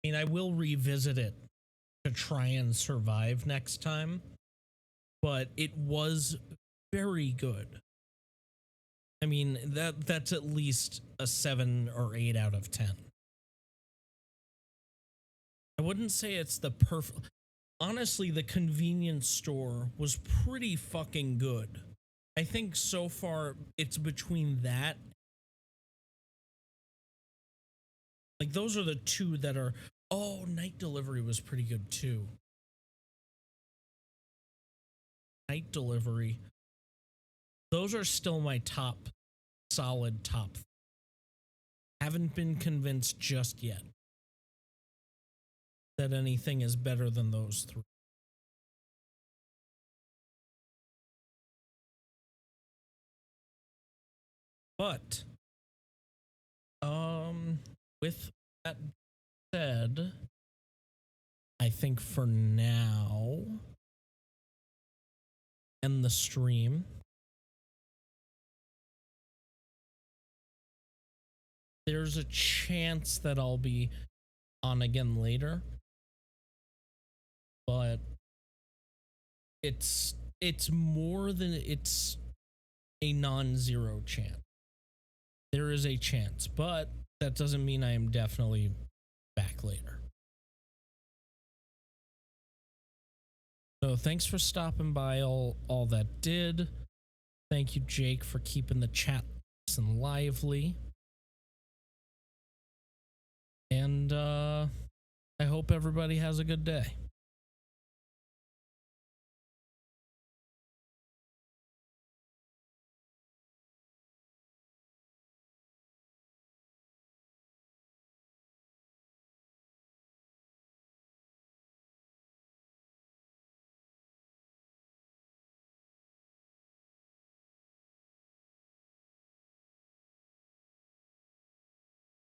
mean, I will revisit it to try and survive next time, but it was very good. I mean, that's at least a 7 or 8 out of 10. I wouldn't say it's the perfect. Honestly, the convenience store was pretty fucking good. I think so far it's between that. Like, those are the two that are. Oh, night delivery was pretty good too. Night delivery. Those are still my solid top. Haven't been convinced just yet that anything is better than those three. But, with that said, I think for now, end the stream. There's a chance that I'll be on again later, but it's more than it's a non-zero chance. There is a chance, but that doesn't mean I am definitely back later. So thanks for stopping by, all that did. Thank you, Jake, for keeping the chat nice and lively. And I hope everybody has a good day.